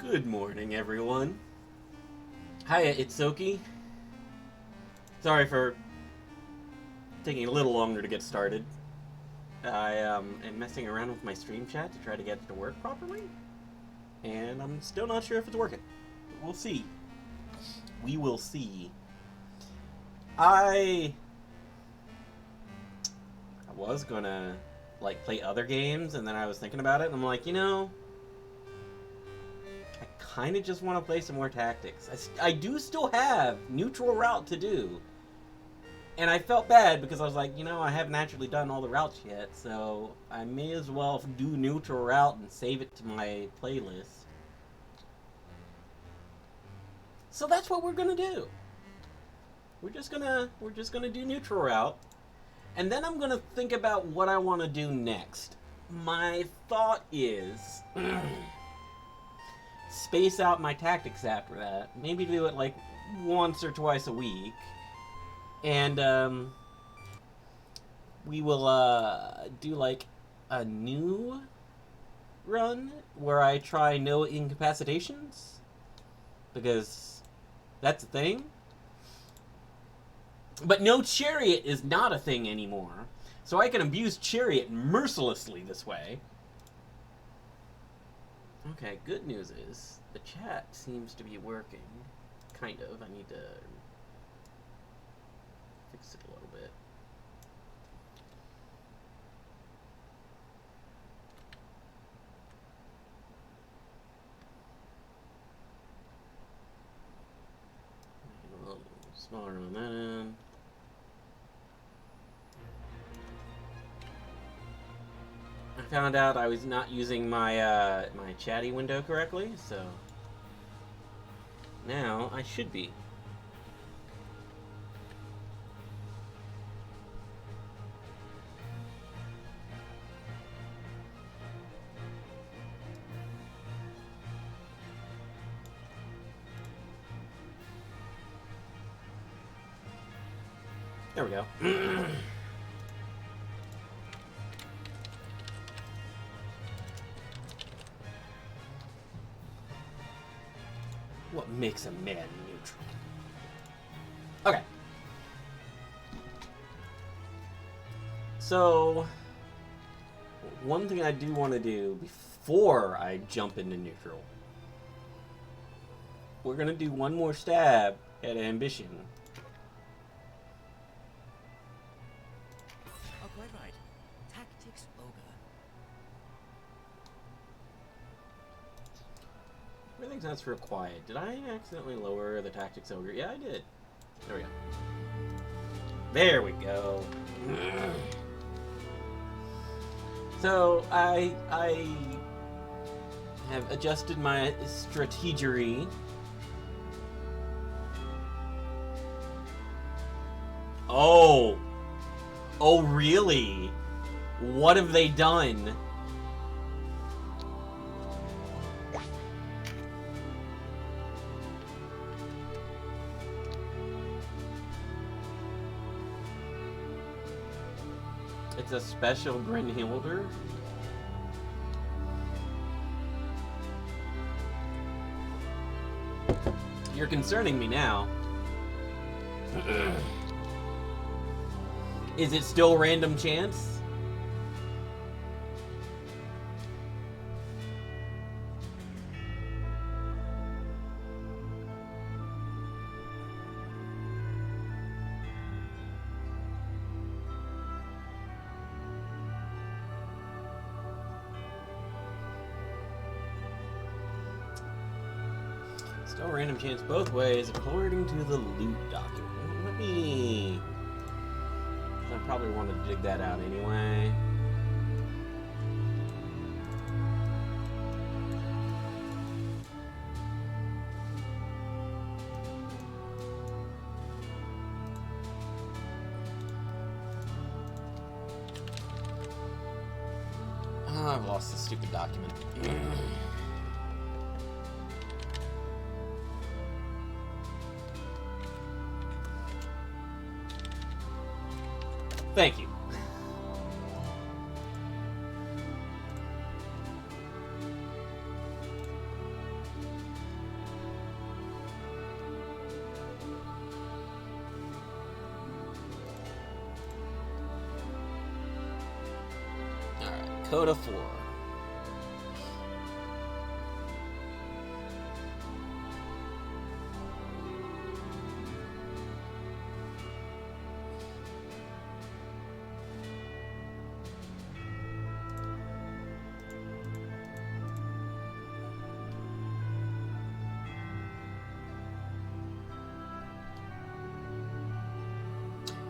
Good morning, everyone. Hiya, it's Soki. Sorry for taking a little longer to get started. I am messing around with my stream chat to try to get it to work properly, and I'm still not sure if it's working. But we'll see. We will see. I was gonna play other games, and then I was thinking about it, and I'm like, I kind of just want to play some more tactics. I do still have neutral route to do. And I felt bad because I was like, I haven't actually done all the routes yet, so I may as well do neutral route and save it to my playlist. So that's what we're gonna do. We're just gonna do neutral route, and then I'm gonna think about what I want to do next. My thought is space out my tactics after that. Maybe do it like once or twice a week. And we will do like a new run where I try no incapacitations, because that's a thing. But no chariot is not a thing anymore, so I can abuse chariot mercilessly this way. Okay, good news is the chat seems to be working. Kind of. I need to fix it a little bit. Make it a little smaller on that end. I found out I was not using my my chatty window correctly, so now I should be. There we go. What makes a man neutral? Okay. So, one thing I do want to do before I jump into neutral, we're going to do one more stab at ambition. Oh, quite right. Tactics Ogre. Everything's that's real quiet. Did I accidentally lower the tactics ogre? Yeah, I did. There we go. There we go. So I have adjusted my strategery. Oh really? What have they done? It's a special Brynhilder. You're concerning me now. Is it still random chance? Still random chance both ways, according to the loot document. Let me... I probably want to dig that out anyway. Oh, I've lost the stupid document. Thank you. Coda 4.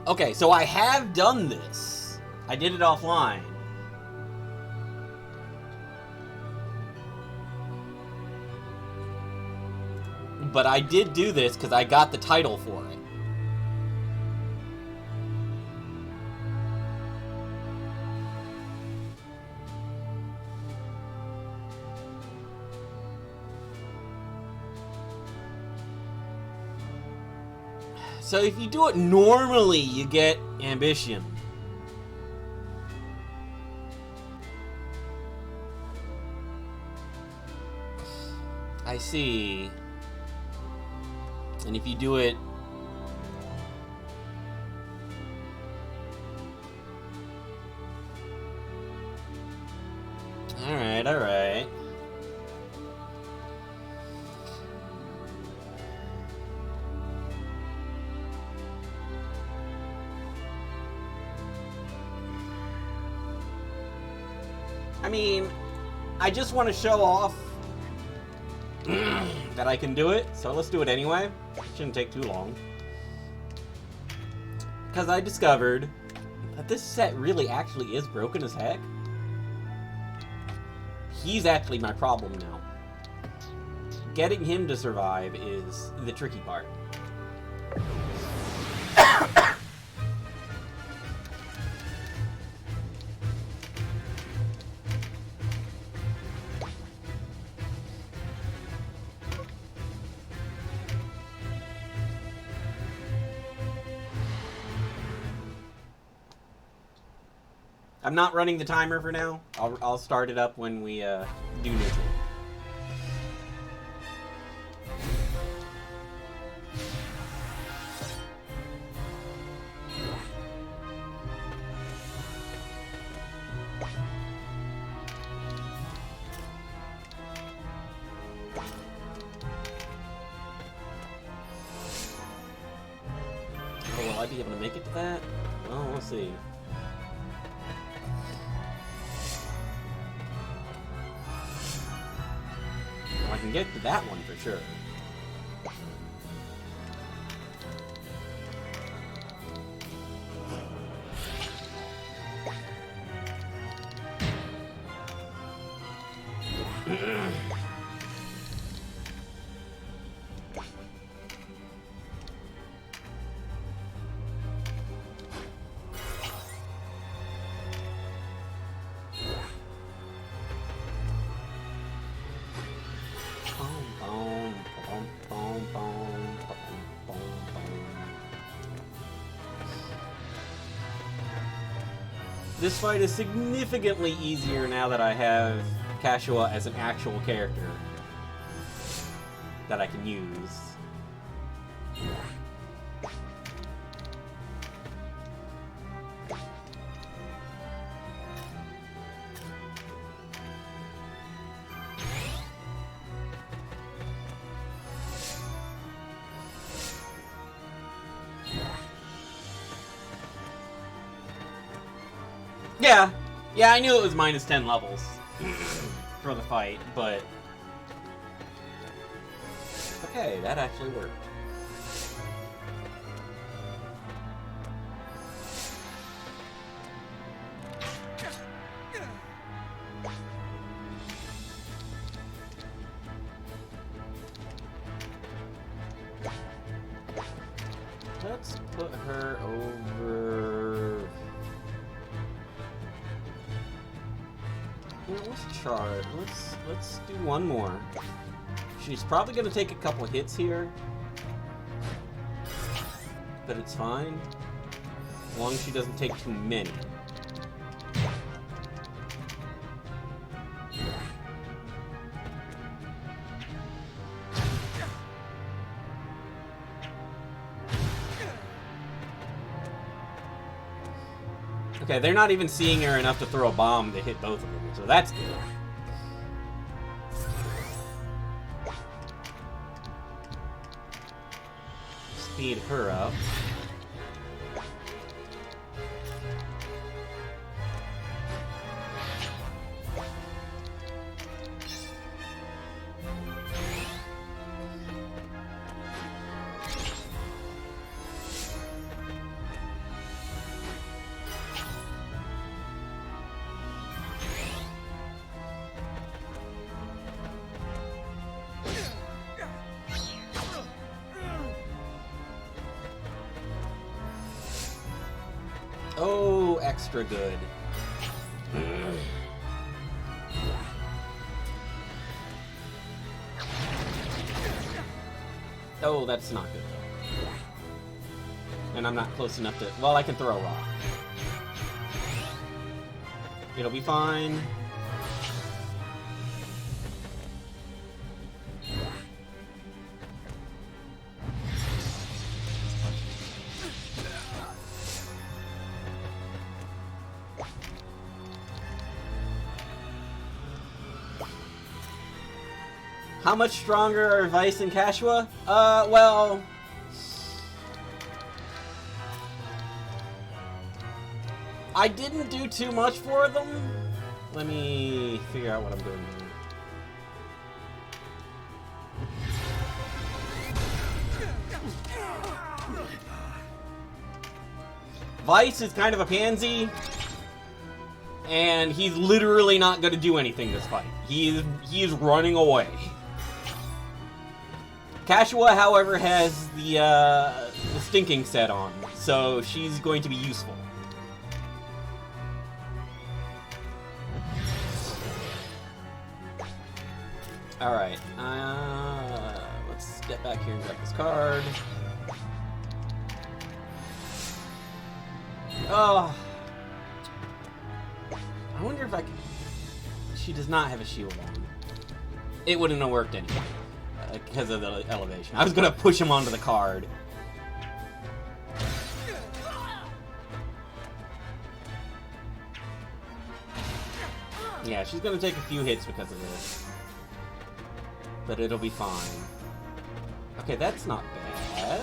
Okay, so I have done this. I did it offline. But I did do this because I got the title for it. So if you do it normally, you get ambition. I see. And if you do it... Alright, alright. I mean, I just want to show off that I can do it, so let's do it anyway. It shouldn't take too long. Because I discovered that this set really actually is broken as heck. He's actually my problem now. Getting him to survive is the tricky part. I'm not running the timer for now. I'll start it up when we do neutral. Oh, will I be able to make it to that? Well, we'll see. I can get to that one for sure. This fight is significantly easier now that I have Kashua as an actual character that I can use. Yeah, I knew it was minus 10 levels for the fight, but... Okay, that actually worked. Let's put her over... You know, let's charge. Let's do one more. She's probably gonna take a couple hits here, but it's fine as long as she doesn't take too many. Okay, they're not even seeing her enough to throw a bomb to hit both of them, so that's good. Speed her up. Oh, extra good. Oh, that's not good though. And I'm not close enough to... Well, I can throw a rock. It'll be fine. How much stronger are Vice and Kashua? Well... I didn't do too much for them. Let me figure out what I'm doing here. Vice is kind of a pansy. And he's literally not going to do anything this fight. He is running away. Kashua, however, has the stinking set on, so she's going to be useful. Alright, let's get back here and grab this card. Oh, I wonder if I can... She does not have a shield on. It wouldn't have worked anyway. Because of the elevation. I was gonna push him onto the card. Yeah, she's gonna take a few hits because of this. But it'll be fine. Okay, that's not bad.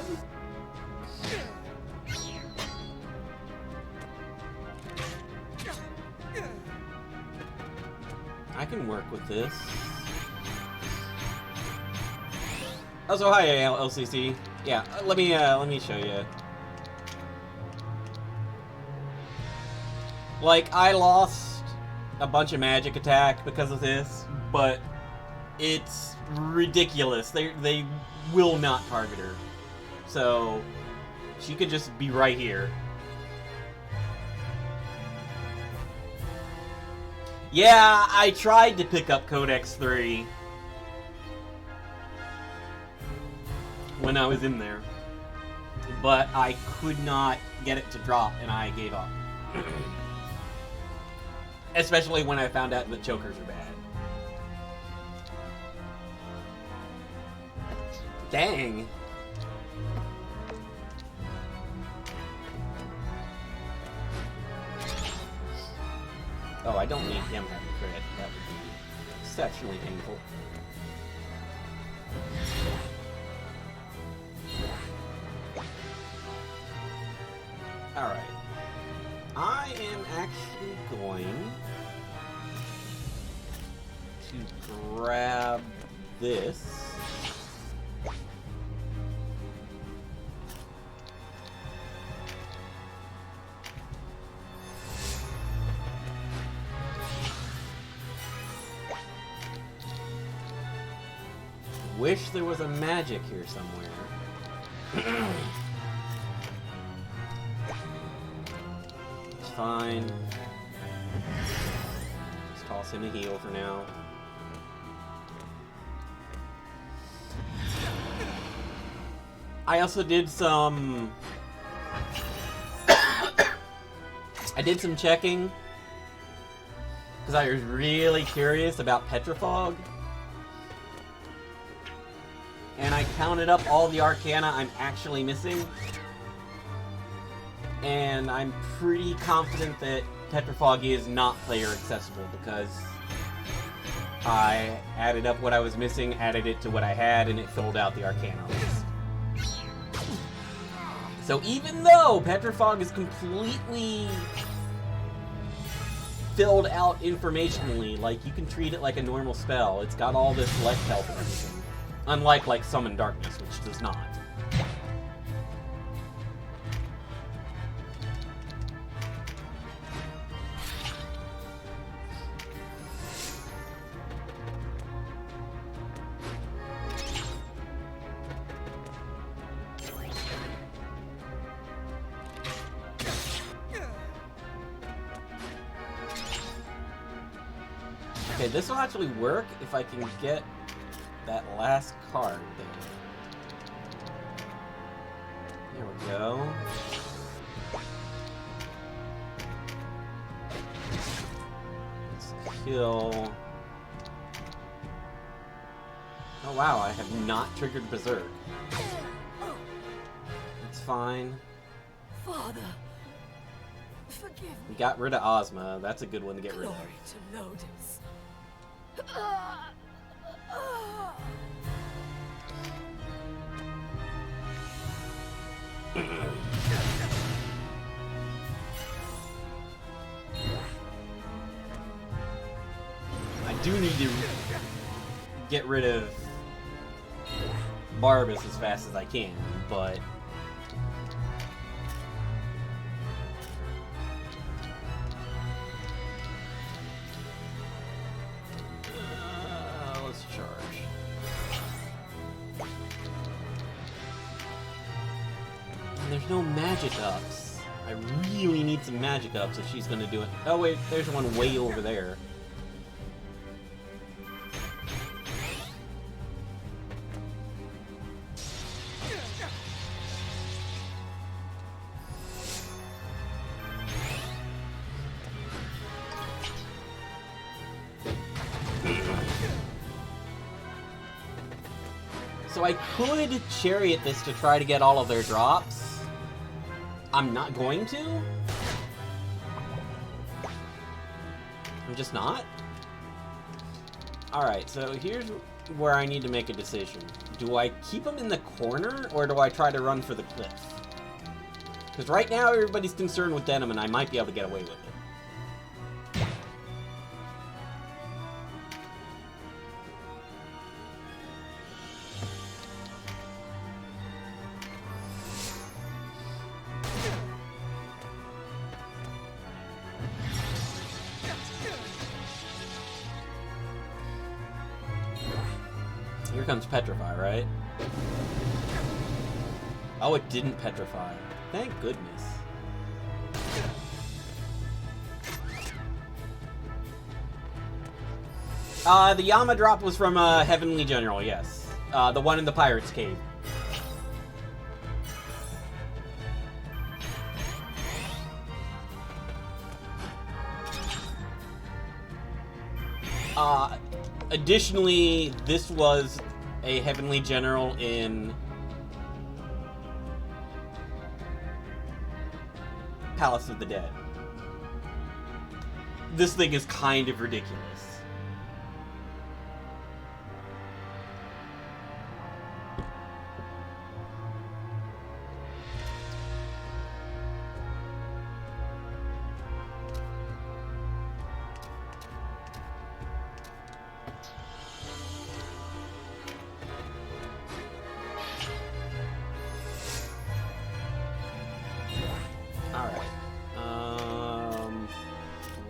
I can work with this. Also, hi, LCC. Yeah, let me show you. Like, I lost a bunch of magic attack because of this, but it's ridiculous. They will not target her. So, she could just be right here. Yeah, I tried to pick up Codex 3 when I was in there, but I could not get it to drop, and I gave up. Especially when I found out that chokers are bad. Dang. Oh, I don't need him having crit. That would be exceptionally painful. Alright. I am actually going to grab this. Wish there was a magic here somewhere. It's fine. Just toss him a heal for now. I also did some... I did some checking. Because I was really curious about Petrifog. And I counted up all the Arcana I'm actually missing. And I'm pretty confident that Petrifog is not player accessible because I added up what I was missing, added it to what I had, and it filled out the Arcana list. So even though Petrifog is completely filled out informationally, like, you can treat it like a normal spell. It's got all this life health and everything. Unlike, like, Summon Darkness, which does not. Okay, this will actually work if I can get that last card there. There we go. Let's kill... Oh wow, I have not triggered Berserk. It's fine. Father, forgive me. We got rid of Ozma. That's a good one to get rid of. Glory to Lodis. I do need to get rid of Barbas as fast as I can, but... let's charge. And there's no magic ups. I really need some magic ups if she's gonna do it. Oh wait, there's one way over there. So I could chariot this to try to get all of their drops. I'm not going to. I'm just not. Alright, so here's where I need to make a decision. Do I keep them in the corner, or do I try to run for the cliff? Because right now everybody's concerned with Denim, and I might be able to get away with it. Here comes Petrify, right? Oh, it didn't Petrify. Thank goodness. The Yama drop was from Heavenly General, yes. The one in the Pirate's Cave. Additionally, this was a Heavenly General in Palace of the Dead. This thing is kind of ridiculous.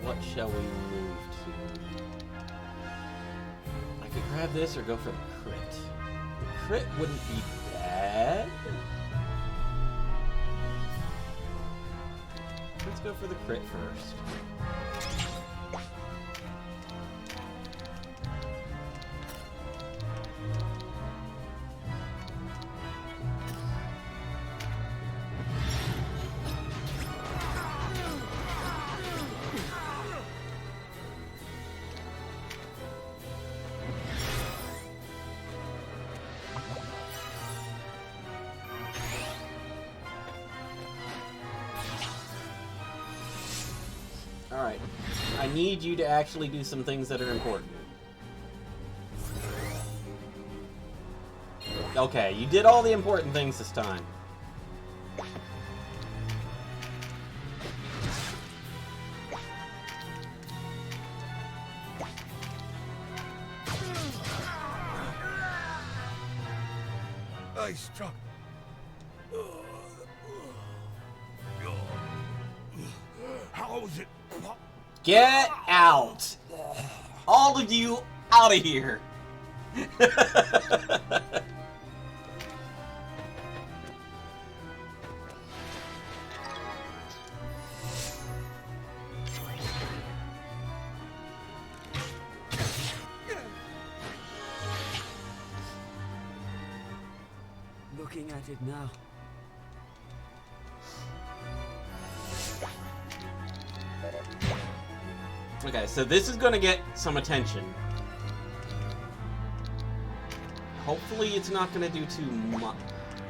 What shall we move to? I could grab this or go for the crit. The crit wouldn't be bad. Let's go for the crit first. Alright. I need you to actually do some things that are important. Okay, you did all the important things this time. I struck. How is it? Get out! All of you out of here! Looking at it now. Okay, so this is gonna get some attention. Hopefully it's not gonna do too much.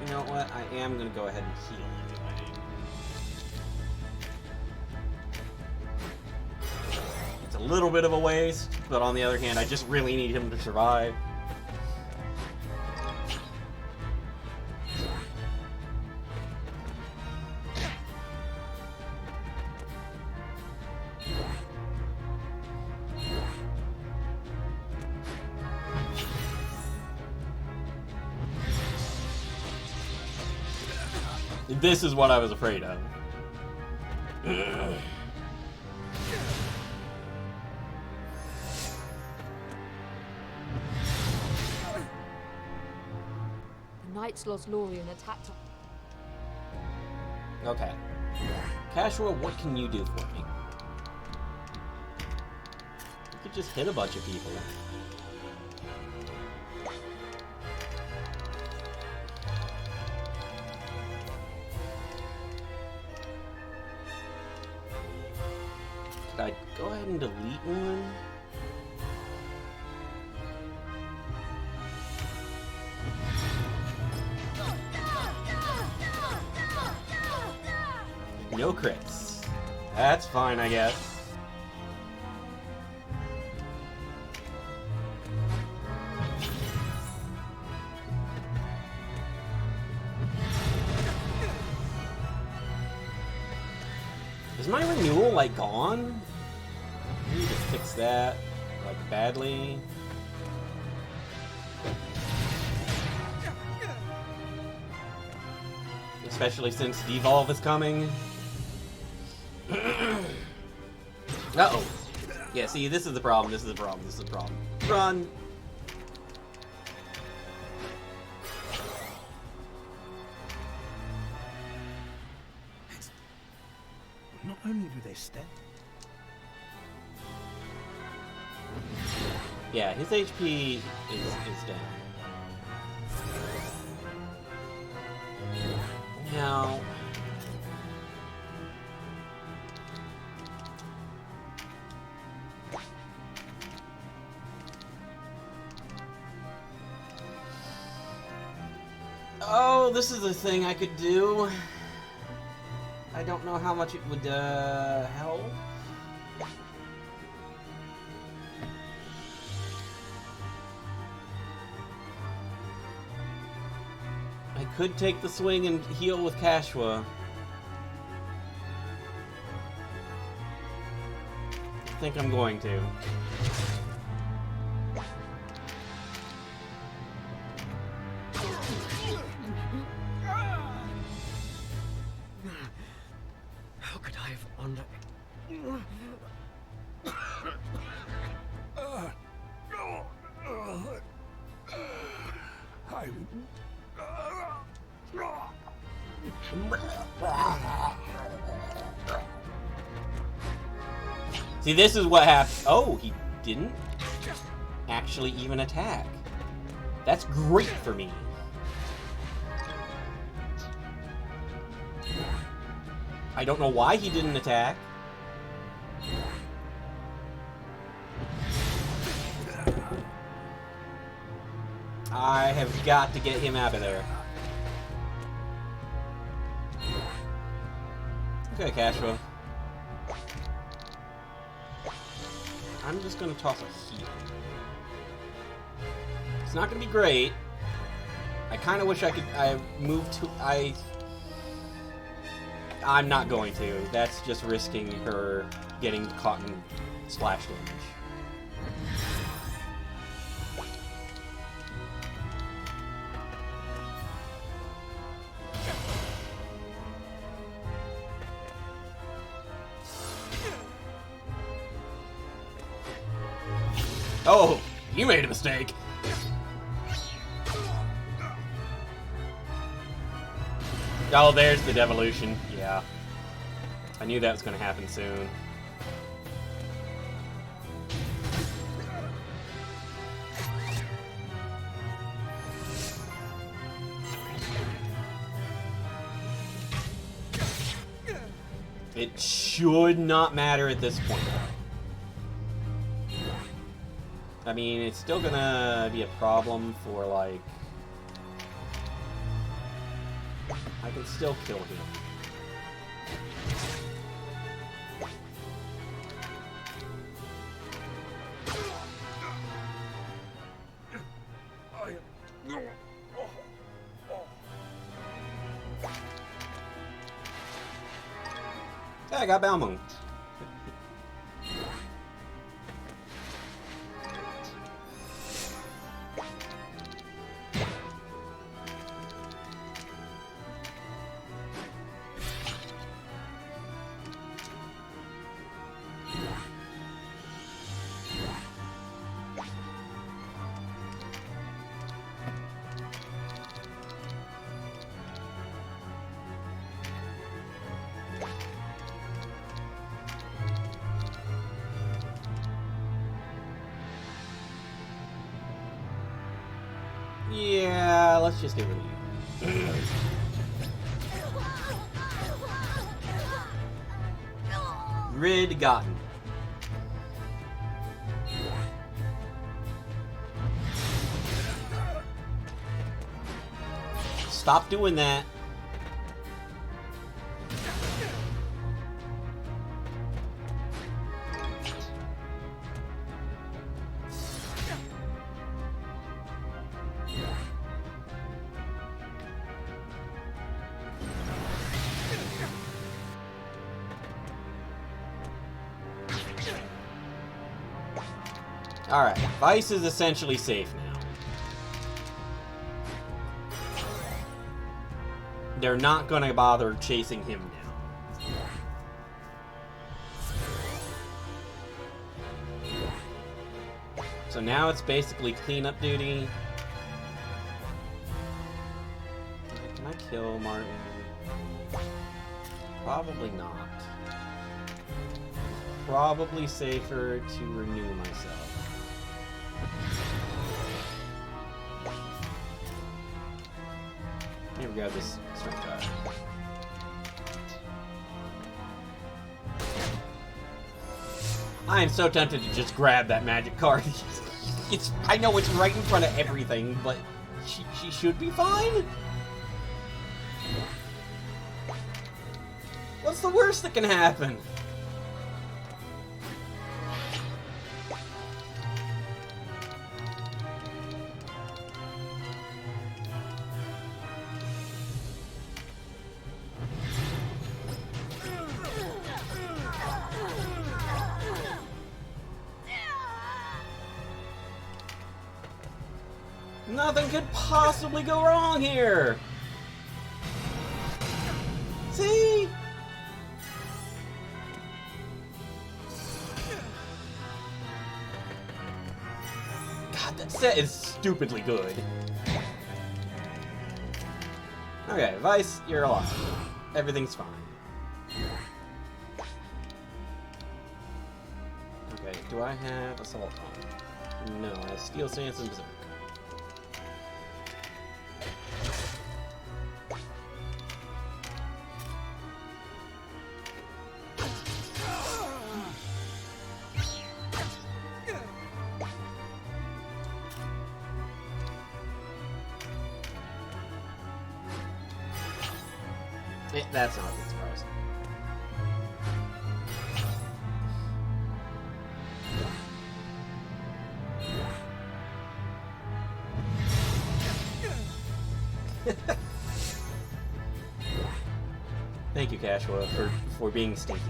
You know what? I am gonna go ahead and heal anyway. It's a little bit of a waste, but on the other hand, I just really need him to survive. This is what I was afraid of. The Knights lost Lori and attacked her. Okay. Casual, what can you do for me? You could just hit a bunch of people. Could I go ahead and delete one? No crits. That's fine, I guess. Is my renewal, like, gone? I need to fix that, like, badly. Especially since Devolve is coming. Uh-oh. Yeah, see, this is the problem, this is the problem, this is the problem. Run! Not only do they step, Yeah, his HP is down. Now... Oh, this is a thing I could do. I don't know how much it would help. I could take the swing and heal with Kashua. I think I'm going to. How could I have under... See, this is what happened. Oh, he didn't actually even attack. That's great for me. I don't know why he didn't attack. I have got to get him out of there. Okay, Kashua. I'm just gonna toss a heal. It's not gonna be great. I kind of wish I could. I moved to. I'm not going to. That's just risking her getting caught in splash damage. Oh, you made a mistake. Oh, there's the devolution. Yeah. I knew that was going to happen soon. It should not matter at this point. I mean, it's still gonna be a problem for, like... I can still kill him. Hey, I got Balmung. Yeah, let's just get rid of you. Rid gotten. Stop doing that. Alright, Vice is essentially safe now. They're not gonna bother chasing him down. So now it's basically cleanup duty. Can I kill Martin? Probably not. Probably safer to renew myself. Let me grab this strength card. I am so tempted to just grab that magic card. I know it's right in front of everything, but she should be fine. What's the worst that can happen? Nothing could possibly go wrong here! See? God, that set is stupidly good. Okay, Vice, you're alive. Everything's fine. Okay, do I have Assault on? No, I have Steel Stance and Berserk. That's not a big surprise. Thank you, Kashua, for being stinky.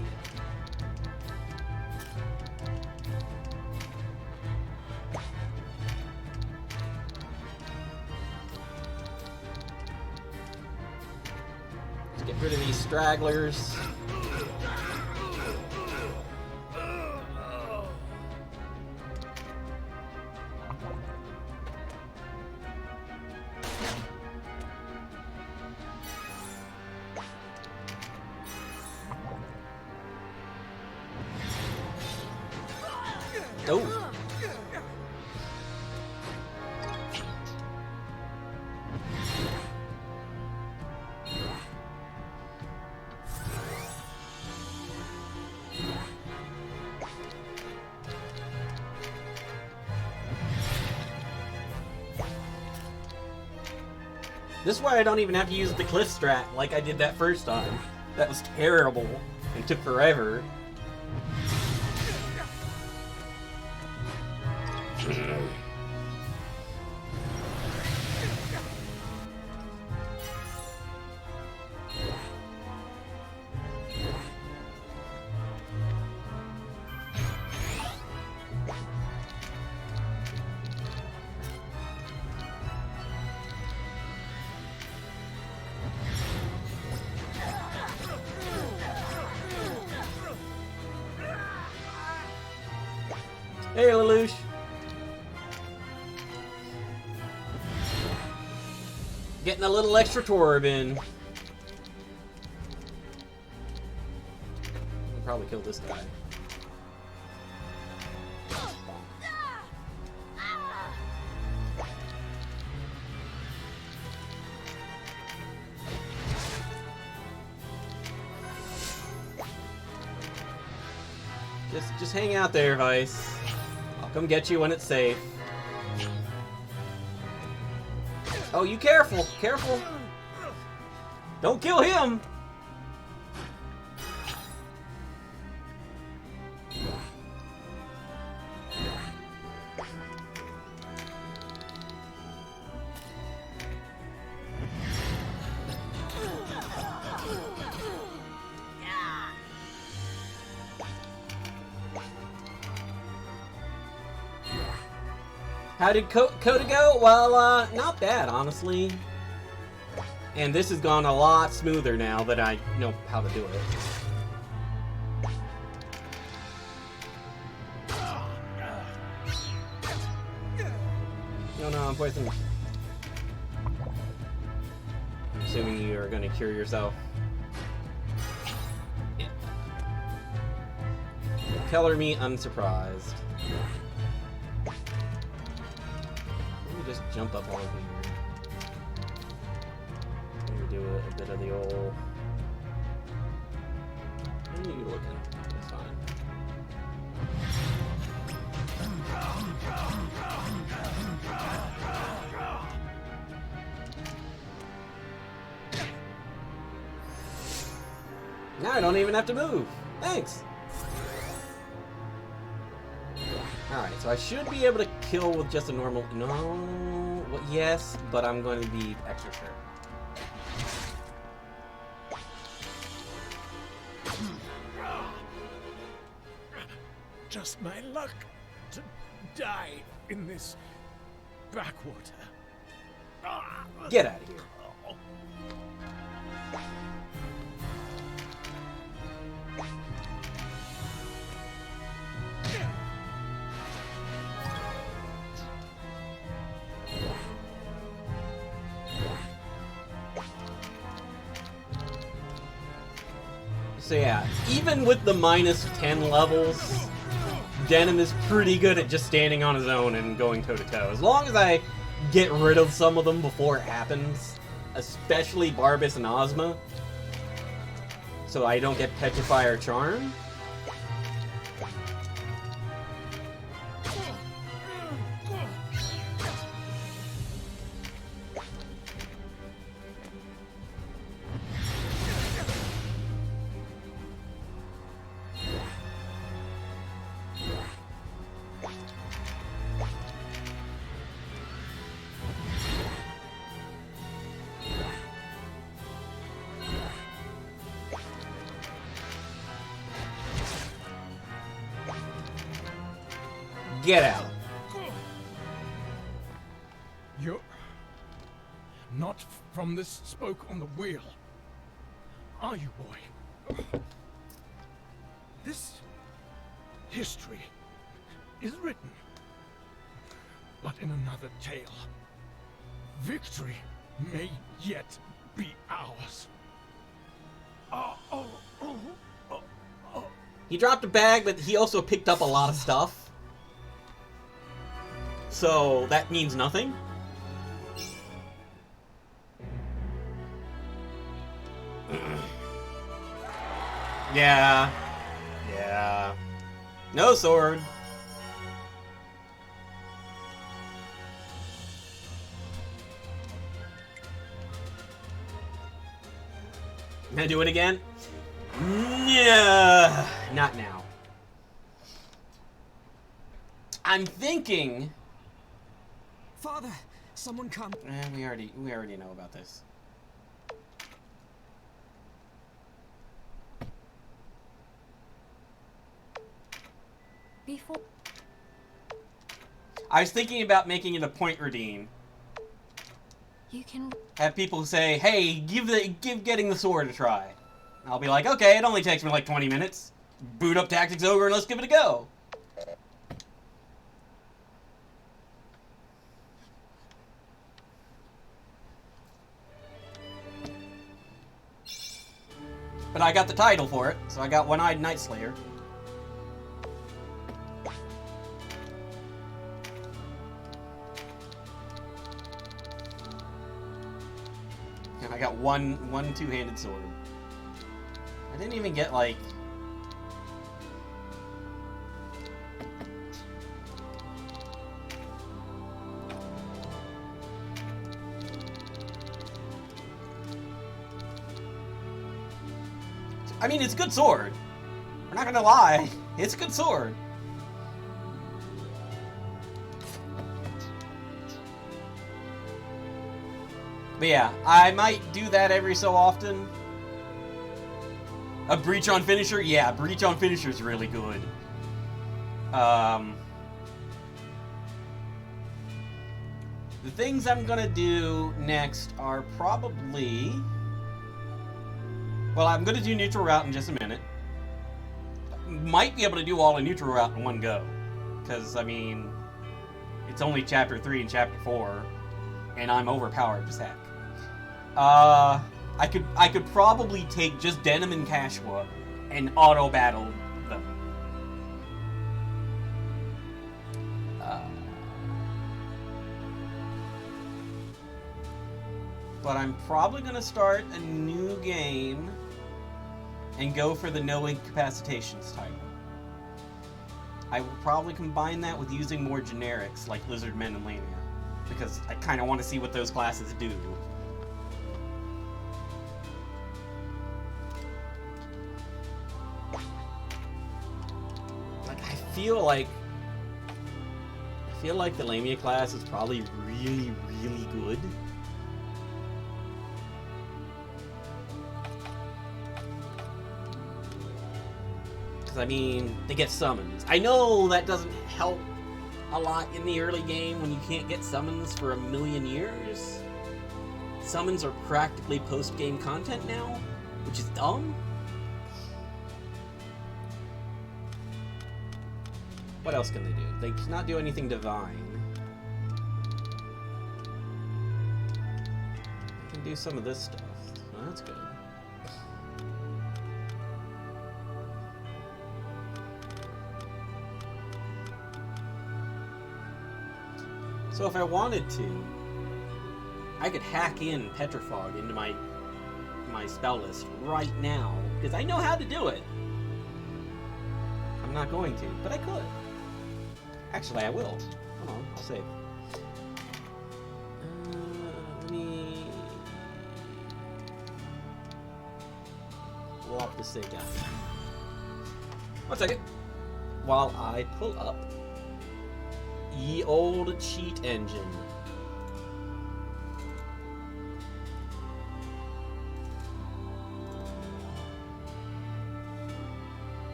Let's get rid of these stragglers. Oh. This is why I don't even have to use the cliff strat like I did that first time. That was terrible and took forever. Hey, Lelouch. Getting a little extra torb in. I'll probably kill this guy. Just hang out there, Vice. I'll come get you when it's safe. Oh, you careful! Careful! Don't kill him! How did Coda go? Well, not bad, honestly. And this has gone a lot smoother now that I know how to do it. No, I'm poisoned. I'm assuming you are going to cure yourself. Yeah. Color me unsurprised. Just jump up on here. Maybe do a bit of the old. What are you looking? That's fine. Now I don't even have to move. Thanks. Alright, so I should be able to kill with just a normal... No... Well, yes, but I'm going to be extra sure. Just my luck to die in this backwater. Get out of here. So yeah, even with the minus 10 levels, Denim is pretty good at just standing on his own and going toe-to-toe. As long as I get rid of some of them before it happens, especially Barbas and Ozma, so I don't get Petrify or Charm. Get out. You're not from this spoke on the wheel, are you, boy? This history is written, but in another tale. Victory may yet be ours. He dropped a bag, but he also picked up a lot of stuff. So that means nothing. Yeah. Yeah. No sword. Can I do it again? Yeah. Not now. I'm thinking. Father, someone come. We already know about this. Before. I was thinking about making it a point redeem. You can. Have people say, "Hey, give getting the sword a try." I'll be like, "Okay, it only takes me like 20 minutes. Boot up Tactics Ogre and let's give it a go." But I got the title for it, so I got One-Eyed Night Slayer. And I got one two-handed sword. I didn't even get, like... I mean, it's a good sword. We're not gonna lie. It's a good sword. But yeah, I might do that every so often. A Breach on Finisher? Yeah, Breach on Finisher is really good. The things I'm gonna do next are probably... Well, I'm gonna do Neutral Route in just a minute. Might be able to do all of Neutral Route in one go. Because, I mean, it's only Chapter 3 and Chapter 4. And I'm overpowered as heck. I could probably take just Denim and Kashua and auto-battle them. But I'm probably going to start a new game and go for the no incapacitations title. I will probably combine that with using more generics like Lizardmen and Lania, because I kind of want to see what those classes do. Like, I feel like the Lamia class is probably really, really good. I mean, they get summons. I know that doesn't help a lot in the early game when you can't get summons for a million years. Summons are practically post-game content now, which is dumb. What else can they do? They cannot do anything divine. They can do some of this stuff. Well, that's good. So if I wanted to, I could hack in Petrifog into my spell list right now, because I know how to do it. I'm not going to, but I could. Actually, I will. Hold on, I'll save. Let me lock this save down. 1 second. While I pull up ye old cheat engine.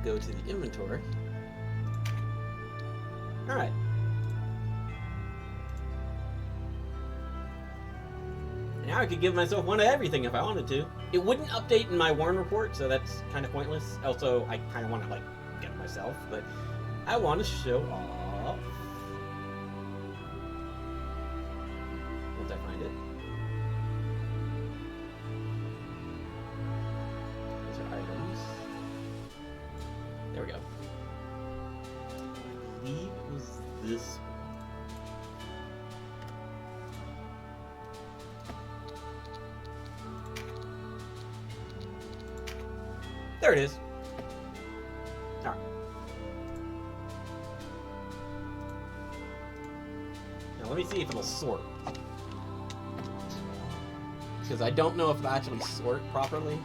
go to the inventory. Alright. Now I could give myself one of everything if I wanted to. It wouldn't update in my Warren report, so that's kind of pointless. Also, I kind of want to, like, get it myself, but I want to show off. Once I find it. Those are items. There we go. I believe it was this one. There it is. Alright. Now let me see if it'll sort. Because I don't know if it'll actually sort properly.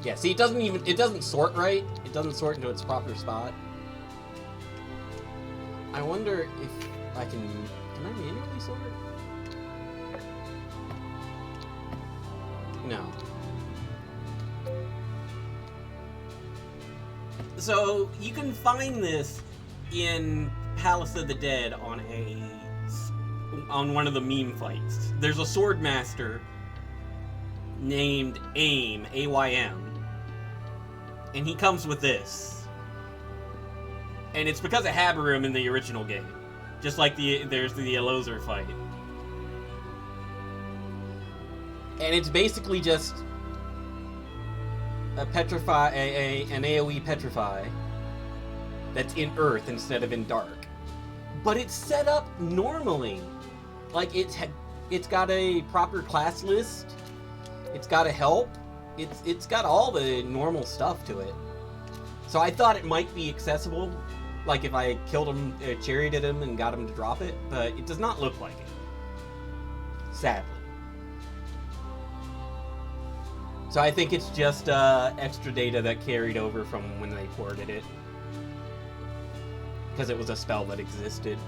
Yeah, see, it doesn't sort right. It doesn't sort into its proper spot. I wonder if I can I manually sort it? No. So, you can find this in Palace of the Dead on one of the meme fights. There's a sword master named Aym, A-Y-M, and he comes with this. And it's because of Haberum in the original game. Just like there's the Elozar fight. And it's basically just a petrify, an AoE petrify that's in earth instead of in dark. But it's set up normally. Like, it's got a proper class list. It's got a help. It's got all the normal stuff to it. So I thought it might be accessible. Like if I killed him, charioted him, and got him to drop it, but it does not look like it. Sadly. So I think it's just extra data that carried over from when they ported it. Because it was a spell that existed.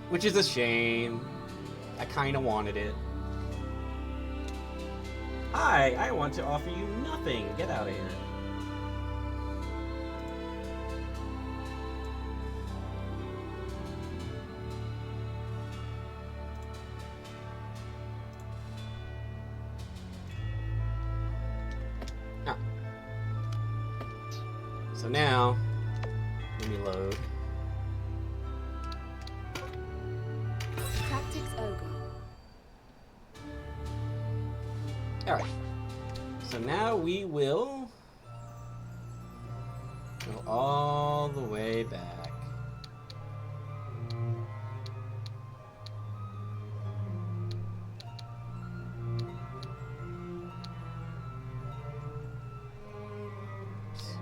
Which is a shame. I kind of wanted it. Hi, I want to offer you nothing. Get out of here. So now, let me load. Tactics Ogre. Alright. So now we will go all the way back.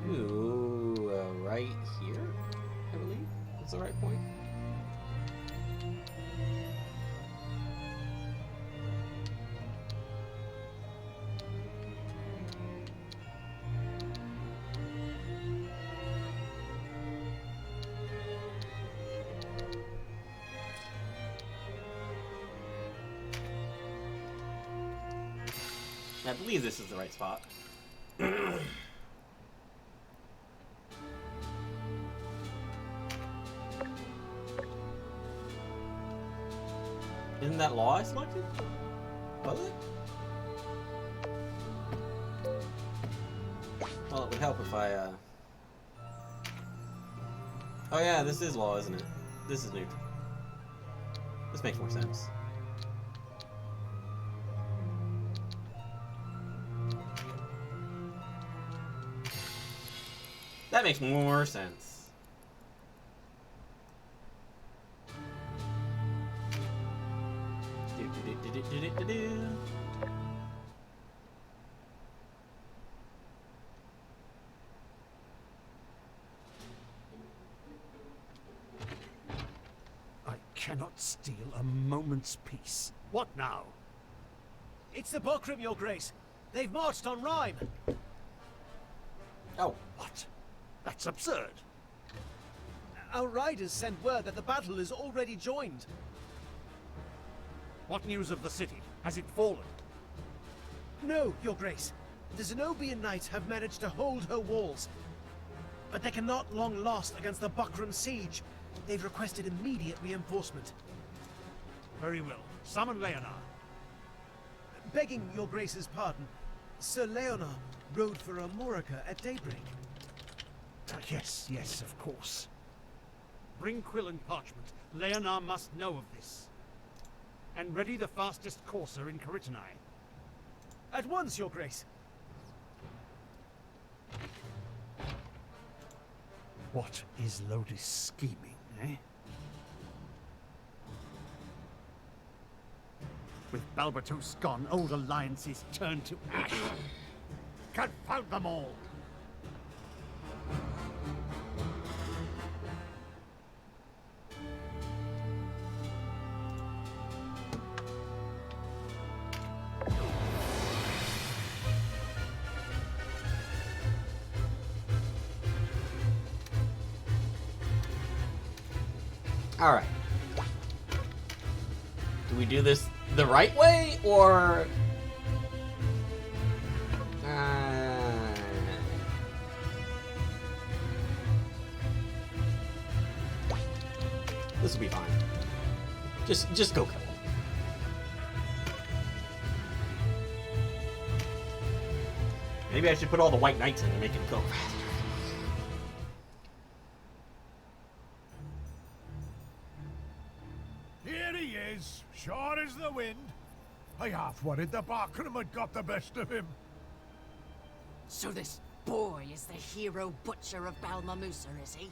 To right here, I believe. That's the right point. I believe this is the right spot. Isn't that law I selected? Was it? Well, it would help if I, Oh yeah, this is law, isn't it? This is neutral. This makes more sense. That makes more sense. I cannot steal a moment's peace. What now? It's the Bokrim, Your Grace. They've marched on Rhyme. Oh. What? That's absurd. Our riders sent word that the battle is already joined. What news of the city? Has it fallen? No, Your Grace. The Zenobian knights have managed to hold her walls. But they cannot long last against the Buckram siege. They've requested immediate reinforcement. Very well. Summon Leonard. Begging Your Grace's pardon, Sir Leonard rode for Amorica at daybreak. Yes, of course. Bring quill and parchment. Leonard must know of this. And ready the fastest courser in Caritani. At once, Your Grace. What is Lodis scheming, eh? With Balbatus gone, old alliances turn to ash. Confound them all! All right. Do we do this the right way, or... This will be fine. Just go kill him. Maybe I should put all the white knights in to make him go faster. Here he is, sure as the wind. I half worried the Buckram had got the best of him. So this boy is the hero butcher of Balmamusa, is he?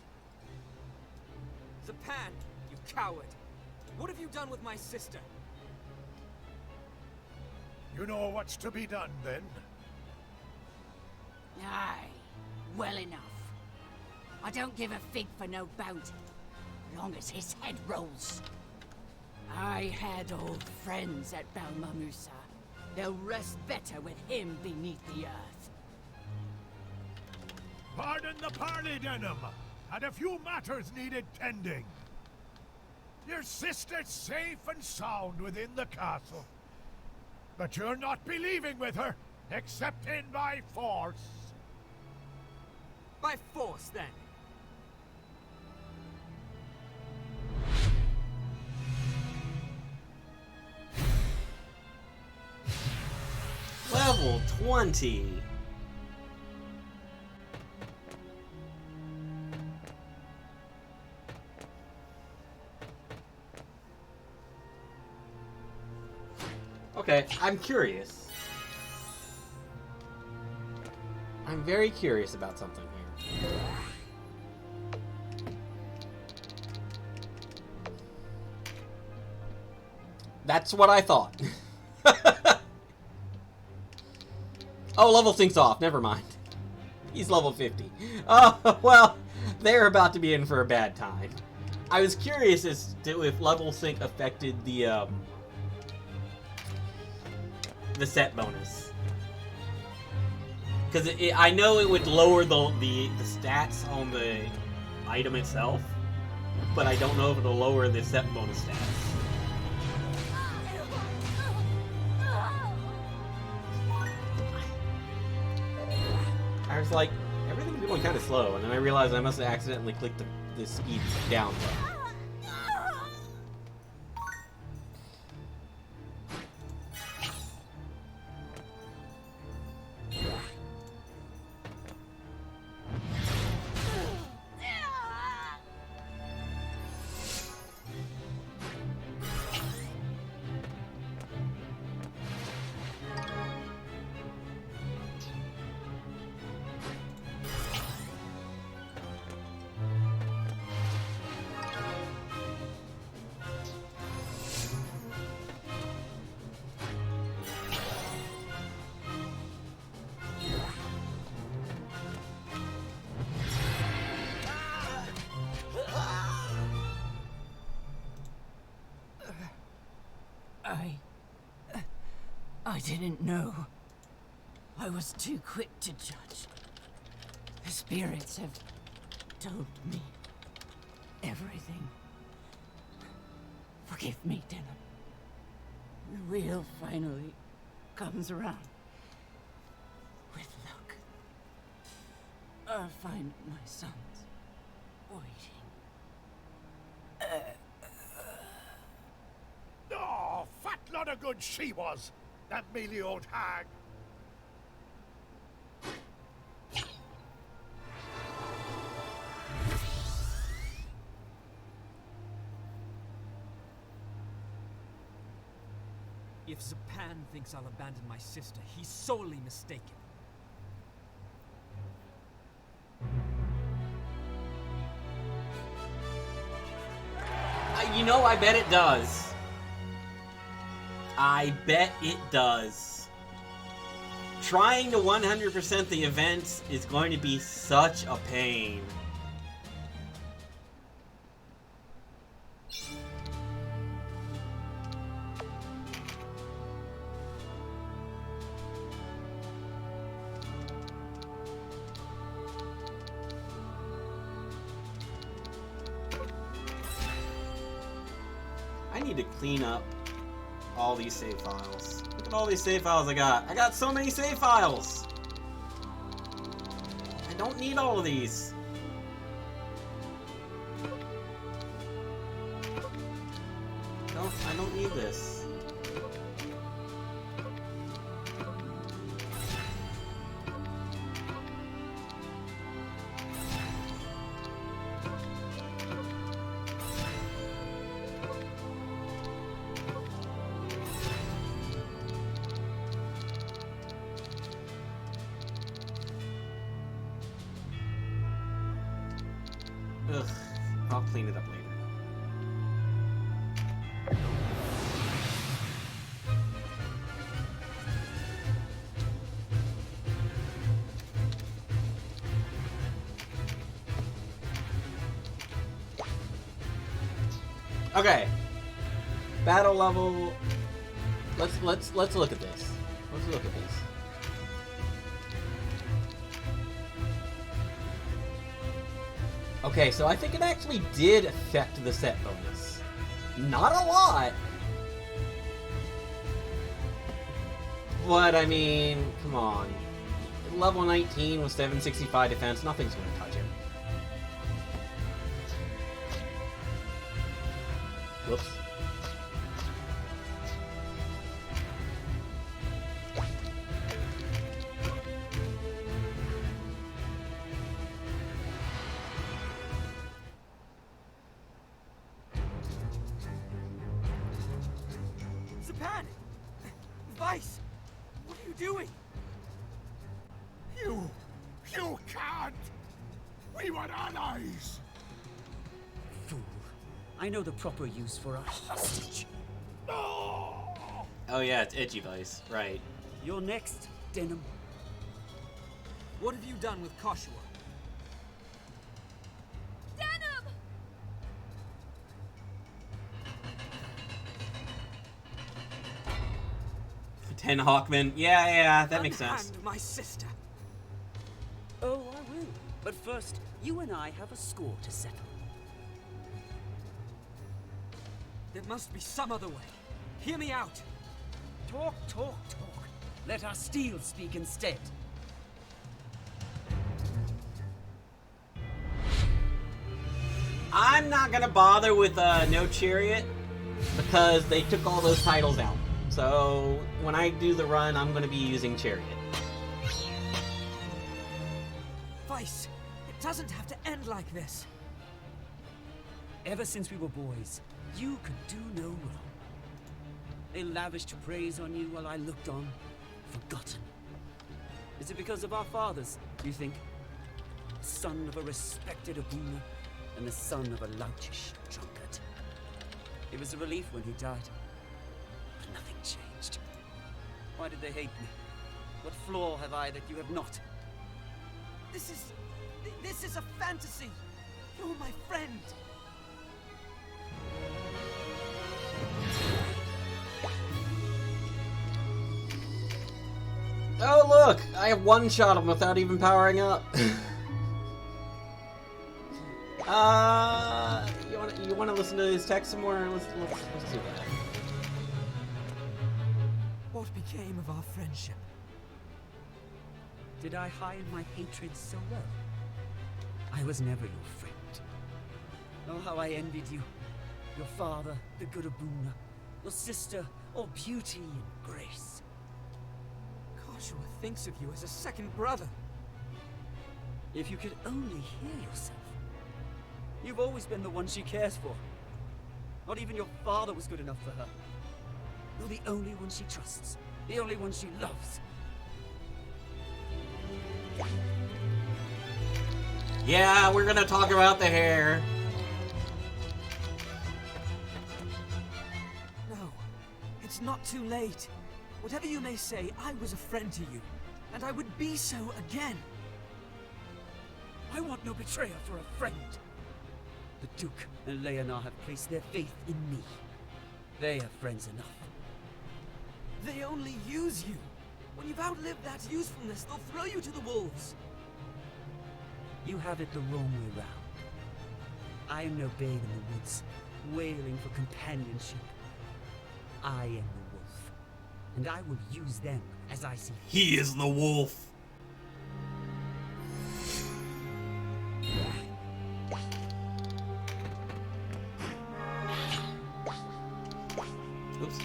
Zapan, you coward! What have you done with my sister? You know what's to be done, then? Aye, well enough. I don't give a fig for no bounty, long as his head rolls. I had old friends at Balmamusa. They'll rest better with him beneath the earth. Pardon the parley, Denham. Had a few matters needed tending. Your sister's safe and sound within the castle. But you're not be leaving with her, except in by force. By force, then. Level 20. Okay, I'm curious. I'm very curious about something here. That's what I thought. Oh, level syncs off. Never mind. He's level 50. Oh, well, they're about to be in for a bad time. I was curious as to if level sync affected the set bonus. Because I know it would lower the stats on the item itself, but I don't know if it'll lower the set bonus stats. I was like, everything's going kind of slow, and then I realized I must have accidentally clicked the speed down button. I didn't know. I was too quick to judge. The spirits have told me everything. Forgive me, Denham. the wheel finally comes around. With luck, I'll find my sons waiting. Oh, fat lot of good she was, that mealy old hag. If Zapan thinks I'll abandon my sister, he's sorely mistaken. You know, I bet it does. I bet it does. Trying to 100% the event is going to be such a pain. I need to clean up all these save files. Look at all these save files I got. I got so many save files! I don't need all of these. I don't need this. Ugh, I'll clean it up later. Okay. Battle level. Let's look at this. Let's look at this. Okay, so I think it actually did affect the set bonus. Not a lot. But, I mean, come on. Level 19 with 765 defense, nothing's going to touch him. Whoops. Zapan! Vice! What are you doing? You can't! We were allies! Fool. I know the proper use for a hostage. No! Oh yeah, it's Itchy Vice, right. You're next, Denim. What have you done with Koshua? Denim! Ten Hawkman. Yeah, that makes sense. Unhand my sister. Oh, I will. But first, you and I have a score to settle. There must be some other way. Hear me out. Talk. Let our steel speak instead. I'm not gonna bother with No Chariot because they took all those titles out. So when I do the run, I'm gonna be using Chariot. Vice, it doesn't have to end like this. Ever since we were boys, you could do no wrong. They lavished praise on you while I looked on, forgotten. Is it because of our fathers, you think? The son of a respected Abuna and the son of a loutish drunkard. It was a relief when he died, but nothing changed. Why did they hate me? What flaw have I that you have not? This is a fantasy. You're my friend. Oh look, I have one shot him without even powering up. You wanna listen to his text some more? Let's do that. What became of our friendship? Did I hide my hatred so well? I was never your friend. Oh, how I envied you. Your father, the good Abuna. Your sister, all beauty and grace. Joshua thinks of you as a second brother. If you could only hear yourself. You've always been the one she cares for. Not even your father was good enough for her. You're the only one she trusts. The only one she loves. Yeah, we're gonna talk about the hair. No, it's not too late. Whatever you may say, I was a friend to you, and I would be so again. I want no betrayer for a friend. The Duke and Leonard have placed their faith in me. They are friends enough. They only use you. When you've outlived that usefulness, they'll throw you to the wolves. You have it the wrong way round. I am no babe in the woods, wailing for companionship. I am the wolf, and I will use them as I see fit. He is the wolf. Oops.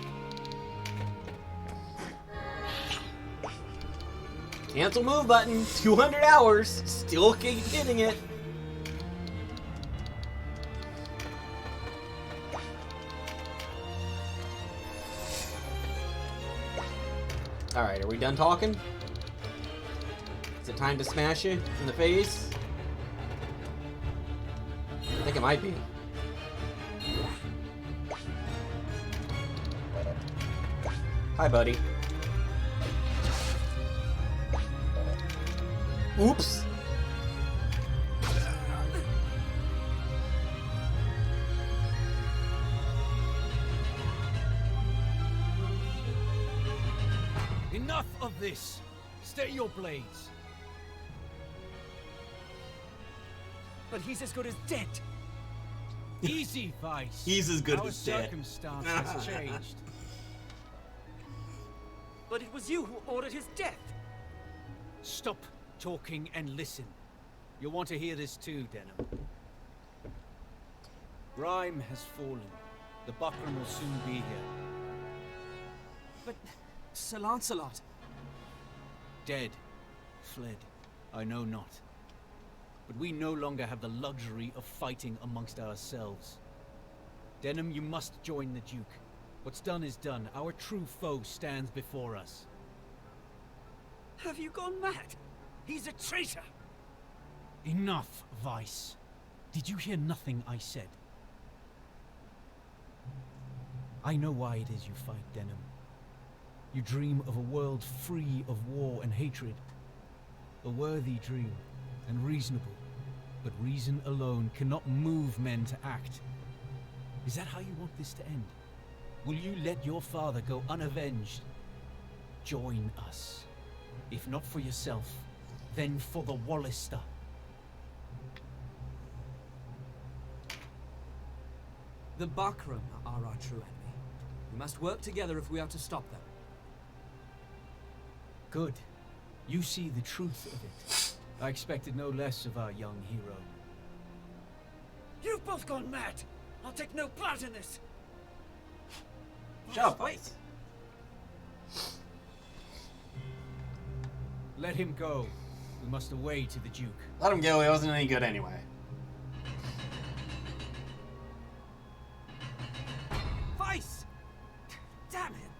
Cancel move button. 200 hours. Still keep hitting it. Alright, are we done talking? Is it time to smash you in the face? I think it might be. Hi, buddy. Oops. Enough of this! Stay your blades! But he's as good as dead. Easy, Vice. He's as good Our as dead. circumstance has changed. But it was you who ordered his death. Stop talking and listen. You'll want to hear this too, Denham. Rhyme has fallen. The Buckram will soon be here. But Sir Lancelot... Dead. Fled. I know not. But we no longer have the luxury of fighting amongst ourselves. Denham, you must join the Duke. What's done is done. Our true foe stands before us. Have you gone mad? He's a traitor! Enough, Vice. Did you hear nothing I said? I know why it is you fight, Denham. You dream of a world free of war and hatred. A worthy dream, and reasonable. But reason alone cannot move men to act. Is that how you want this to end? Will you let your father go unavenged? Join us. If not for yourself, then for the Wallister. The Buckram are our true enemy. We must work together if we are to stop them. Good. You see the truth of it. I expected no less of our young hero. You've both gone mad! I'll take no part in this! Shut up, wait. Let him go. We must away to the Duke. Let him go, he wasn't any good anyway. Vice! Damn him!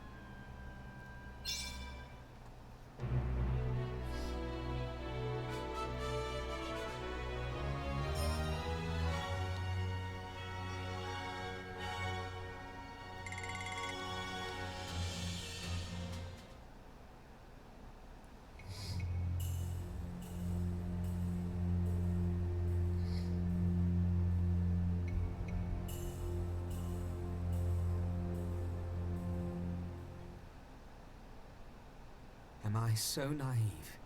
Am I so naive?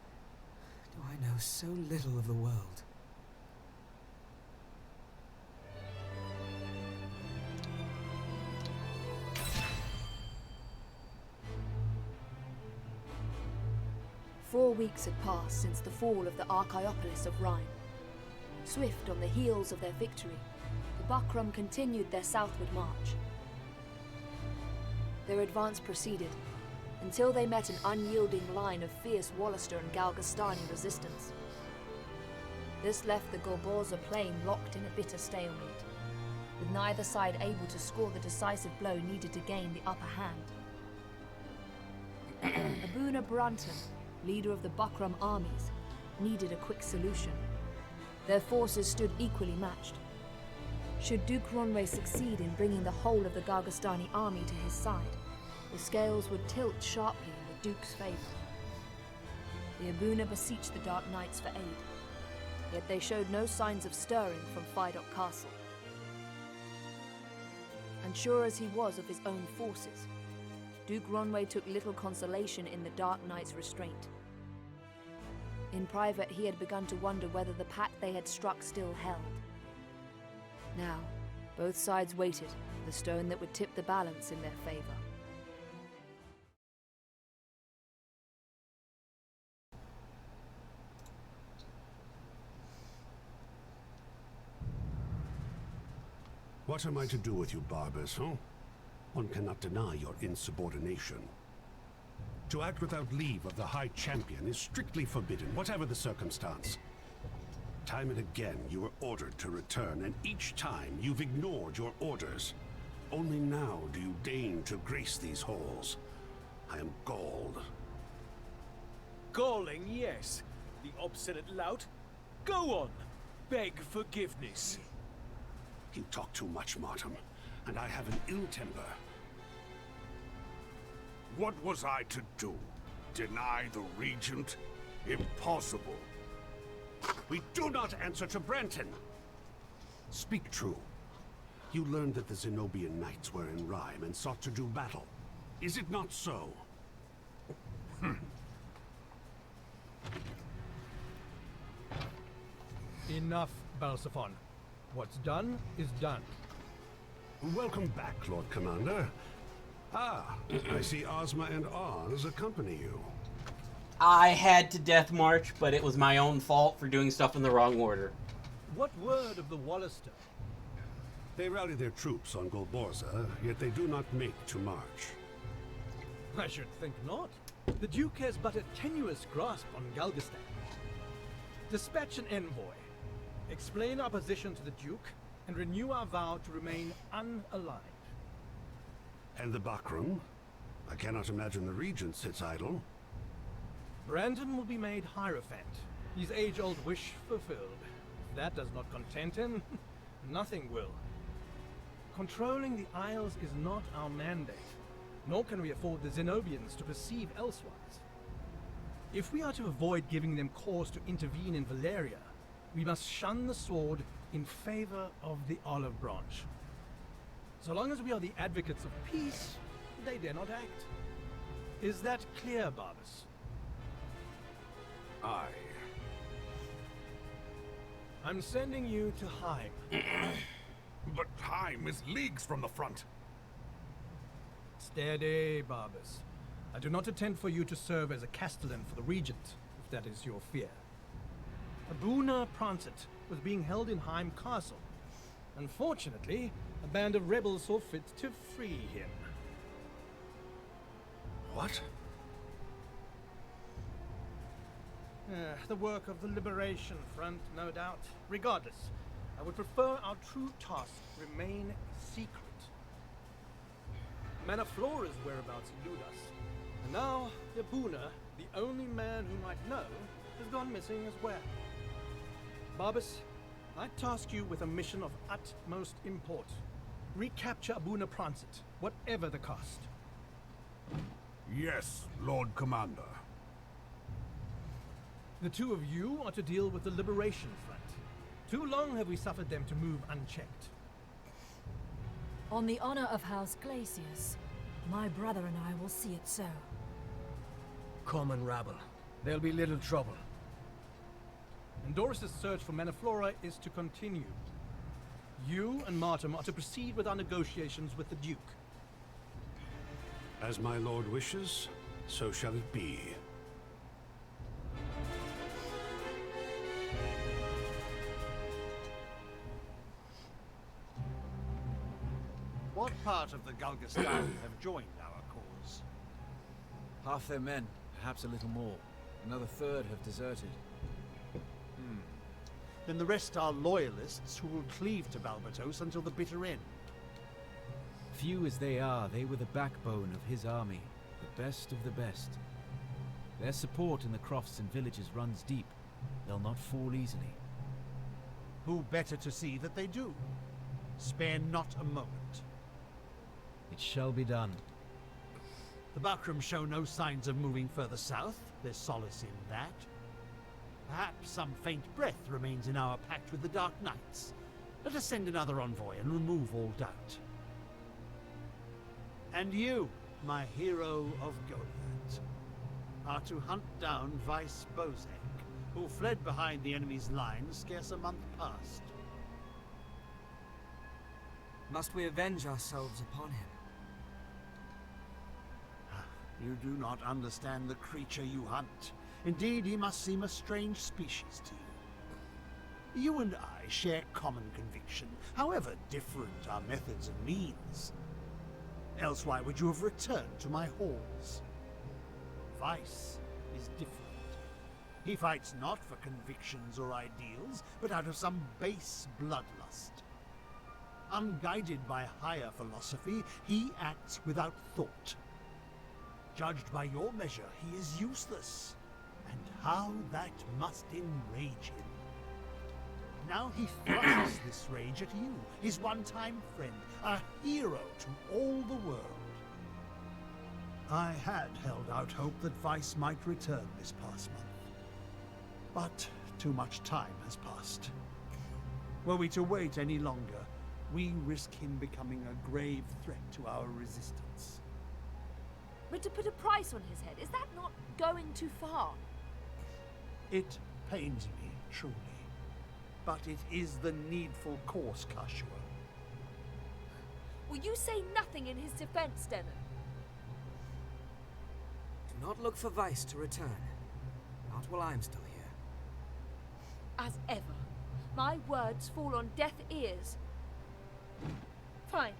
Do I know so little of the world? weeks had passed since the fall of the Archaeopolis of Rhine. Swift on the heels of their victory, the Buckram continued their southward march. Their advance proceeded until they met an unyielding line of fierce Wallister and Galgastani resistance. This left the Gorborza plain locked in a bitter stalemate, with neither side able to score the decisive blow needed to gain the upper hand. Abuna Brunton, leader of the Buckram armies, needed a quick solution. Their forces stood equally matched. Should Duke Ronway succeed in bringing the whole of the Gargastani army to his side, the scales would tilt sharply in the Duke's favour. The Abuna beseeched the Dark Knights for aid, yet they showed no signs of stirring from Fidok Castle. And sure as he was of his own forces, Duke Ronway took little consolation in the Dark Knight's restraint. In private, he had begun to wonder whether the pact they had struck still held. Now, both sides waited for the stone that would tip the balance in their favor. What am I to do with you, Barbers, huh? One cannot deny your insubordination. To act without leave of the High Champion is strictly forbidden, whatever the circumstance. Time and again you were ordered to return, and each time you've ignored your orders. Only now do you deign to grace these halls. I am galled. Galling, yes. The obstinate lout. Go on. Beg forgiveness. You talk too much, Martin, and I have an ill temper. What was I to do? Deny the Regent? Impossible. We do not answer to Branton. Speak true. You learned that the Zenobian knights were in Rime and sought to do battle. Is it not so? Enough, Balsaphon. What's done is done. Welcome back, Lord Commander. Ah, I see Ozma and Oz accompany you. I had to death march, but it was my own fault for doing stuff in the wrong order. What word of the Wallister? They rally their troops on Gorborza, yet they do not make to march. I should think not. The Duke has but a tenuous grasp on Galgastan. Dispatch an envoy. Explain our position to the Duke, and renew our vow to remain unaligned. And the Buckram? I cannot imagine the Regent sits idle. Brandon will be made Hierophant, his age-old wish fulfilled. If that does not content him, nothing will. Controlling the Isles is not our mandate, nor can we afford the Zenobians to perceive elsewise. If we are to avoid giving them cause to intervene in Valeria, we must shun the sword in favor of the olive branch. So long as we are the advocates of peace, they dare not act. Is that clear, Barbus? Aye. I'm sending you to Heim. But Heim is leagues from the front. Steady, Barbus. I do not intend for you to serve as a castellan for the Regent, if that is your fear. Abuna Prancet was being held in Heim Castle. Unfortunately, a band of rebels saw fit to free him. What? The work of the Liberation Front, no doubt. Regardless, I would prefer our true task remain secret. Manaflora's whereabouts elude us. And now, Abuna, the only man who might know, has gone missing as well. Barbus, I task you with a mission of utmost import. Recapture Abuna Prancet, whatever the cost. Yes, Lord Commander. The two of you are to deal with the Liberation Front. Too long have we suffered them to move unchecked. On the honor of House Glacius, my brother and I will see it so. Common rabble. There'll be little trouble. And Doris's search for Manaflora is to continue. You and Martin are to proceed with our negotiations with the Duke. As my lord wishes, so shall it be. What part of the Gulgastan have joined our cause? Half their men, perhaps a little more. Another third have deserted. Then the rest are loyalists who will cleave to Balbatos until the bitter end. Few as they are, they were the backbone of his army, the best of the best. Their support in the crofts and villages runs deep. They'll not fall easily. Who better to see that they do? Spare not a moment. It shall be done. The Bakram show no signs of moving further south. There's solace in that. Perhaps some faint breath remains in our pact with the Dark Knights. Let us send another envoy and remove all doubt. And you, my hero of Goliath, are to hunt down Vice Bozek, who fled behind the enemy's lines scarce a month past. Must we avenge ourselves upon him? You do not understand the creature you hunt. Indeed, he must seem a strange species to you. You and I share common conviction, however different our methods and means. Else why would you have returned to my halls? Vice is different. He fights not for convictions or ideals, but out of some base bloodlust. Unguided by higher philosophy, he acts without thought. Judged by your measure, he is useless. And how that must enrage him. Now he thrusts this rage at you, his one-time friend, a hero to all the world. I had held out hope that Vice might return this past month. But too much time has passed. Were we to wait any longer, we risk him becoming a grave threat to our resistance. But to put a price on his head, is that not going too far? It pains me, truly. But it is the needful course, Kashua. Will you say nothing in his defense, Denon? Do not look for Vice to return. Not while I'm still here. As ever, my words fall on deaf ears. Fine.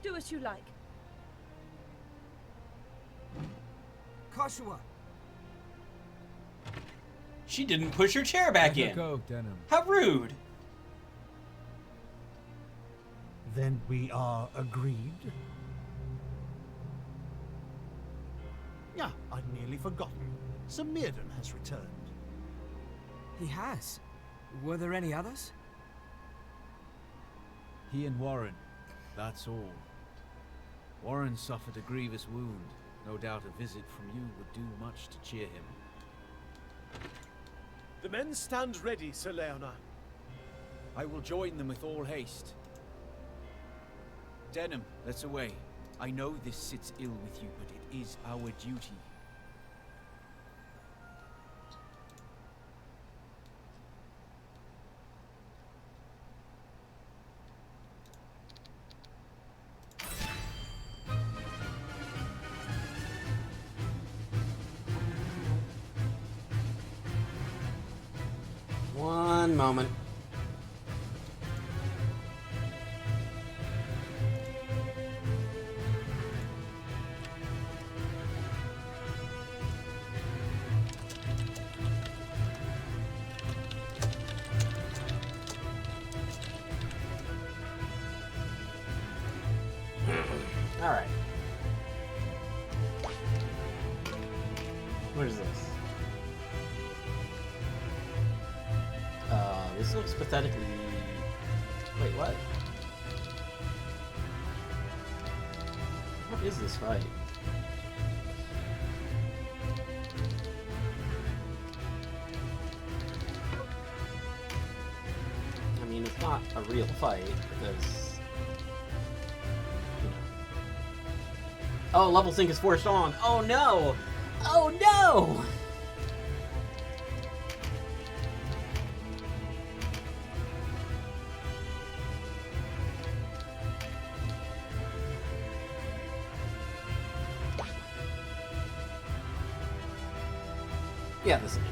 Do as you like. Kashua! She didn't push her chair back Let her in. go, Denim. How rude. Then we are agreed? Yeah, I'd nearly forgotten. Sir Mirden has returned. He has. Were there any others? He and Warren, that's all. Warren suffered a grievous wound. No doubt a visit from you would do much to cheer him. The men stand ready, Sir Leonar. I will join them with all haste. Denim, let's away. I know this sits ill with you, but it is our duty. One moment. All right. What is this? This looks pathetically... Wait, what? What is this fight? I mean, it's not a real fight, because... Oh, level sync is forced on! Oh no! Oh no! Yeah, this is it.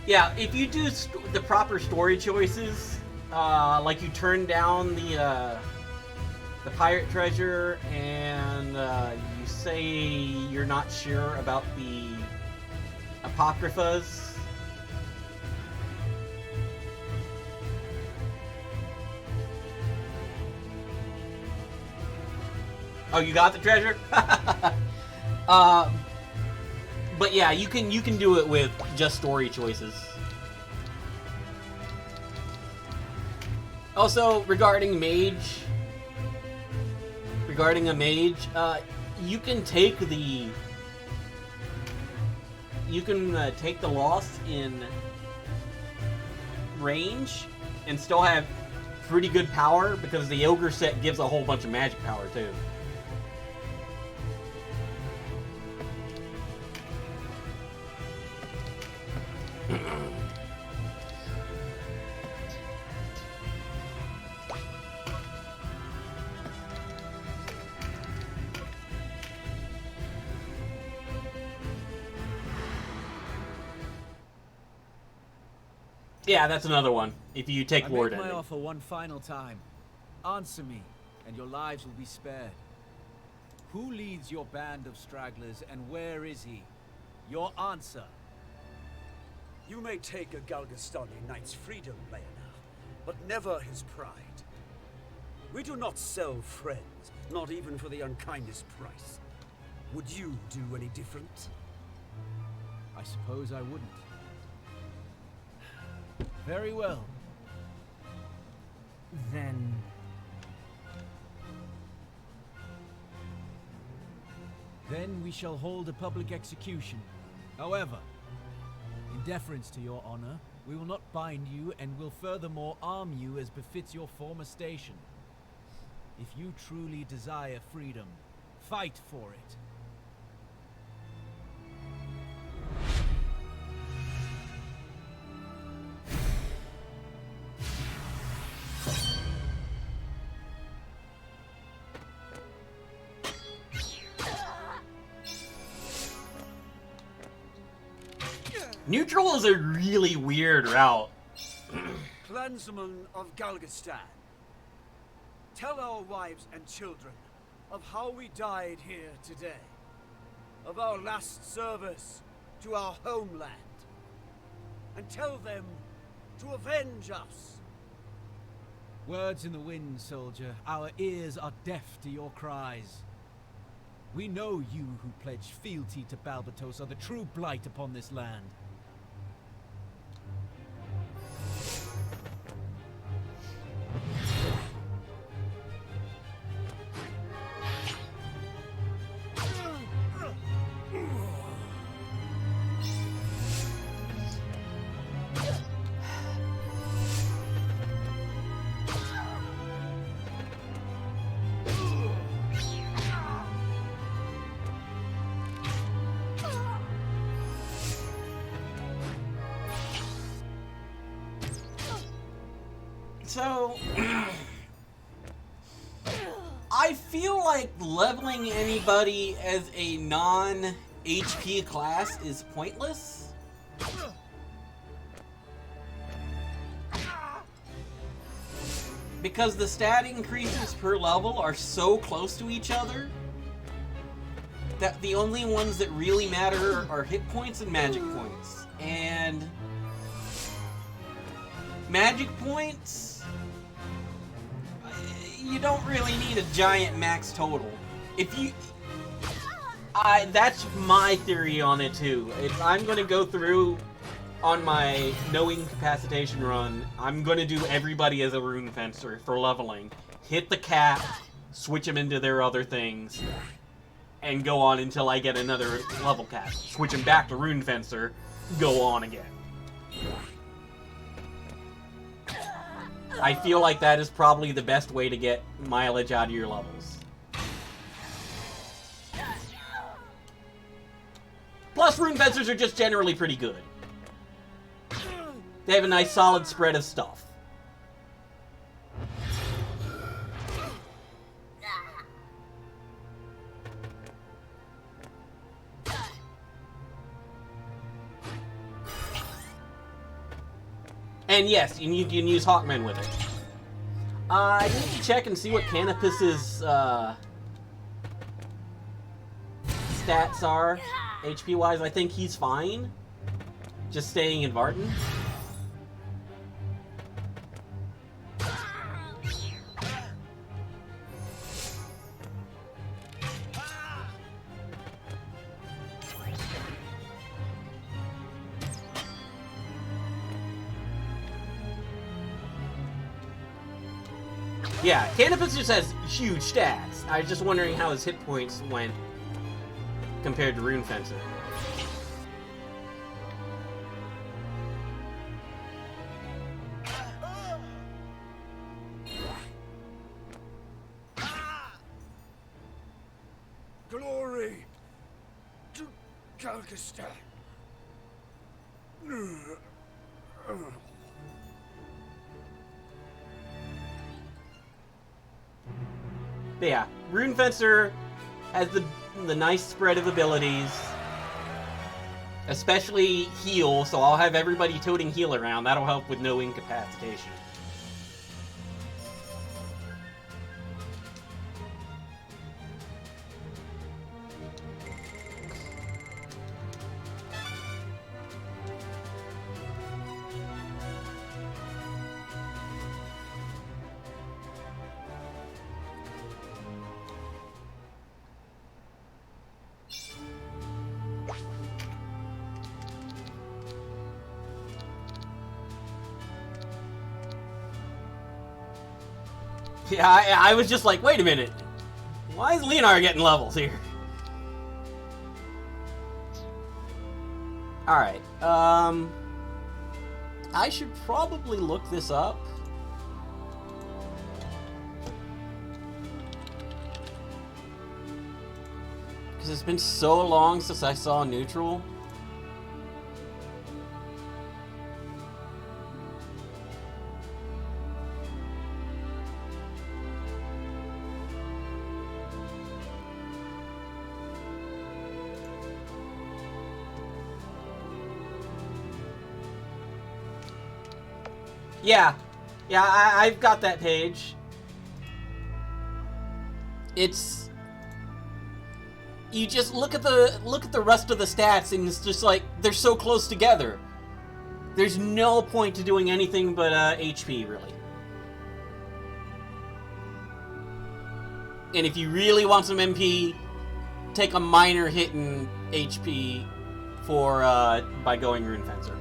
Yeah, if you do the proper story choices, like you turn down the the pirate treasure, and you say you're not sure about the apocryphas. Oh, you got the treasure? But yeah, you can do it with just story choices. Also, regarding a mage, you can take the take the loss in range and still have pretty good power, because the Ogre set gives a whole bunch of magic power too. Yeah, that's another one. If you take Lord I make my ending. offer one final time. Answer me, and your lives will be spared. Who leads your band of stragglers, and where is he? Your answer. You may take a Galgastani knight's freedom, Leonard, but never his pride. We do not sell friends, not even for the unkindest price. Would you do any different? I suppose I wouldn't. Very well. Then... Then we shall hold a public execution. However, in deference to your honor, we will not bind you and will furthermore arm you as befits your former station. If you truly desire freedom, fight for it. Neutral is a really weird route. Clansmen of Galgastan, tell our wives and children of how we died here today, of our last service to our homeland, and tell them to avenge us. Words in the wind, soldier. Our ears are deaf to your cries. We know you who pledge fealty to Balbatos are the true blight upon this land. So, I feel like leveling anybody as a non-HP class is pointless. Because the stat increases per level are so close to each other that the only ones that really matter are hit points and magic points. And magic points, you don't really need a giant max total. If you... that's my theory on it too. If I'm gonna go through on my no incapacitation run, I'm gonna do everybody as a rune fencer for leveling. Hit the cap, switch them into their other things, and go on until I get another level cap. Switch them back to rune fencer, go on again. I feel like that is probably the best way to get mileage out of your levels. Plus, rune fencers are just generally pretty good. They have a nice solid spread of stuff. And yes, you can use Hawkman with it. I need to check and see what Canopus's stats are, HP-wise. I think he's fine, just staying in Vartan. Yeah, Canopus just has huge stats. I was just wondering how his hit points went compared to Rune Fencer. Glory to Kalkistan. But yeah, Rune Fencer has the nice spread of abilities, especially heal, so I'll have everybody toting heal around. That'll help with no incapacitation. Yeah, I was just like, wait a minute. Why is Leonard getting levels here? Alright, I should probably look this up. Because it's been so long since I saw Neutral. Yeah, I've got that page. It's, you just look at the rest of the stats, and it's just like they're so close together. There's no point to doing anything but HP, really. And if you really want some MP, take a minor hit in HP for by going Rune Fencer.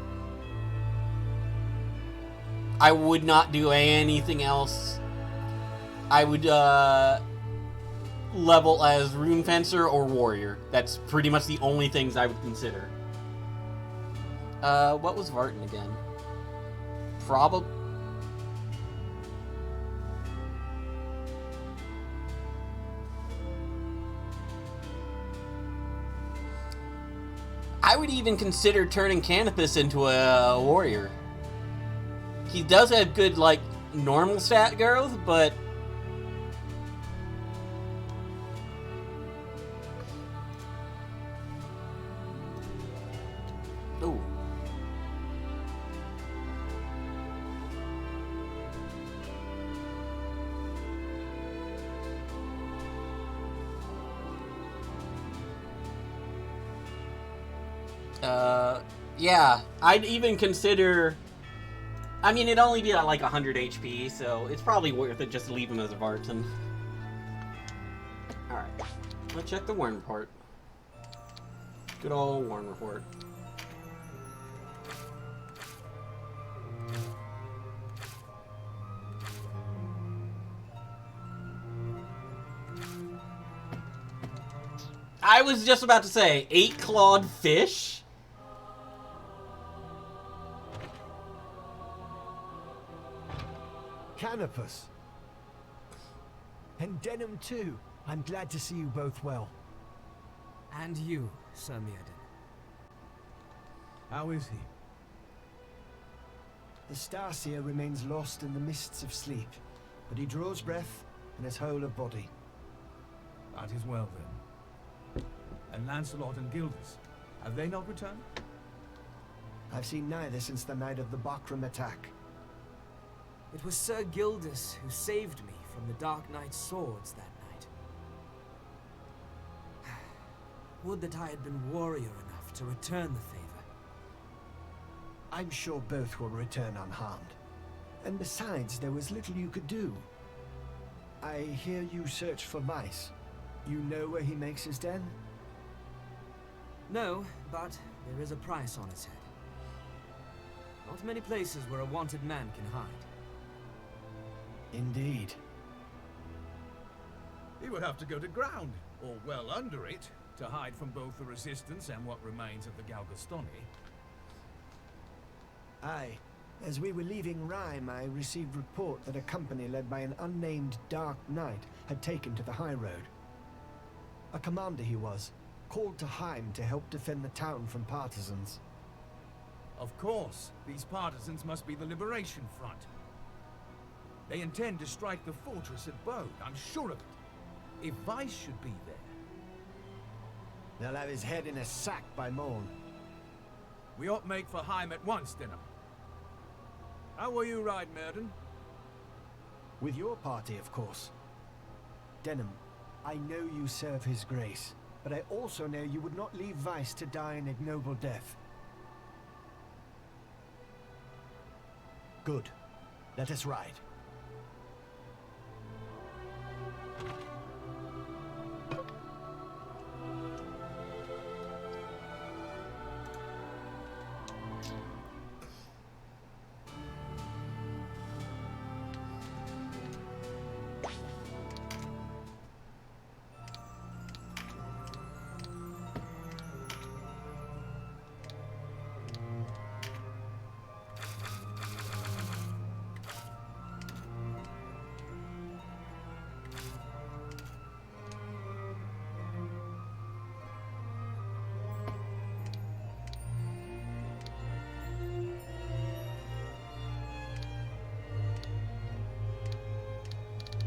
I would not do anything else. I would level as Rune Fencer or Warrior. That's pretty much the only things I would consider. What was Vartan again? Probably... I would even consider turning Canopus into a Warrior. He does have good, like, normal stat growth, but... Ooh. Yeah, I'd even consider... I mean, it'd only be at like 100 HP, so it's probably worth it just to leave him as a Vartan. Alright, let's check the Warren report. Good old Warren report. I was just about to say, 8-clawed fish? Canopus. And Denim too. I'm glad to see you both well. And you, Sir Mirden. How is he? The Starseer remains lost in the mists of sleep, but he draws breath and is whole of body. That is well then. And Lancelot and Gildas, have they not returned? I've seen neither since the night of the Bakram attack. It was Sir Gildas who saved me from the Dark Knight's swords that night. Would that I had been warrior enough to return the favor. I'm sure both will return unharmed. And besides, there was little you could do. I hear you search for Weiss. You know where he makes his den? No, but there is a price on its head. Not many places where a wanted man can hide. Indeed. He would have to go to ground, or well under it, to hide from both the Resistance and what remains of the Galgastoni. Aye. As we were leaving Rhyme, I received report that a company led by an unnamed Dark Knight had taken to the high road. A commander he was, called to Heim to help defend the town from partisans. Of course, these partisans must be the Liberation Front. They intend to strike the fortress at Bode, I'm sure of it. If Weiss should be there... They'll have his head in a sack by morn. We ought make for Heim at once, Denham. How will you ride, Merden? With your party, of course. Denham, I know you serve his grace, but I also know you would not leave Weiss to die an ignoble death. Good. Let us ride.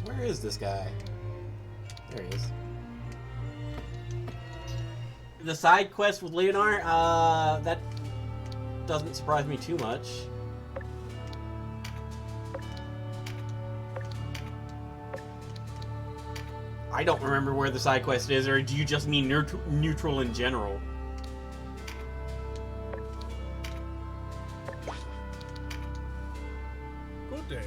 Where is this guy? There he is. The side quest with Leonard, that doesn't surprise me too much. I don't remember where the side quest is, or do you just mean neutral in general? Good day.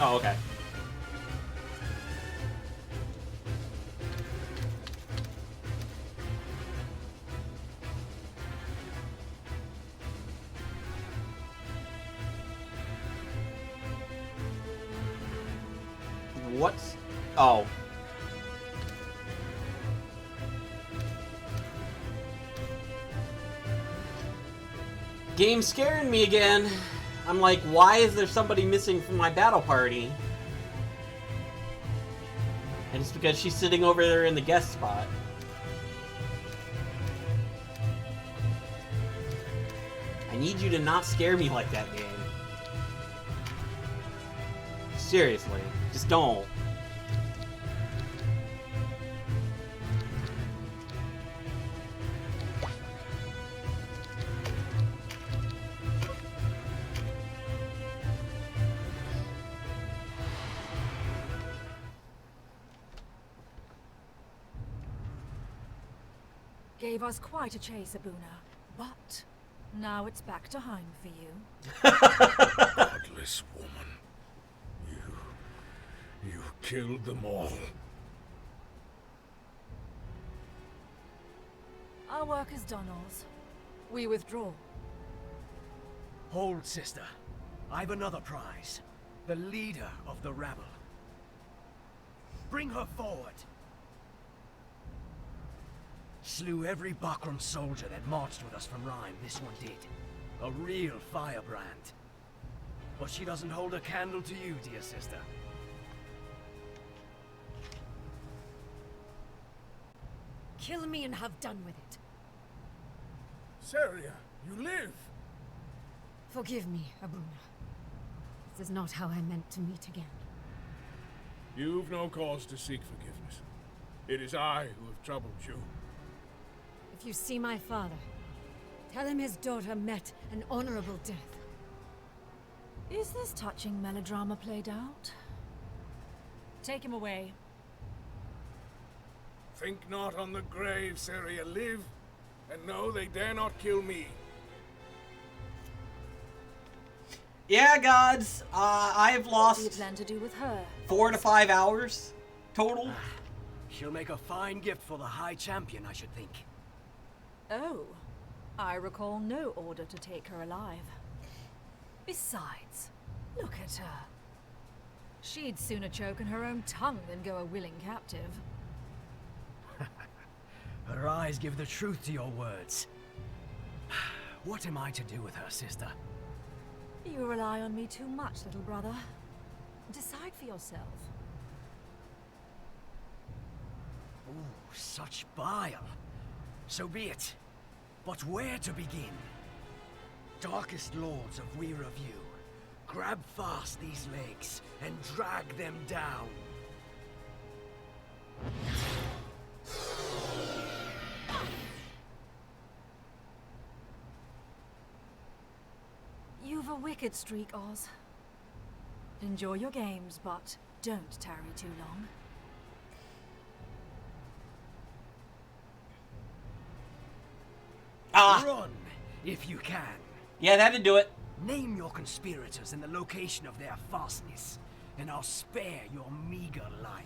Oh, okay. What's... Oh. Game's scaring me again. I'm like, why is there somebody missing from my battle party? And it's because she's sitting over there in the guest spot. I need you to not scare me like that, game. Seriously, just don't. Gave us quite a chase, Abuna. But now it's back to Heim for you. Godless woman. You killed them all. Our work is done, Oz. We withdraw. Hold, sister. I've another prize. The leader of the rabble. Bring her forward. Slew every Bakram soldier that marched with us from Rhyme, this one did. A real firebrand. But she doesn't hold a candle to you, dear sister. Kill me and have done with it. Saria, you live! Forgive me, Abuna. This is not how I meant to meet again. You've no cause to seek forgiveness. It is I who have troubled you. If you see my father, tell him his daughter met an honorable death. Is this touching melodrama played out? Take him away. Think not on the grave, Syria. Live, and know they dare not kill me. Yeah, gods. I've What do you lost plan to do with her? 4 to 5 hours total. She'll make a fine gift for the High Champion, I should think. Oh, I recall no order to take her alive. Besides, look at her. She'd sooner choke on her own tongue than go a willing captive. Her eyes give the truth to your words. What am I to do with her, sister? You rely on me too much, little brother. Decide for yourself. Ooh, such bile. So be it. But where to begin? Darkest lords of We Review, grab fast these legs and drag them down. You've a wicked streak, Oz. Enjoy your games, but don't tarry too long. Run, if you can. Yeah, that'd do it. Name your conspirators and the location of their fastness, and I'll spare your meager life.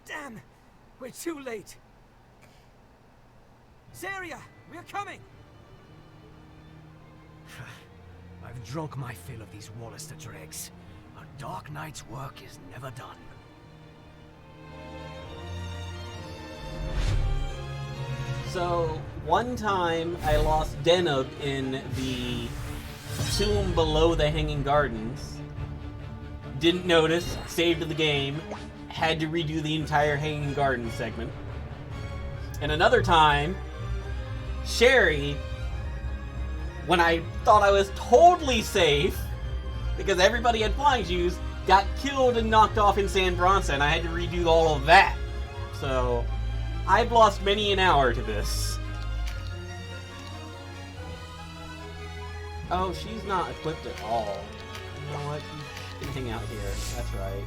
Damn! We're too late. Syria, we're coming! I've drunk my fill of these Wallister dregs. A Dark Knight's work is never done. So, one time I lost Deneb in the tomb below the Hanging Gardens. Didn't notice, saved the game, had to redo the entire Hanging Gardens segment. And another time, Sherry, when I thought I was totally safe, because everybody had flying shoes, got killed and knocked off in San Bronson. I had to redo all of that. So, I've lost many an hour to this. Oh, she's not equipped at all. You know what? She can hang out here. That's right.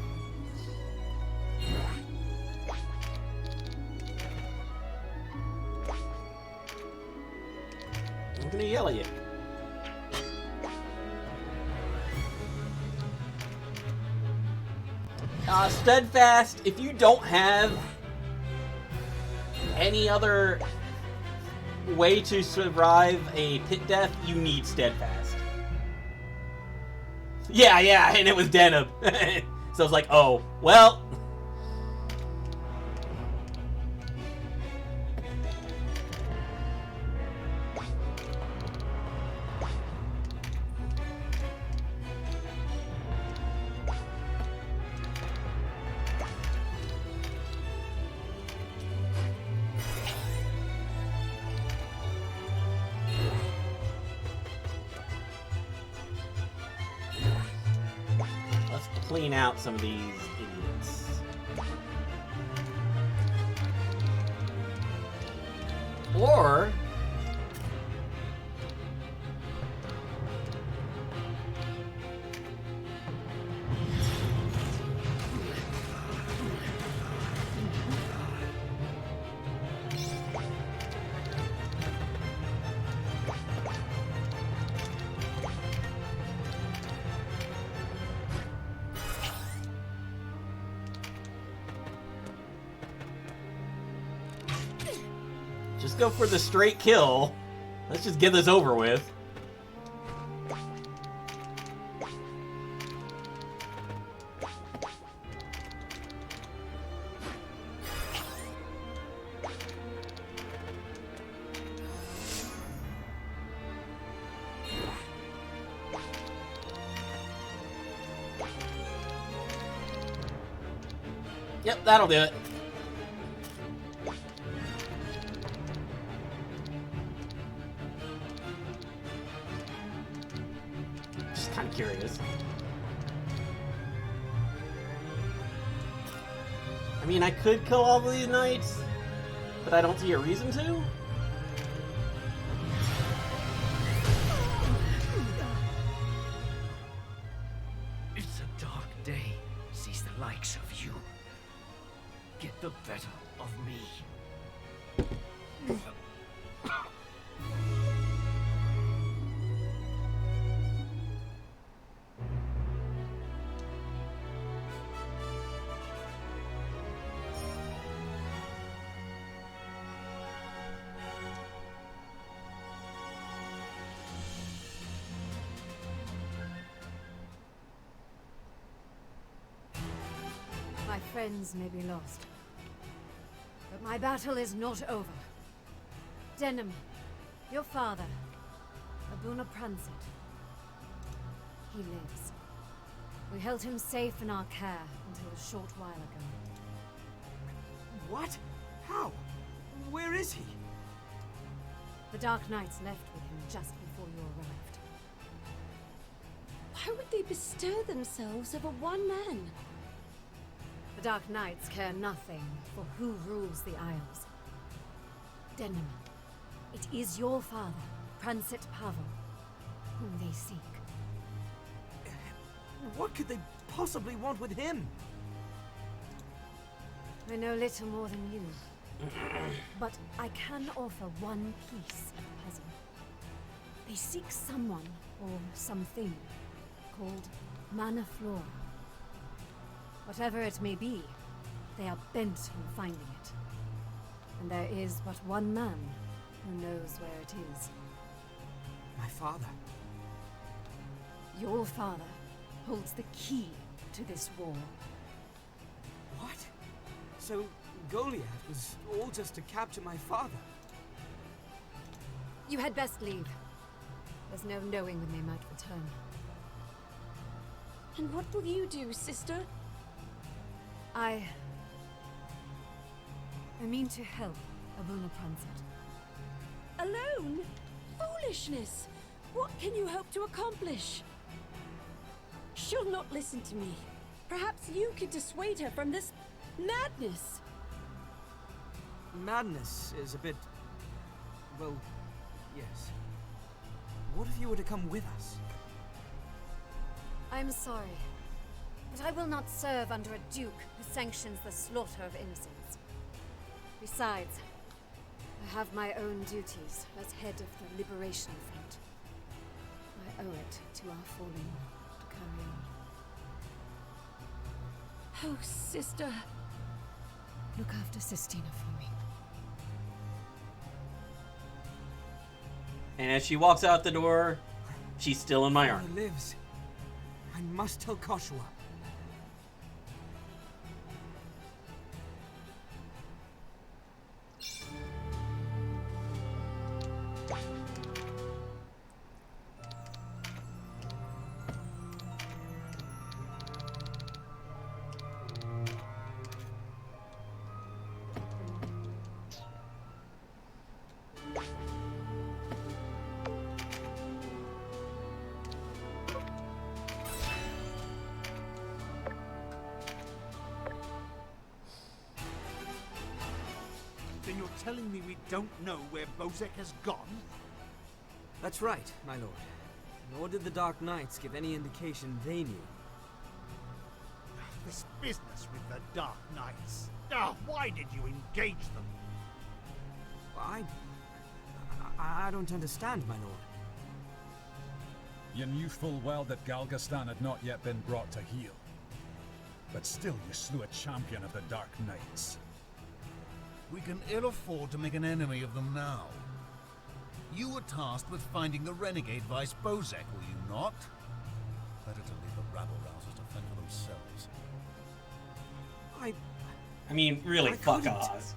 I'm gonna yell at you. Steadfast, if you don't have any other way to survive a pit death, you need Steadfast. Yeah, and it was Deneb. So I was like, oh, well. Clean out some of these idiots. Or just go for the straight kill. Let's just get this over with. Yep, that'll do it. kind of curious. I mean, I could kill all these knights, but I don't see a reason to. It's a dark day, sees the likes of you get the better of me. My friends may be lost, but my battle is not over. Denim, your father, Abuna Prancet. He lives. We held him safe in our care until a short while ago. What? How? Where is he? The Dark Knights left with him just before you arrived. Why would they bestir themselves over one man? The Dark Knights care nothing for who rules the Isles. Denim, it is your father, Prancet Pavel, whom they seek. What could they possibly want with him? I know little more than you, but I can offer one piece of the puzzle. They seek someone, or something, called Mana Flora. Whatever it may be, they are bent on finding it. And there is but one man who knows where it is. My father. Your father holds the key to this war. What? So Goliath was all just to capture my father? You had best leave. There's no knowing when they might return. And what will you do, sister? I mean to help Abuna Prancet. Alone? Foolishness! What can you hope to accomplish? She'll not listen to me. Perhaps you could dissuade her from this madness. Madness is a bit... well, yes. What if you were to come with us? I'm sorry, but I will not serve under a duke who sanctions the slaughter of innocents. Besides, I have my own duties as head of the Liberation Front. I owe it to our fallen to carry on. Oh, sister. Look after Sistina for me. And as she walks out the door, she's still in my Father arm. lives. I must tell Koshua. Then you're telling me we don't know where Bozek has gone? That's right, my lord. Nor did the Dark Knights give any indication they knew. This business with the Dark Knights. Why did you engage them? I don't understand, my lord. You knew full well that Galgastan had not yet been brought to heel. But still you slew a champion of the Dark Knights. We can ill afford to make an enemy of them now. You were tasked with finding the renegade Vice Bozek, were you not? Better to leave the rabble-rousers to fend for themselves. I mean, really, I fuck couldn't. Oz.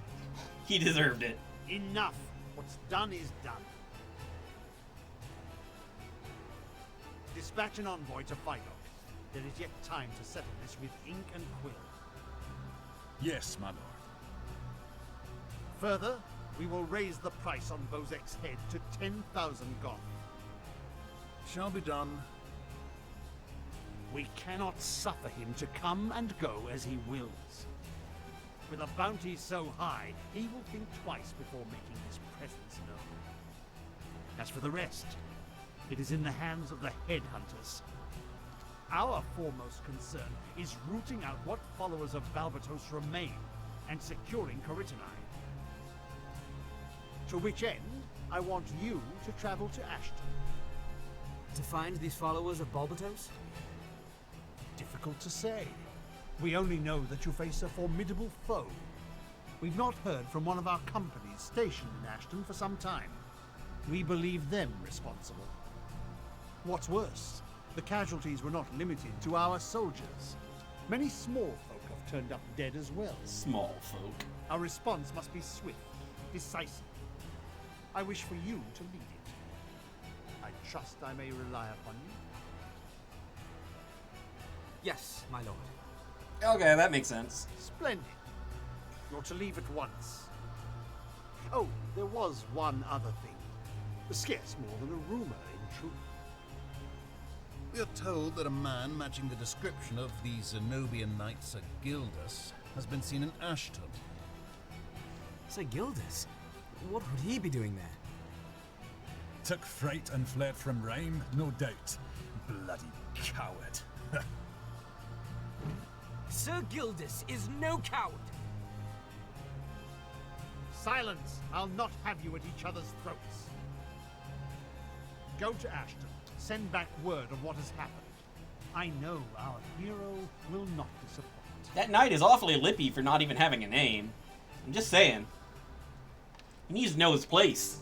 He deserved it. Enough! What's done is done. Dispatch an envoy to Phaidok. There is yet time to settle this with ink and quill. Yes, my lord. Further, we will raise the price on Bozek's head to 10,000 goth. Shall be done. We cannot suffer him to come and go as he wills. With a bounty so high, he will think twice before making his presence known. As for the rest, it is in the hands of the headhunters. Our foremost concern is rooting out what followers of Balbatos remain and securing Coritani. To which end, I want you to travel to Ashton. To find these followers of Balbatos? Difficult to say. We only know that you face a formidable foe. We've not heard from one of our companies stationed in Ashton for some time. We believe them responsible. What's worse, the casualties were not limited to our soldiers. Many small folk have turned up dead as well. Small folk. Our response must be swift, decisive. I wish for you to lead it. I trust I may rely upon you. Yes, my lord. Okay, that makes sense. Splendid. You're to leave at once. Oh, there was one other thing. Scarce more than a rumor, in truth. We are told that a man matching the description of the Zenobian knight Sir Gildas has been seen in Ashton. Sir Gildas? What would he be doing there? Took fright and fled from Rhyme, no doubt. Bloody coward. Sir Gildas is no coward! Silence! I'll not have you at each other's throats. Go to Ashton. Send back word of what has happened. I know our hero will not disappoint. That knight is awfully lippy for not even having a name. I'm just saying. He needs to know his place.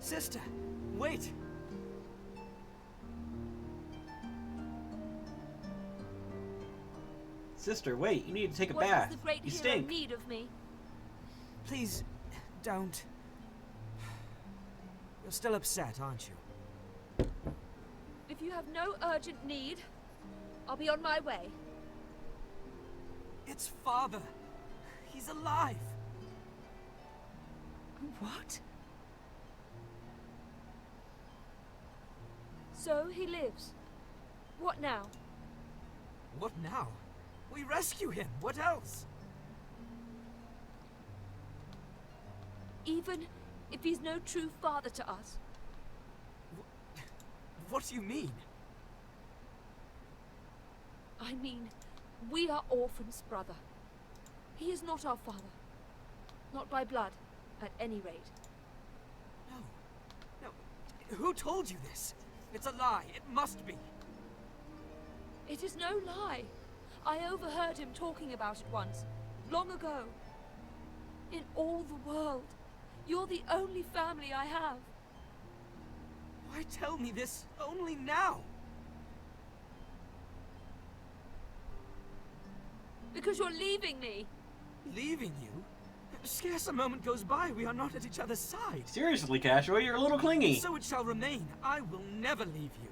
Sister, wait! Sister, wait, you need to take a What bath. does the great You hero stink. need of me? Please, don't. You're still upset, aren't you? If you have no urgent need, I'll be on my way. It's father. He's alive. What? So he lives. What now? What now? We rescue him. What else? Even if he's no true father to us. What do you mean? I mean, we are orphans, brother. He is not our father. Not by blood, at any rate. No. Who told you this? It's a lie. It must be. It is no lie. I overheard him talking about it once, long ago. In all the world, you're the only family I have. Why tell me this only now? Because you're leaving me. Leaving you? Scarce a moment goes by we are not at each other's side. Seriously, Cashaway, you're a little clingy. So it shall remain. I will never leave you.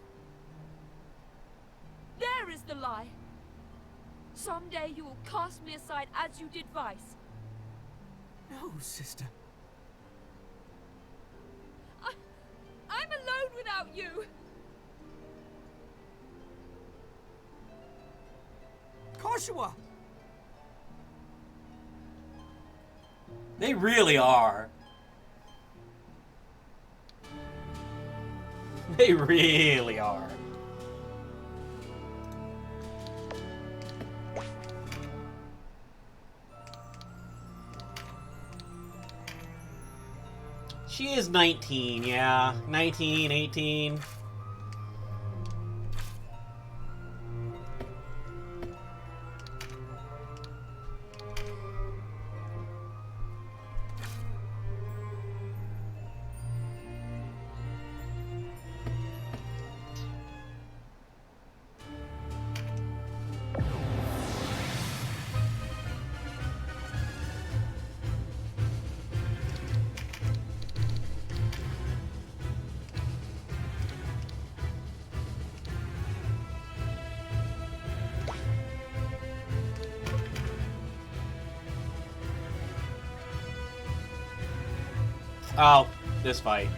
There is the lie. Someday you will cast me aside as you did Vice. No, sister. I'm alone without you. Koshua! They really are. They really are. She is 19, yeah. 19, 18. Oh, this fight.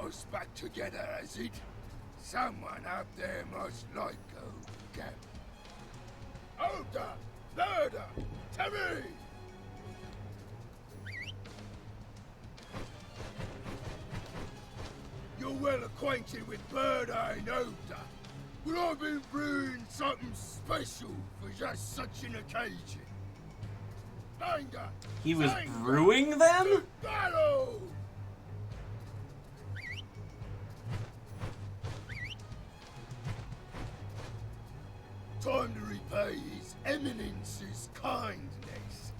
us back together, has it? Someone out there must like Ogre. Ogre! Murder! Terry! You're well acquainted with Bird-Eye and Ogre, but I've been brewing something special for just such an occasion. Banger! He was brewing them? Battle! Time to repay His Eminence's kindness.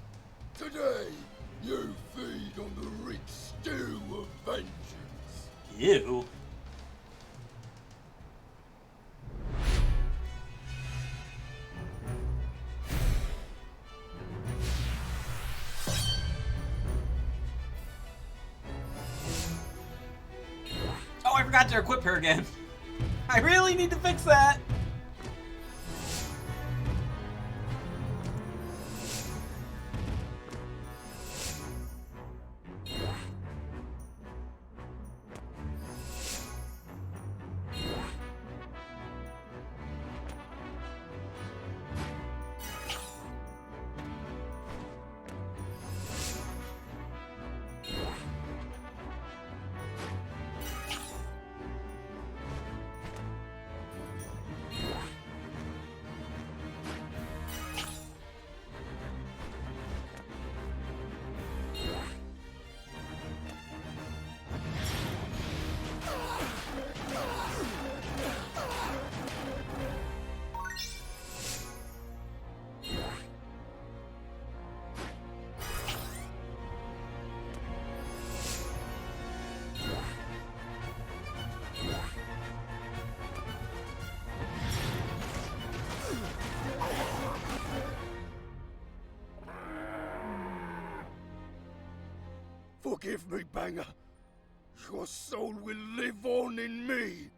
Today, you feed on the rich stew of vengeance. Ew. Oh, I forgot to equip her again. I really need to fix that. Forgive me, Banger. Your soul will live on in me.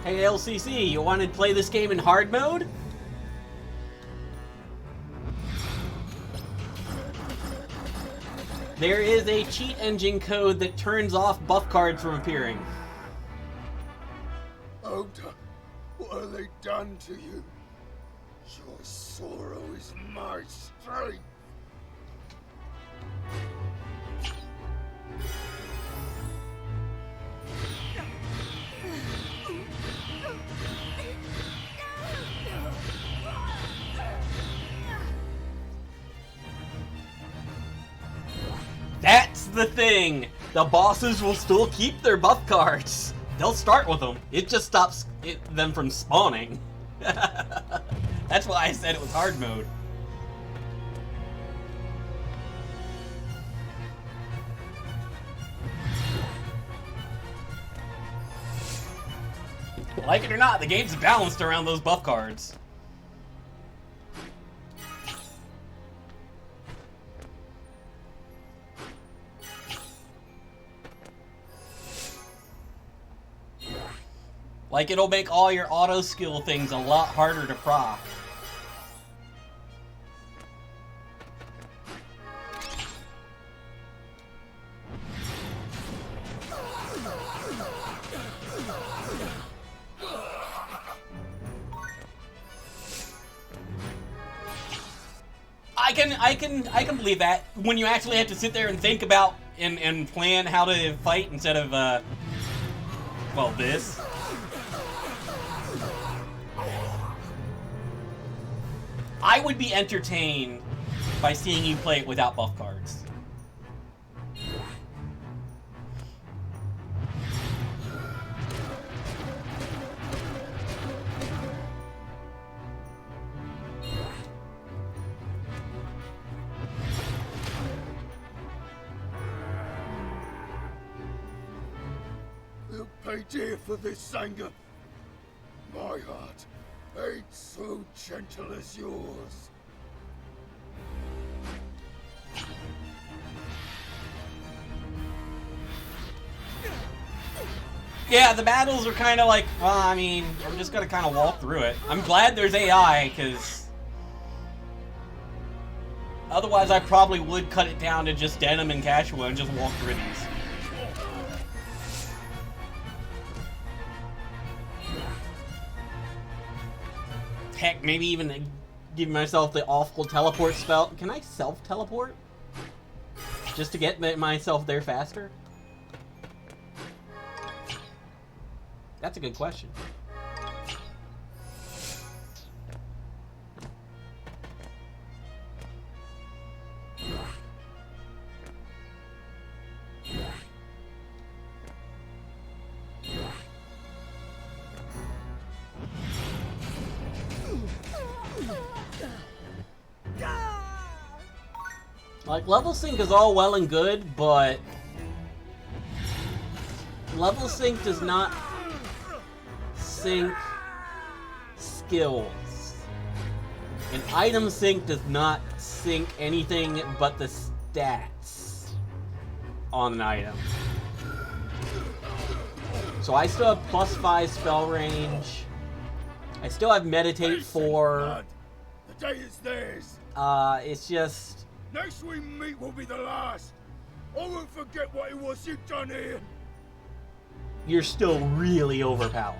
Hey LCC, you want to play this game in hard mode? There is a cheat engine code that turns off buff cards from appearing. Ogre, what have they done to you? Your sorrow is my strength. That's the thing! The bosses will still keep their buff cards. They'll start with them. It just stops them from spawning. That's why I said it was hard mode. Like it or not, the game's balanced around those buff cards. Like, it'll make all your auto skill things a lot harder to proc. I can believe that when you actually have to sit there and think about and plan how to fight instead of well, this. I would be entertained by seeing you play it without buff cards. pay dear for this anger. My heart ain't so gentle as yours. Yeah, the battles are kind of like, well, I mean, we're just gonna kind of walk through it. I'm glad there's AI, because otherwise I probably would cut it down to just Denim and Cashua and just walk through these. Heck, maybe even give myself the awful teleport spell. Can I self-teleport? Just to get myself there faster? That's a good question. Like, level sync is all well and good, but level sync does not sync skills. And item sync does not sync anything but the stats on an item. So I still have +5 spell range. I still have Meditate 4. The day is theirs. It's just... Next we meet will be the last. I won't forget what it was you done here. You're still really overpowered.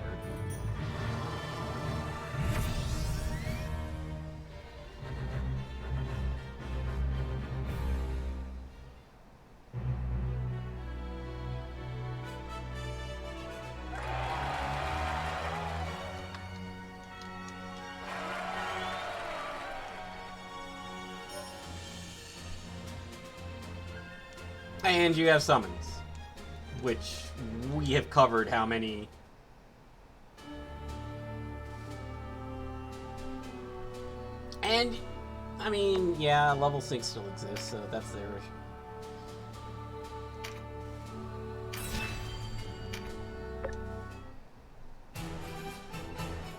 And you have summons, which we have covered how many. And, I mean, yeah, level 6 still exists, so that's their issue.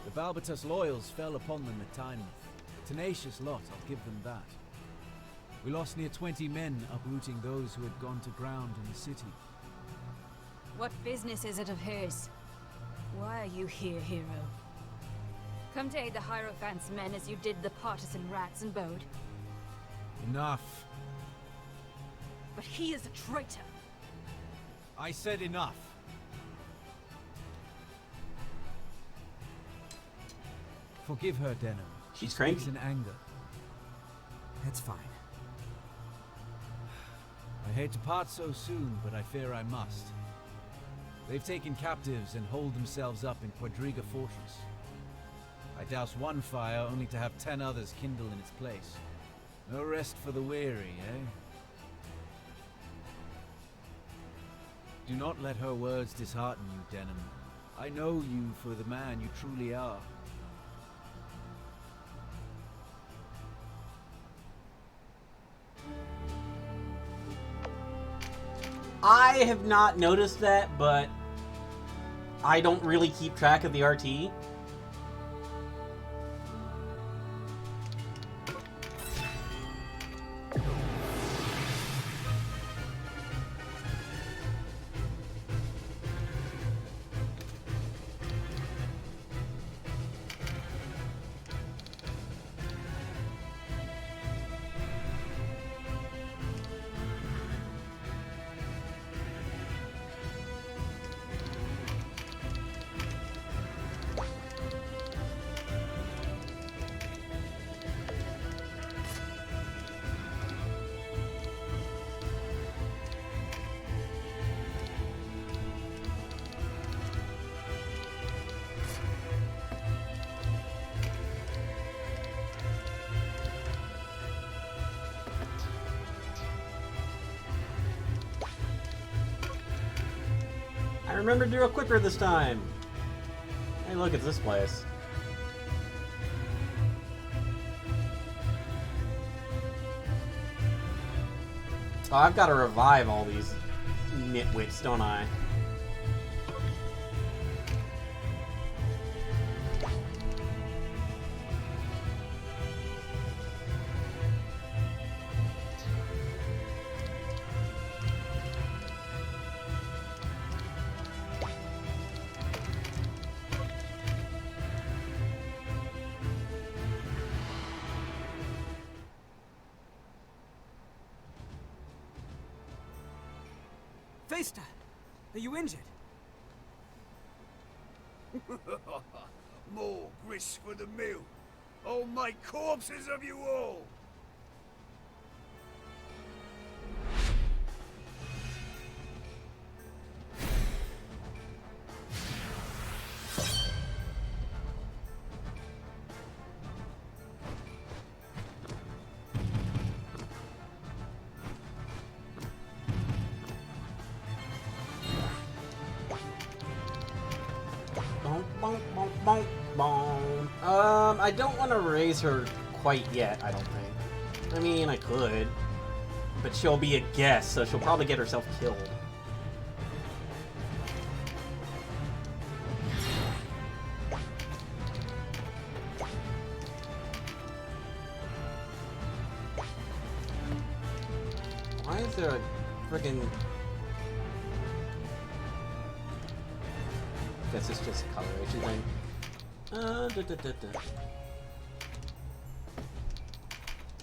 The Valbatus loyals fell upon them at Tynemouth. Tenacious lot, I'll give them that. We lost near 20 men uprooting those who had gone to ground in the city. What business is it of hers? Why are you here, hero? Come to aid the Hierophant's men as you did the partisan rats in Bode. Enough. But he is a traitor. I said enough. Forgive her, Denim. She's She cranky. speaks in anger. That's fine. I hate to part so soon, but I fear I must. They've taken captives and holed themselves up in Quadriga Fortress. I douse one fire only to have 10 others kindle in its place. No rest for the weary, eh? Do not let her words dishearten you, Denim. I know you for the man you truly are. I have not noticed that, but I don't really keep track of the RT. I remembered to equip her this time. Hey, look, it's this place. Oh, I've got to revive all these nitwits, don't I? Faster! Are you injured? More grist for the mill. I'll make corpses of you all. I don't want to raise her quite yet, I don't think. I mean, I could. But she'll be a guest, so she'll probably get herself killed. Why is there a friggin'... Guess it's just a coloration thing.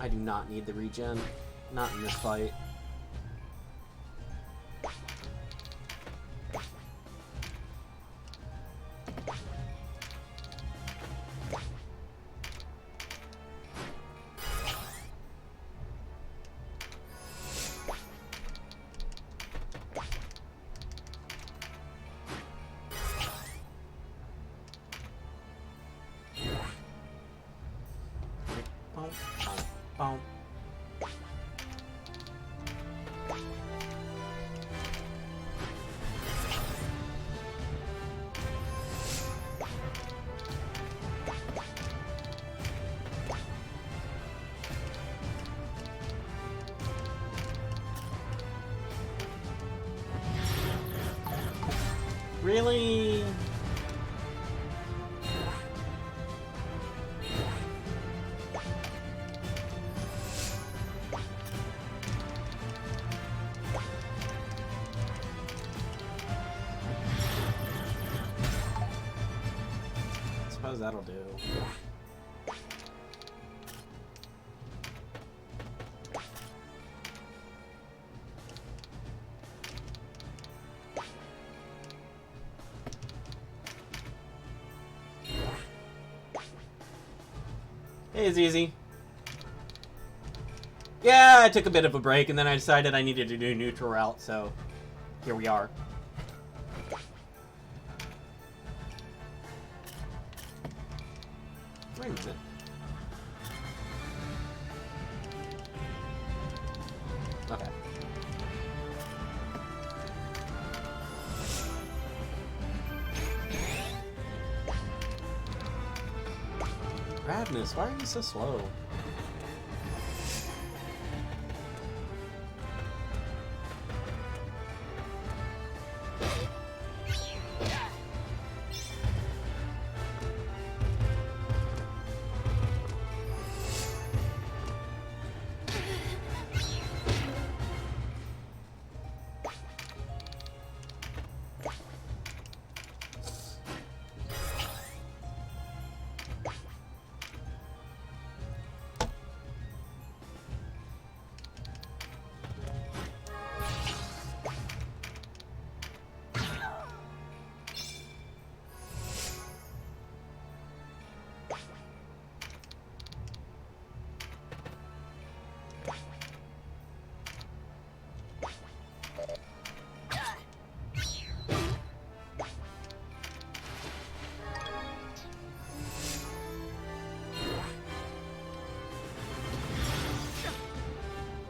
I do not need the regen. Not in this fight. Really? I suppose that'll do. Hey, Zizi. Yeah, I took a bit of a break, and then I decided I needed to do neutral route, so here we are. Where is it? Okay. Radness, why are you so slow?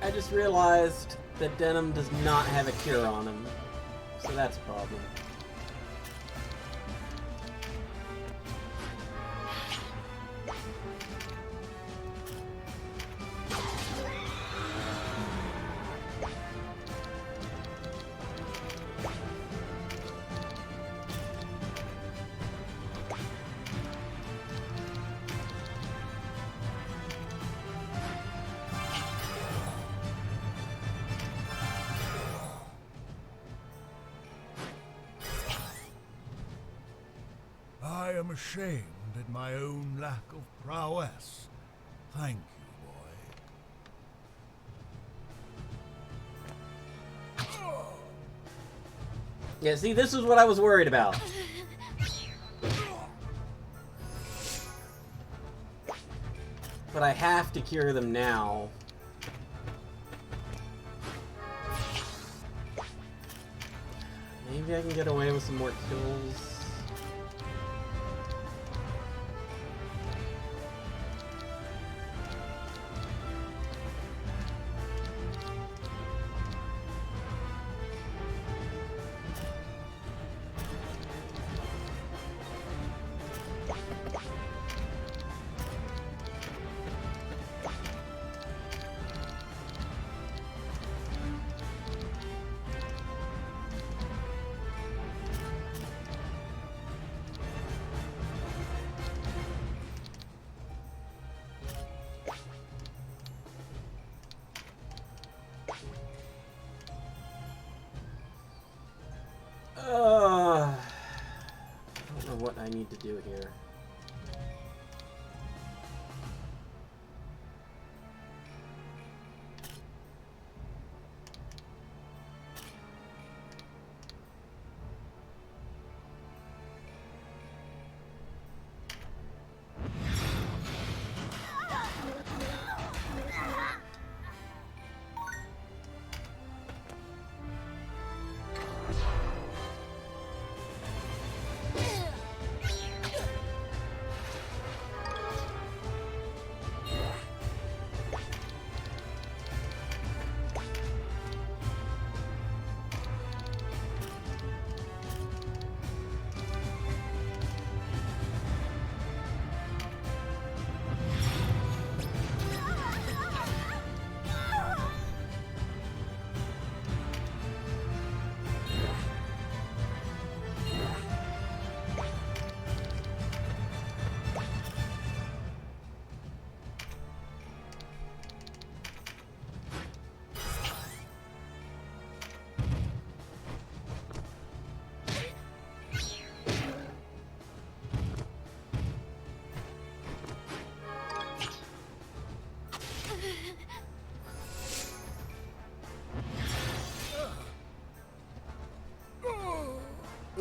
I just realized that Denim does not have a cure on him, so that's a problem. I am ashamed at my own lack of prowess. Thank you, boy. Yeah, see, this is what I was worried about. But I have to cure them now. Maybe I can get away with some more kills. I don't know what I need to do here.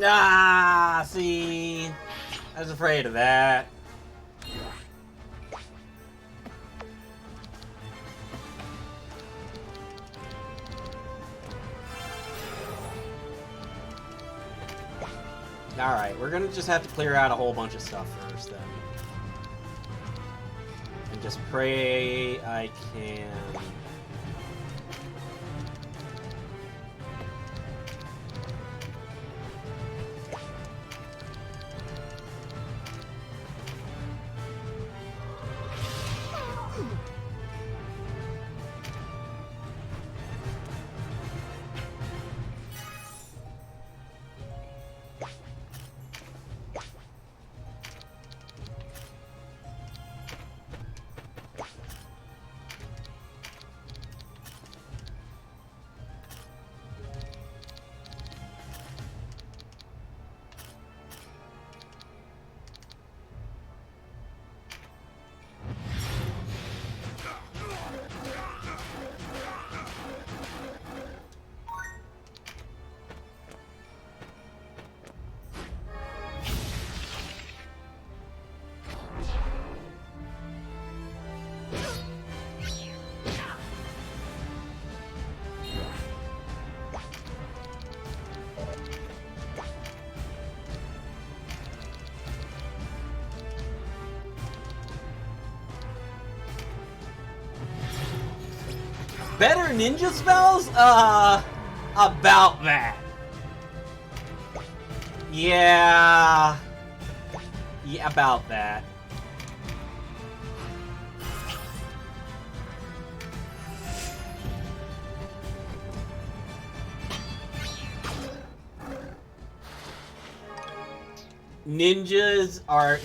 Ah, see? I was afraid of that. Alright, we're gonna just have to clear out a whole bunch of stuff first, then. And just pray I can... Better ninja spells? About that. Yeah. Yeah, about that. Ninjas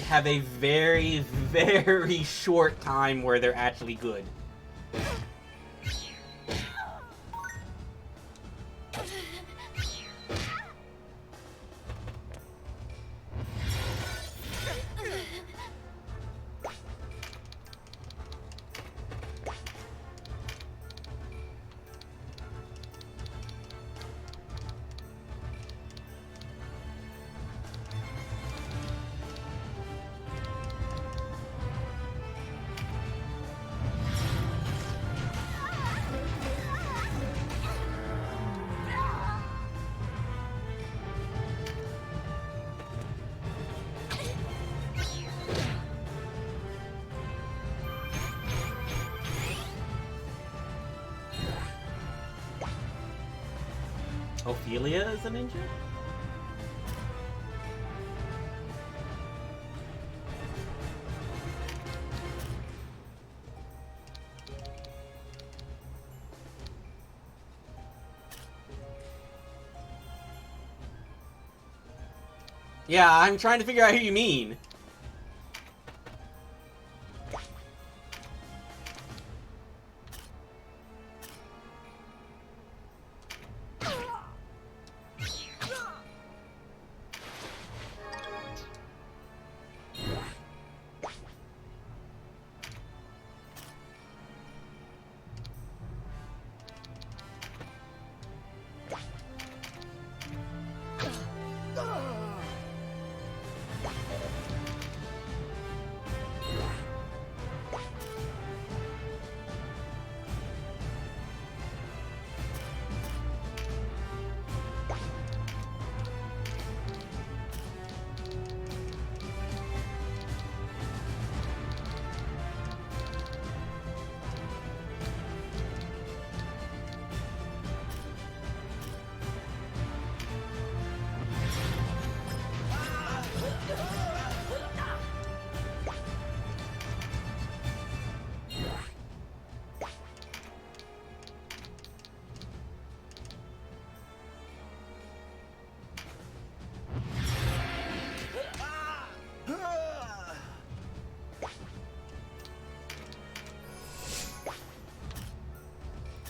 have a very, very short time where they're actually good. Ophelia is a ninja? Yeah, I'm trying to figure out who you mean.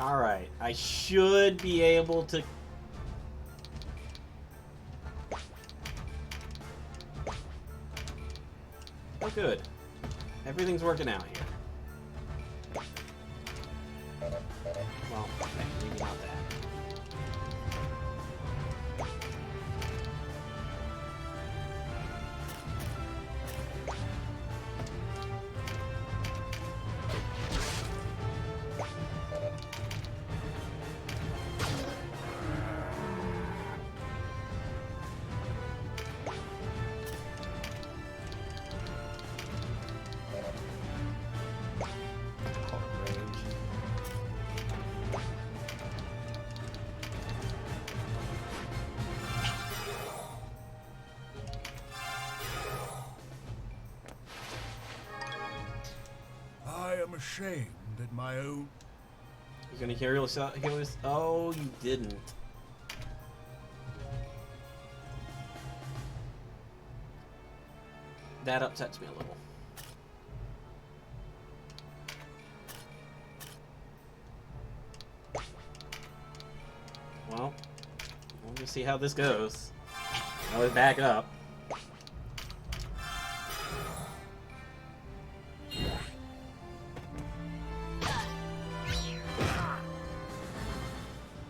Alright, I should be able to... Oh, good. Everything's working out here. Well, maybe not that. I am ashamed at my own... You're gonna heal yourself? Oh, you didn't. That upsets me a little. Well, we'll just see how this goes. I was back up.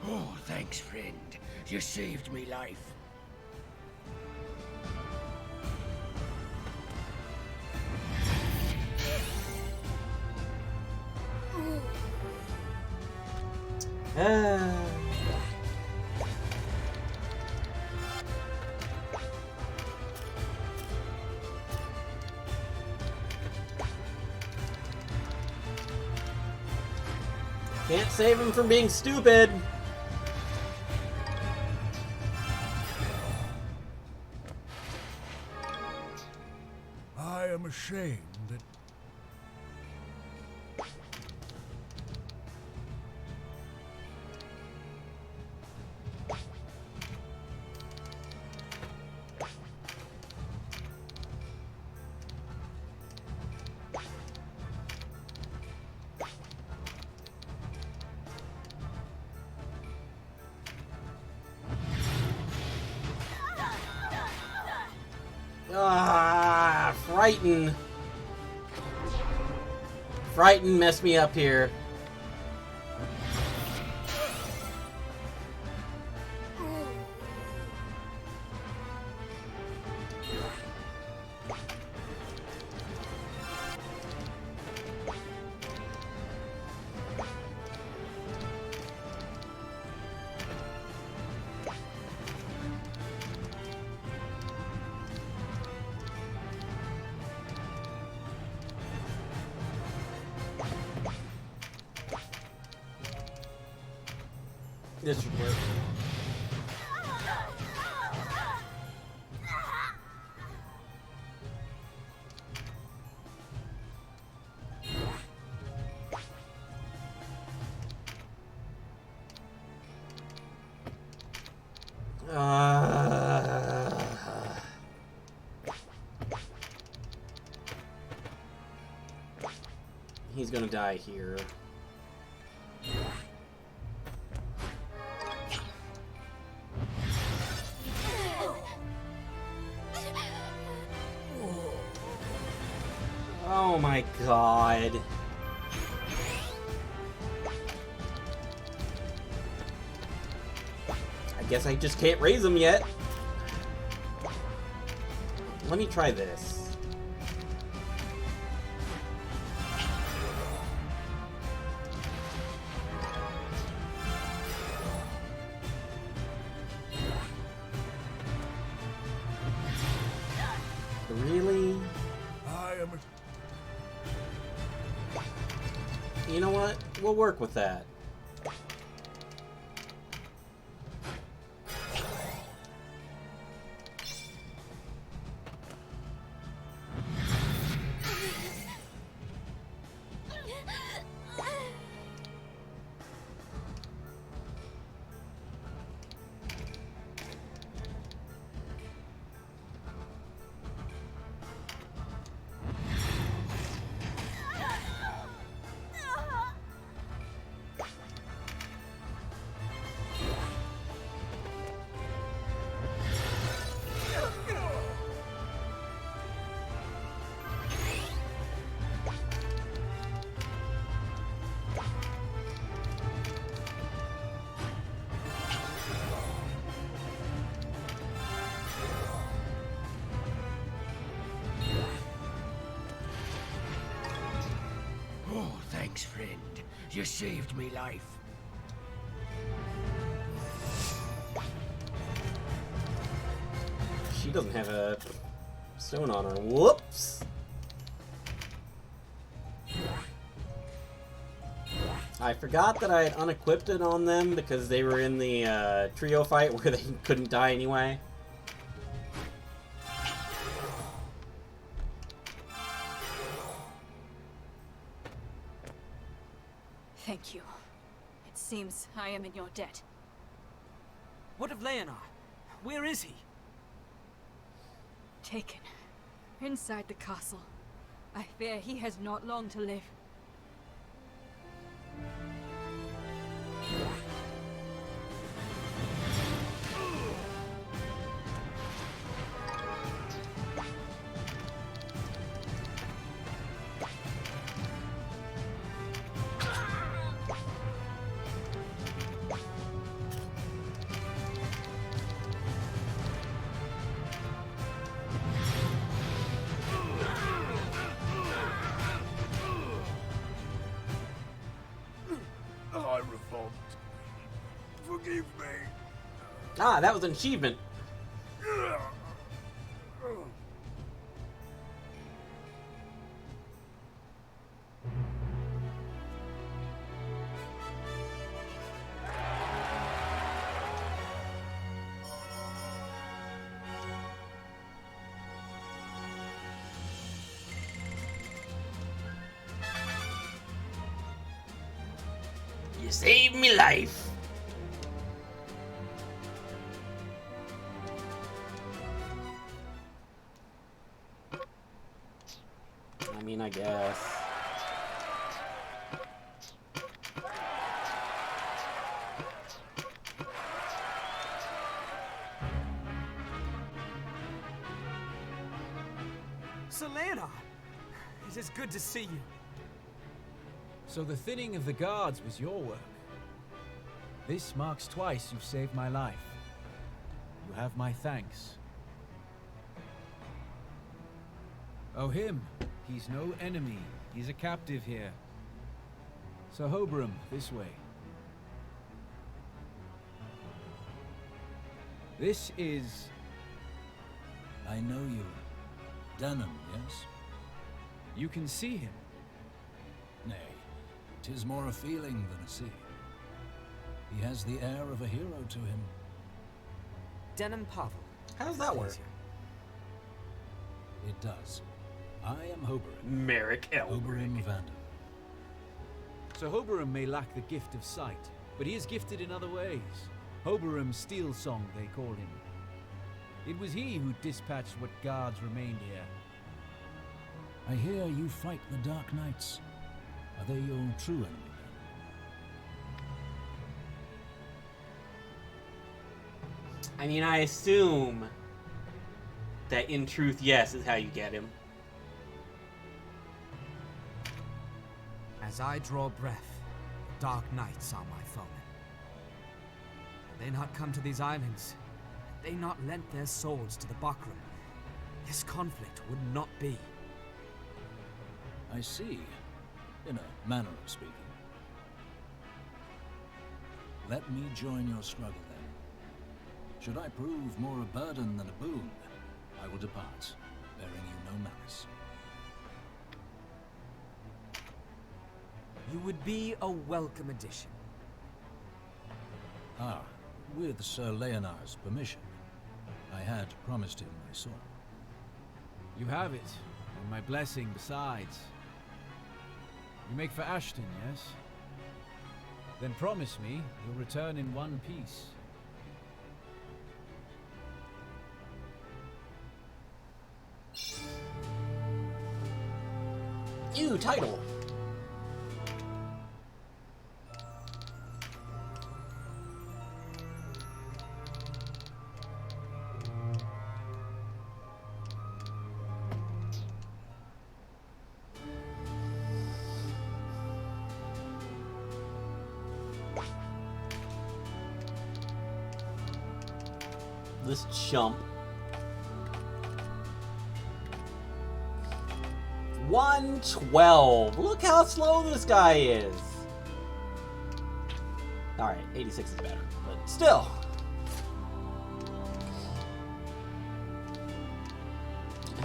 Oh, thanks, friend. You saved me life. Can't save him from being stupid. I am ashamed that... Ah, Frighten. Frighten messed me up here. This should work. He's gonna die here. Oh my god. I guess I just can't raise him yet. Let me try this. Really? I am. You know what? We'll work with that. Oh, thanks, friend. You saved me life. She doesn't have a stone on her. Whoops! I forgot that I had unequipped it on them because they were in the trio fight where they couldn't die anyway. Thank you. It seems I am in your debt. What of Leonard? Where is he? Taken. Inside the castle. I fear he has not long to live. I revolt. Forgive me. Ah, that was an achievement. You saved me life. I mean, I guess. Selena! It is good to see you. So the thinning of the guards was your work. This marks twice you've saved my life. You have my thanks. Oh, him. He's no enemy. He's a captive here. So Hoberum, this way. This is... I know you. Dunham, yes? You can see him. Nay, 'tis more a feeling than a see. He has the air of a hero to him. Denim Pavel. How does that work? It does. I am Hoberum. Merrick Elric. Hoberum Vandam. So Hoberum may lack the gift of sight, but he is gifted in other ways. Hoberum Steel Song, they call him. It was he who dispatched what guards remained here. I hear you fight the Dark Knights. Are they your true enemy? I mean, I assume that in truth, yes, is how you get him. As I draw breath, the Dark Knights are my foemen. Had they not come to these islands, had they not lent their swords to the Bakram, this conflict would not be. I see, in a manner of speaking. Let me join your struggle then. Should I prove more a burden than a boon, I will depart, bearing you no malice. You would be a welcome addition. Ah, with Sir Leonard's permission. I had promised him my sword. You have it, and my blessing besides. You make for Ashton, yes? Then promise me you'll return in one piece. Ew, title. This chump. 112. Look how slow this guy is. Alright, 86 is better, but still.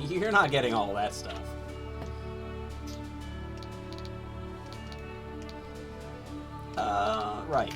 You're not getting all that stuff. Right.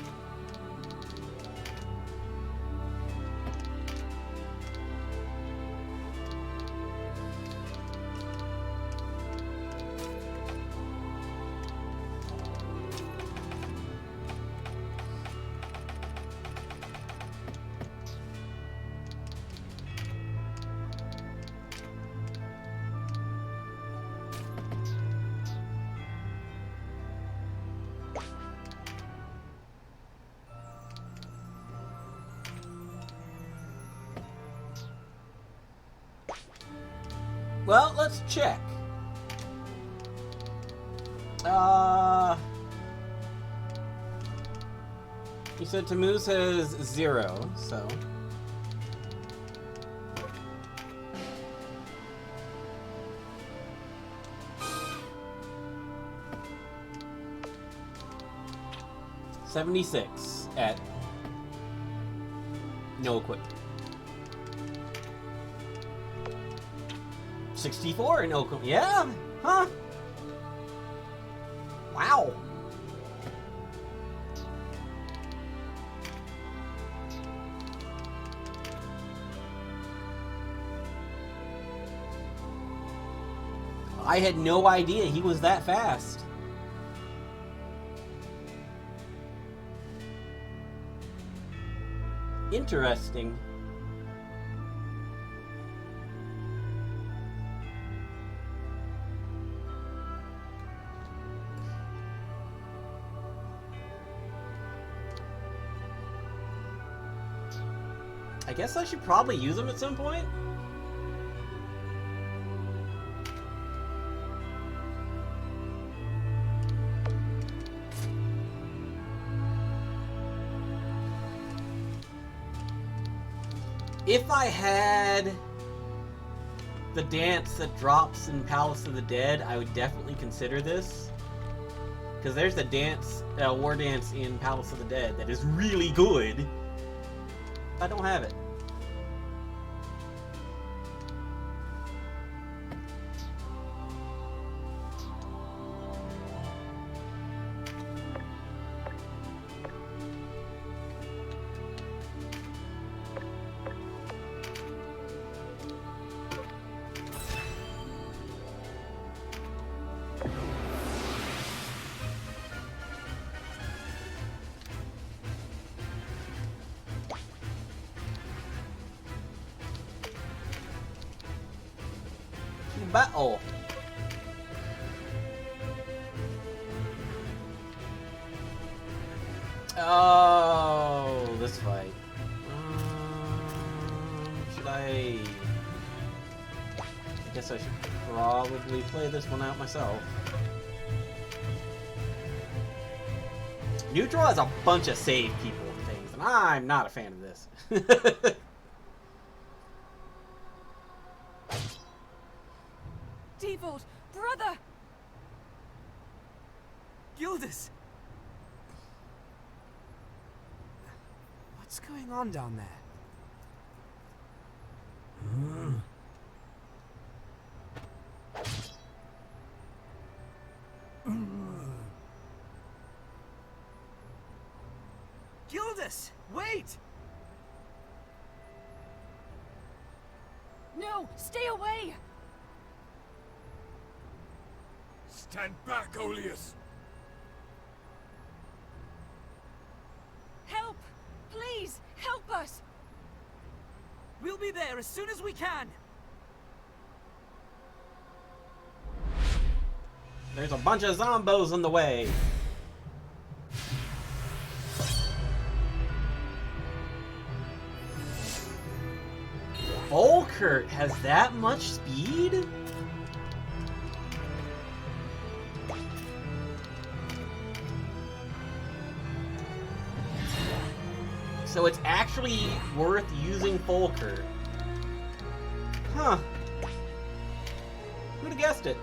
Well, let's check. You said Tammuz has 0, so... $76 at no equipment. 64 in Oakland. Yeah, huh? Wow. I had no idea he was that fast. Interesting. I guess I should probably use them at some point. If I had the dance that drops in Palace of the Dead, I would definitely consider this. Because there's a dance, war dance in Palace of the Dead that is really good. I don't have it. battle. Oh, this fight. Should I guess I should probably play this one out myself. Neutral has a bunch of save people and things, and I'm not a fan of this. Default, brother! Gildas! What's going on down there? Gildas! Wait! No! Stay away! Stand back, Oleus! Help! Please, help us! We'll be there as soon as we can! There's a bunch of zombos in the way. Volkert has that much speed? So it's actually worth using Volkert. Huh. Who'd have guessed it?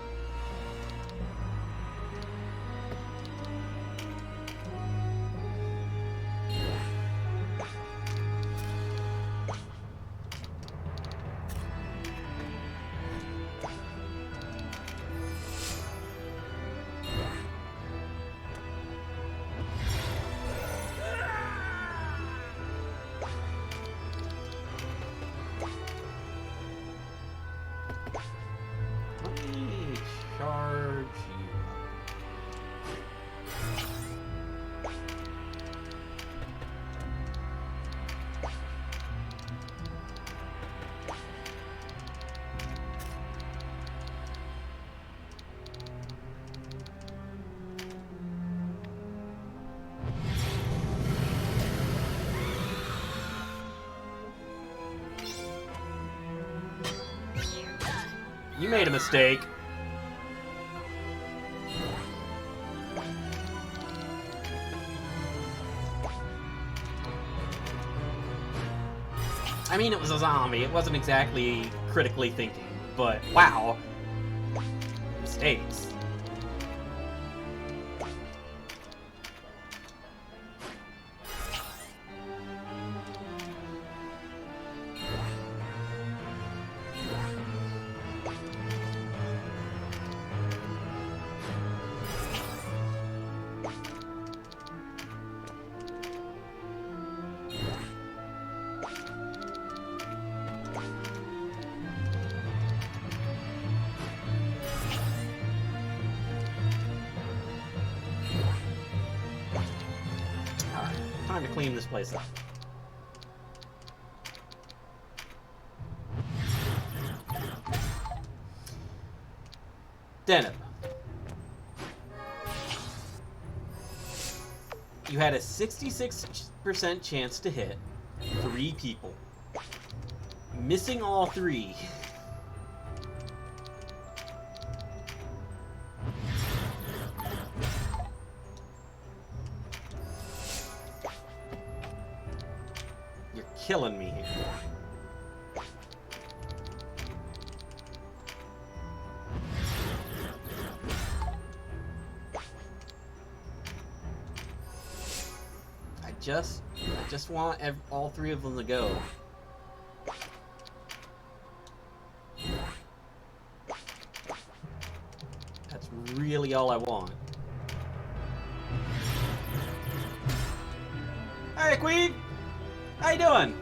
Charge you. You made a mistake. I mean, it was a zombie. It wasn't exactly critically thinking, but wow. Mistakes. Time to clean this place up. Denham. You had a 66% chance to hit 3 people. Missing all 3. You're killing me here. I just want all 3 of them to go. That's really all I want. Hey, Queen! How you doing?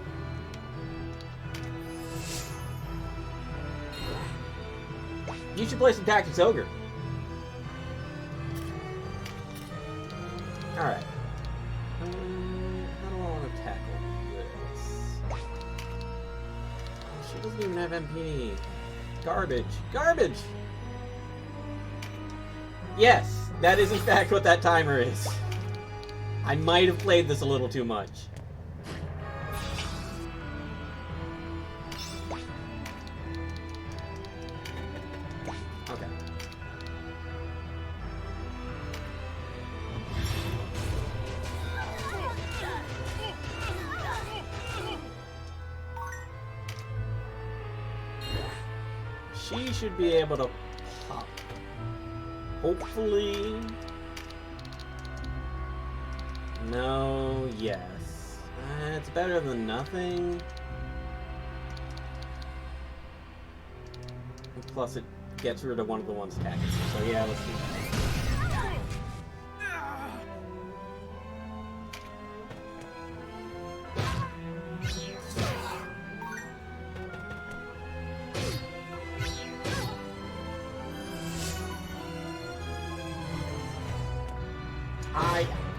You should play some Tactics Ogre. Alright. How do I want to tackle this? She doesn't even have MP. Garbage. Garbage! Yes, that is in fact what that timer is. I might have played this a little too much. Okay. She should be able to pop. Hopefully. No, yes. It's better than nothing. Plus it gets rid of one of the ones attacking. So yeah, let's do that.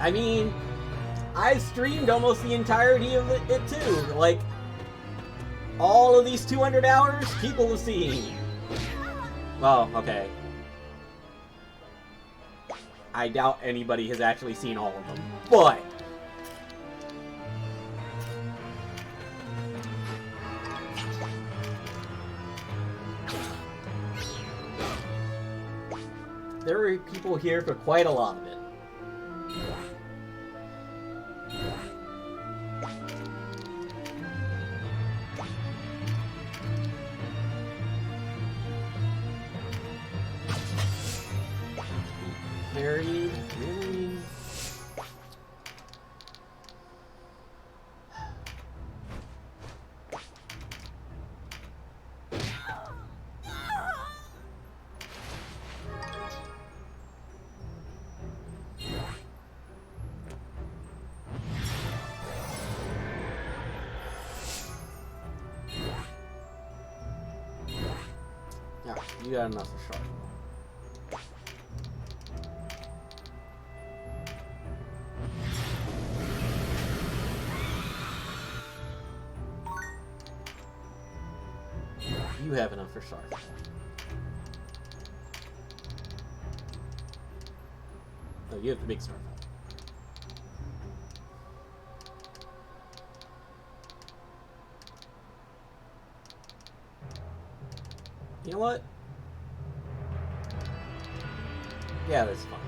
I mean, I streamed almost the entirety of it too. Like, all of these 200 hours, people have seen. Well, okay. I doubt anybody has actually seen all of them, but... there were people here for quite a lot of it. Really? Alright, you got enough for sure. You have enough for sharp. Oh, you have the big starfall. You know what? Yeah, that's fine.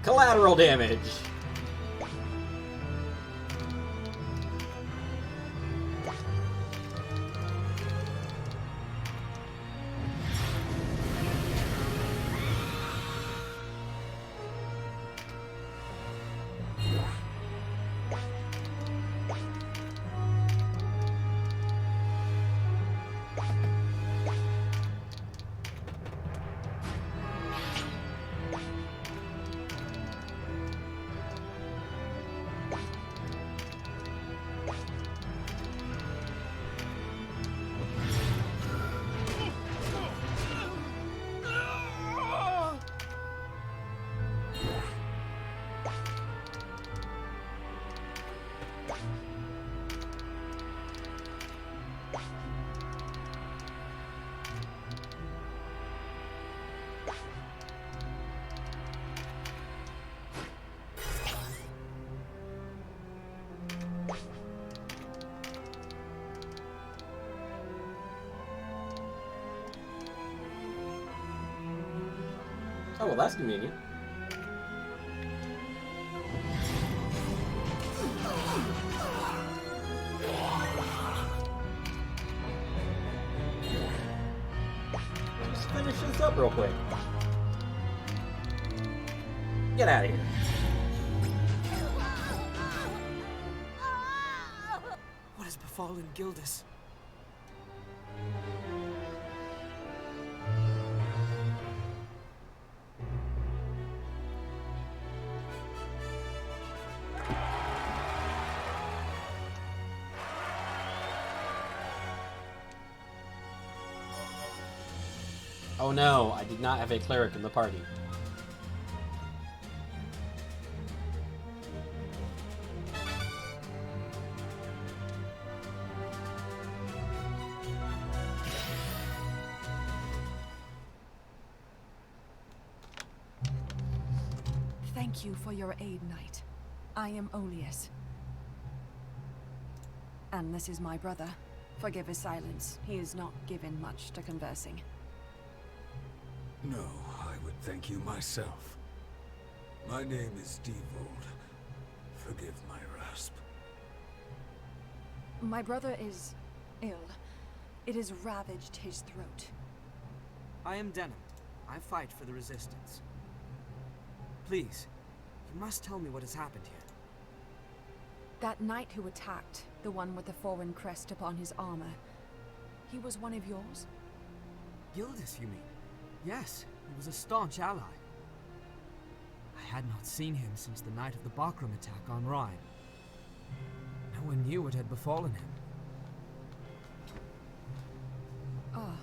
Collateral damage! Oh, well, that's convenient. Just finish this up real quick. Get out of here. What has befallen Gildas? Oh no, I did not have a cleric in the party. Thank you for your aid, Knight. I am Olius. And this is my brother. Forgive his silence. He is not given much to conversing. No, I would thank you myself. My name is Devold. Forgive my rasp. My brother is ill. It has ravaged his throat. I am Denim. I fight for the Resistance. Please, you must tell me what has happened here. That knight who attacked, the one with the foreign crest upon his armor, he was one of yours? Gildas, you mean? Yes, he was a staunch ally. I had not seen him since the night of the Bakram attack on Rhine. No one knew what had befallen him. Ah,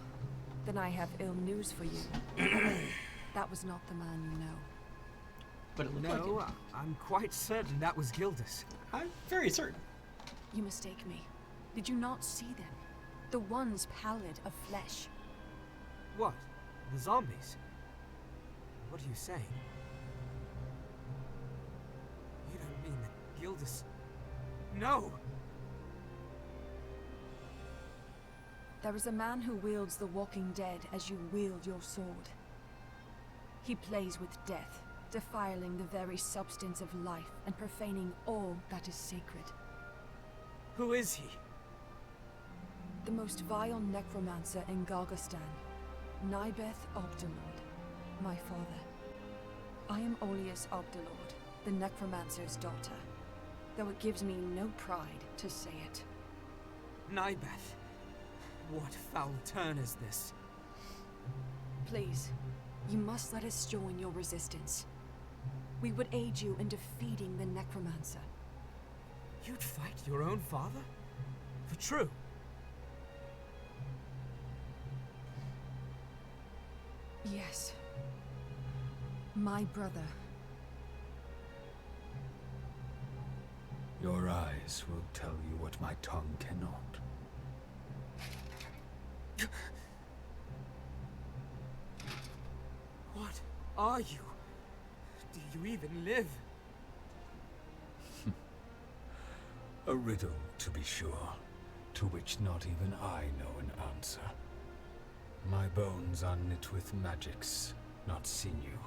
then I have ill news for you. That was not the man you know. But it looked like No, it. I'm quite certain that was Gildas. I'm very certain. You mistake me. Did you not see them? The ones pallid of flesh. What? The zombies? What are you saying? You don't mean that Gildas... No! There is a man who wields the walking dead as you wield your sword. He plays with death, defiling the very substance of life and profaning all that is sacred. Who is he? The most vile necromancer in Gargastan, Nybeth Ogdelord, my father. I am Olius Ogdelord, the necromancer's daughter, though it gives me no pride to say it. Nybeth. What foul turn is this? Please, you must let us join your resistance. We would aid you in defeating the necromancer. You'd fight your own father? For true? Yes. My brother. Your eyes will tell you what my tongue cannot. What are you? Do you even live? A riddle, to be sure, to which not even I know an answer. My bones are knit with magics, not sinew.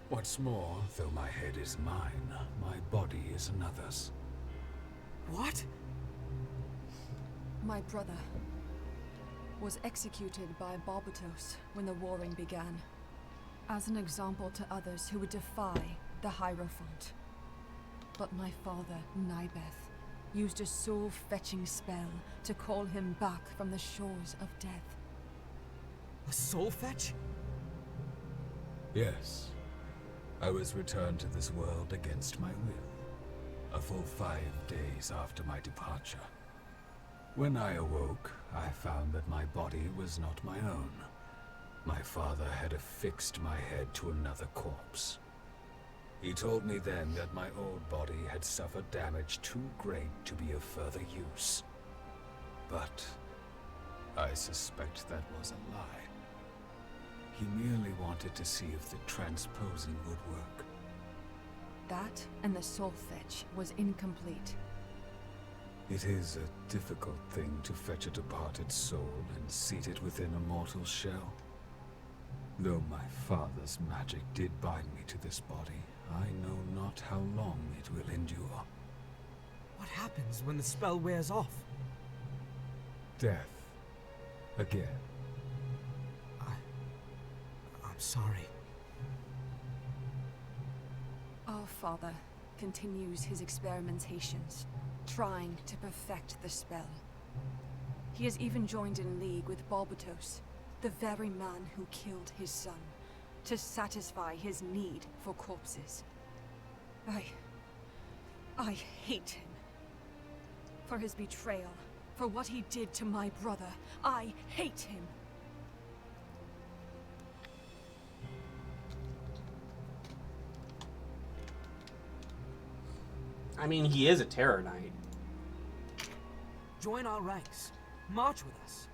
What's more, though my head is mine, my body is another's. What? My brother was executed by Barbatos when the warring began, as an example to others who would defy the Hierophant. But my father, Nybeth, used a soul-fetching spell to call him back from the shores of death. A soul fetch? Yes. I was returned to this world against my will, a full 5 days after my departure. When I awoke, I found that my body was not my own. My father had affixed my head to another corpse. He told me then that my old body had suffered damage too great to be of further use. But I suspect that was a lie. He merely wanted to see if the transposing would work. That and the soul fetch was incomplete. It is a difficult thing to fetch a departed soul and seat it within a mortal shell. Though my father's magic did bind me to this body, I know not how long it will endure. What happens when the spell wears off? Death. Again. I'm sorry. Our father continues his experimentations, trying to perfect the spell. He has even joined in league with Barbatos, the very man who killed his son, to satisfy his need for corpses. I hate him. For his betrayal, for what he did to my brother. I hate him. I mean, he is a Terror Knight. Join our ranks. March with us.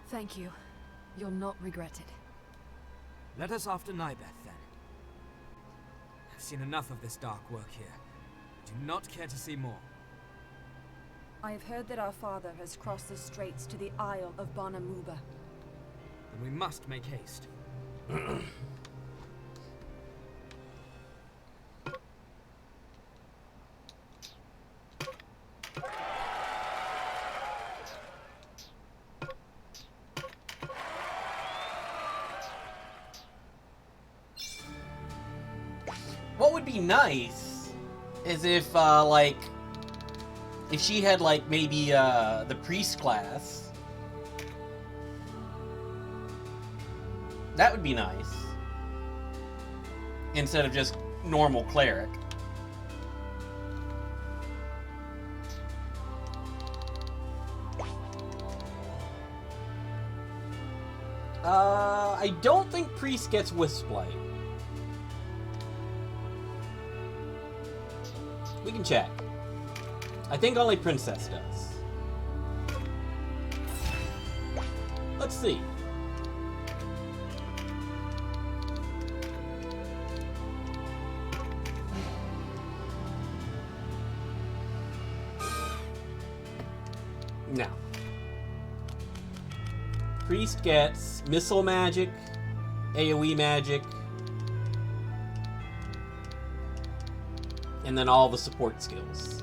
Thank you. You'll not regret it. Let us after Nybeth, then. I've seen enough of this dark work here. I do not care to see more. I have heard that our father has crossed the straits to the Isle of Bonamuba. Then we must make haste. What would be nice is if, like, if she had, like, maybe, the priest class. That would be nice. Instead of just normal cleric. I don't think priest gets Wisplight. We can check. I think only princess does. Let's see. Now, priest gets missile magic, AoE magic, and then all the support skills.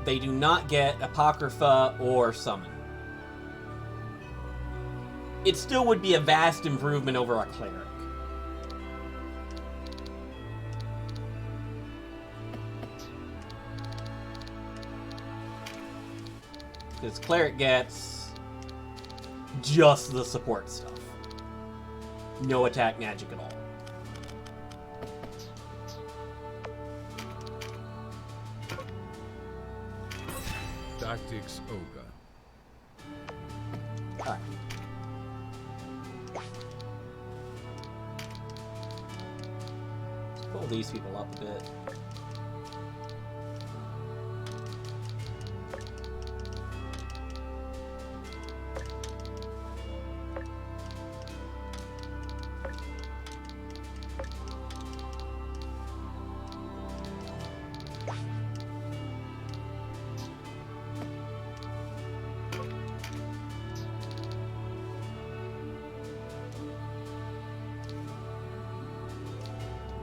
They do not get Apocrypha or Summon. It still would be a vast improvement over a cleric. Because cleric gets just the support stuff. No attack magic at all. Tactics Ogre. Alright. Let's pull these people up a bit.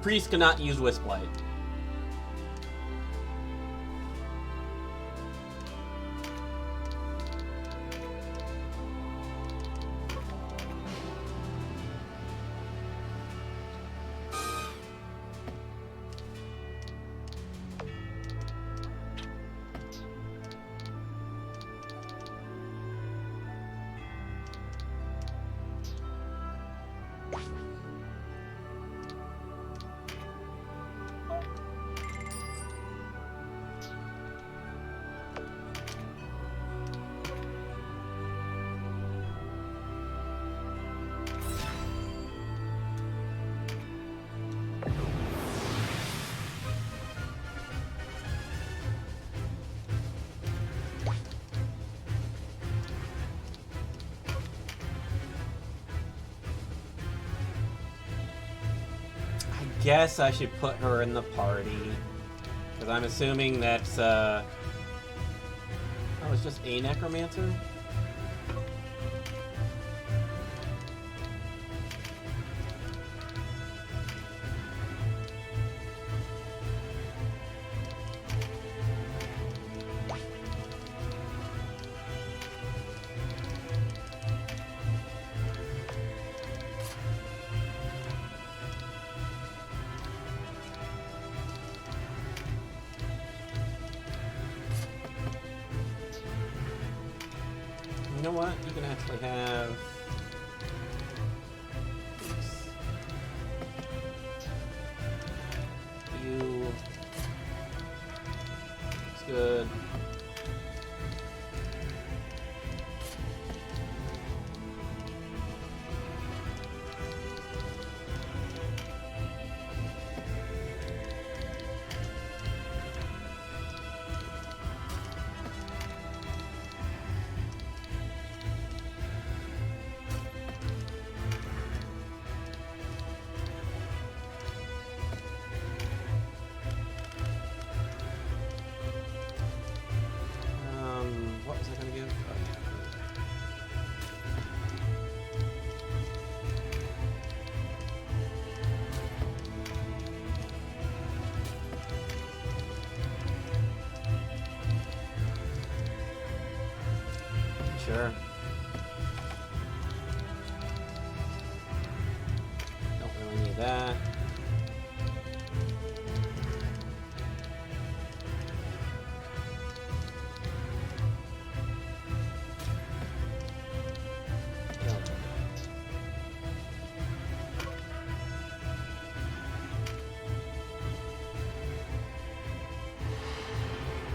Priest cannot use Wisplight. Guess I should put her in the party. Because I'm assuming that's, oh, it's just a necromancer? You know what? You can actually have... You... It's good. Sure. Don't really need that.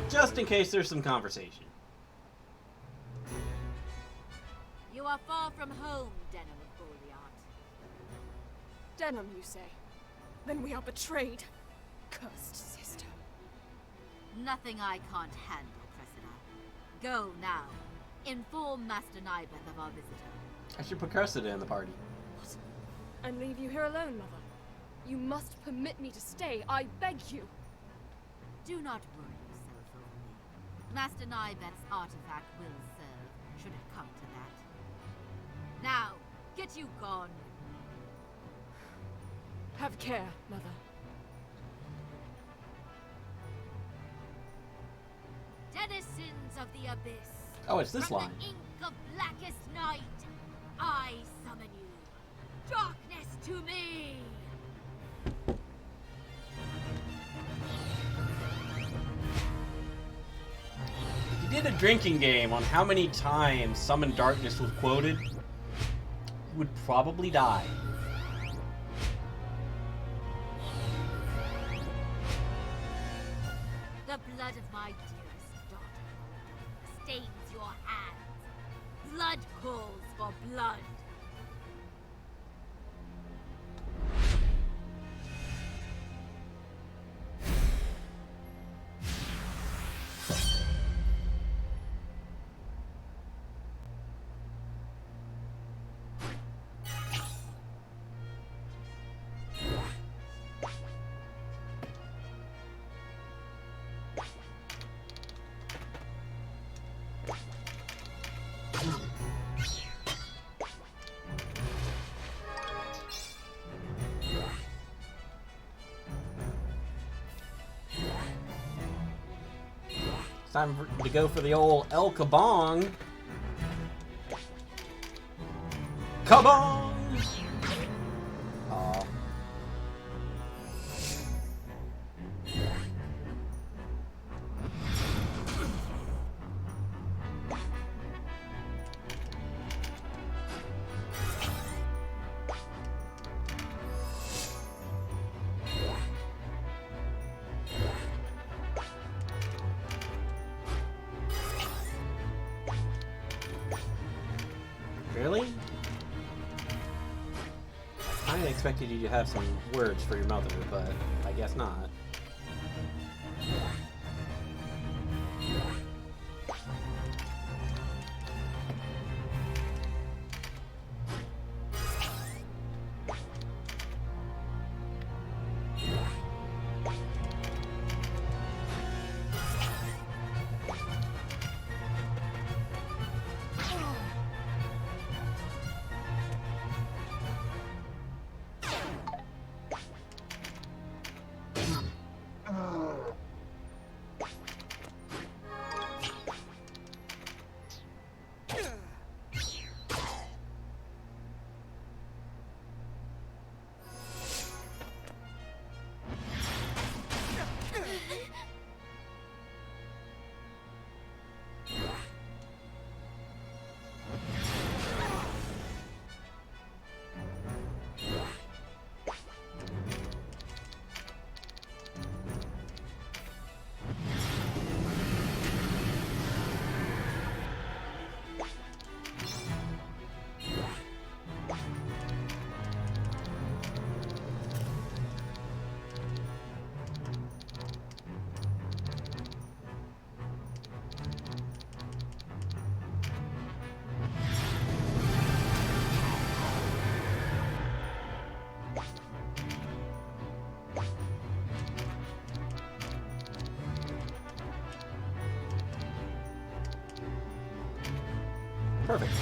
Just in case there's some conversation. You are far from home, Denim of Goliath. Denim, you say? Then we are betrayed. Cursed sister. Nothing I can't handle, Cressida. Go now. Inform Master Nybeth of our visitor. I should put Cressida in the party. What? And leave you here alone, Mother? You must permit me to stay, I beg you. Do not worry yourself over me. Master Nybeth's artifact will serve, should it come to that. Now, get you gone. Have care, Mother. Denizens of the Abyss. Oh, it's this From line. the ink of blackest night, I summon you. Darkness to me! If you did a drinking game on how many times Summon Darkness was quoted, you would probably die. The blood of my dearest daughter stains your hands. Blood calls for blood. Time to go for the old El Kabong. Kabong! Aw. Really? I kinda expected you to have some words for your mother, but I guess not. Perfect.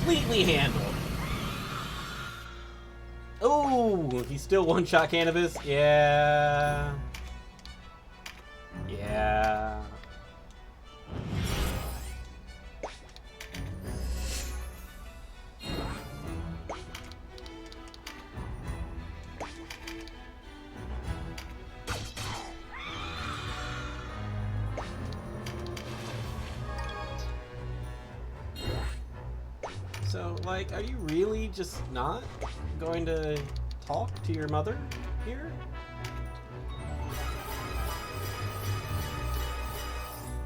completely handled. Oh, he's still one-shot cannabis? Yeah. Yeah. So, like, are you really just not going to talk to your mother here?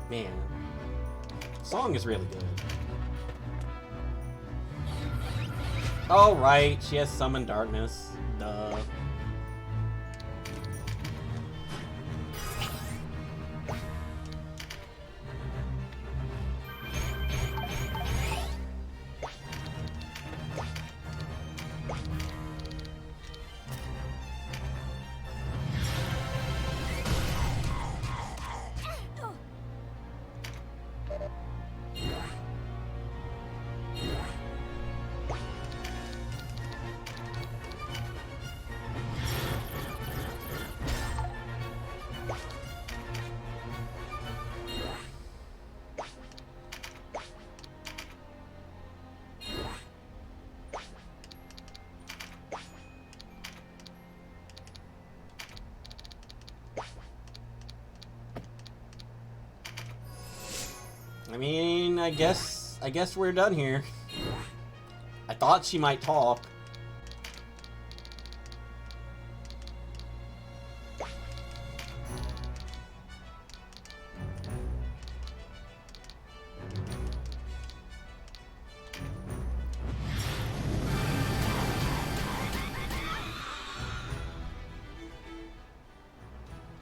Man, song is really good. Oh, right, she has summoned darkness. Duh. I mean, I guess we're done here. I thought she might talk.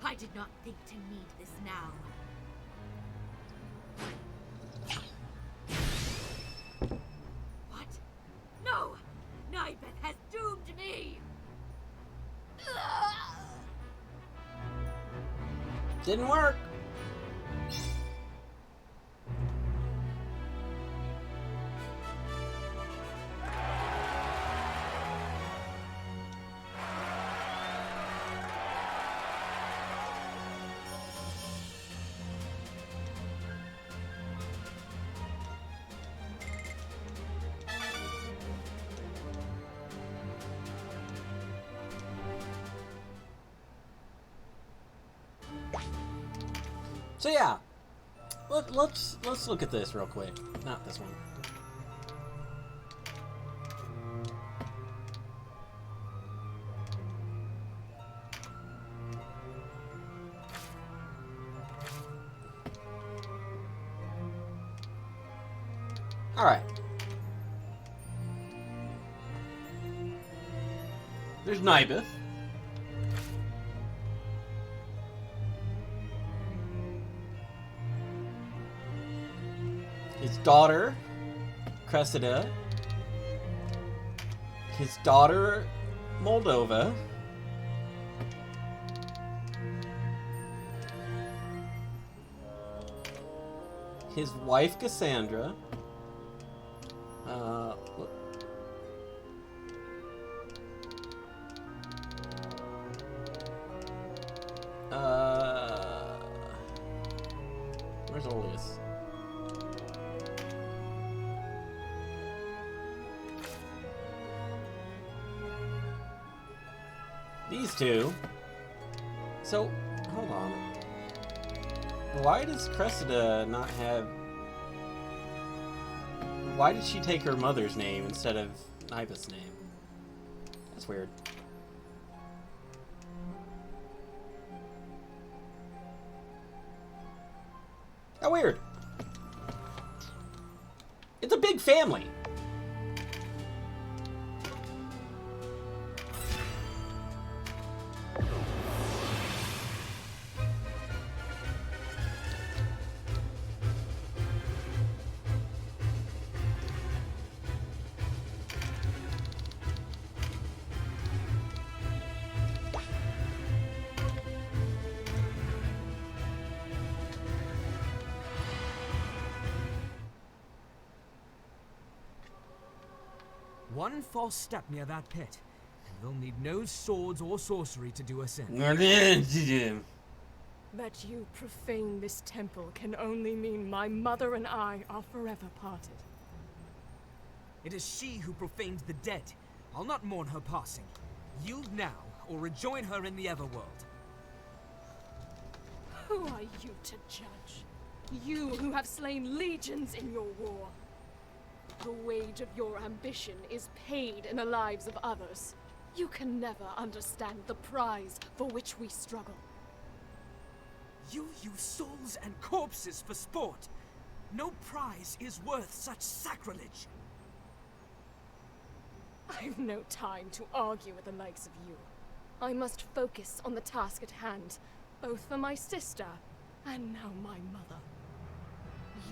I did not think to need this now. What? No! Nibeth has doomed me! Didn't work. So yeah, let's look at this real quick. Not this one. All right. There's Nibeth. His daughter, Cressida. His daughter, Moldova. His wife, Cassandra. Where's Oleus? These two. So, hold on. Why does Cressida not have... Why did she take her mother's name instead of Nibeth's name? That's weird. How weird. It's a big family. One false step near that pit, and we'll need no swords or sorcery to do us in. That you profane this temple can only mean my mother and I are forever parted. It is she who profaned the dead. I'll not mourn her passing. Yield now, or rejoin her in the Everworld. Who are you to judge? You who have slain legions in your war. The wage of your ambition is paid in the lives of others. You can never understand the prize for which we struggle. You use souls and corpses for sport. No prize is worth such sacrilege. I've no time to argue with the likes of you. I must focus on the task at hand, both for my sister and now my mother.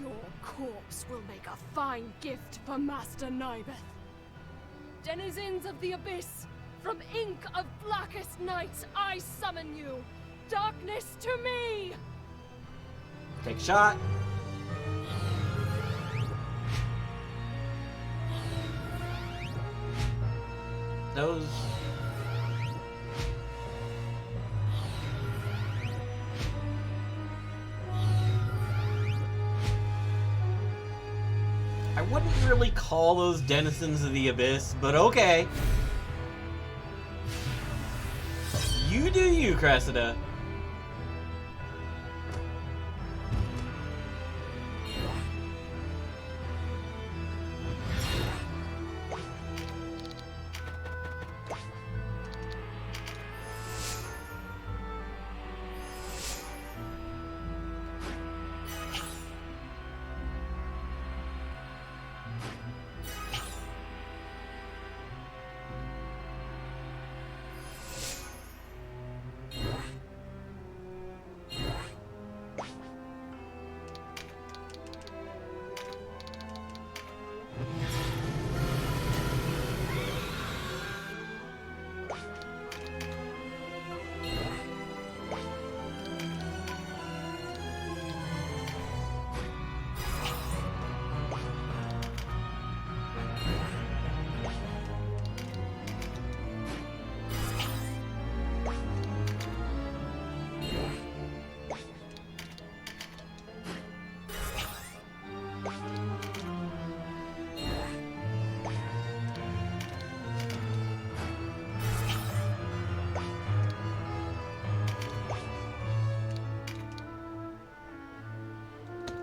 Your corpse will make a fine gift for Master Nybeth. Denizens of the Abyss, from ink of blackest night, I summon you. Darkness to me! Take a shot. Those... I wouldn't really call those denizens of the Abyss, but okay. You do you, Cressida.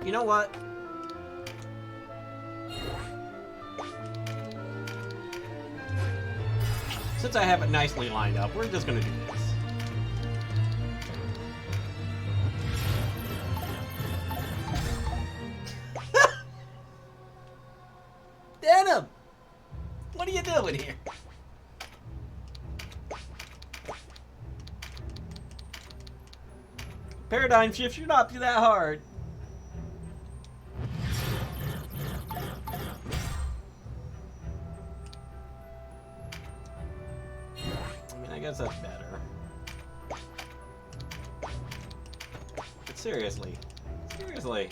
You know what? Since I have it nicely lined up, we're just gonna do this. Denim! What are you doing here? Paradigm shift should not be that hard. I guess that's better. But seriously. Seriously.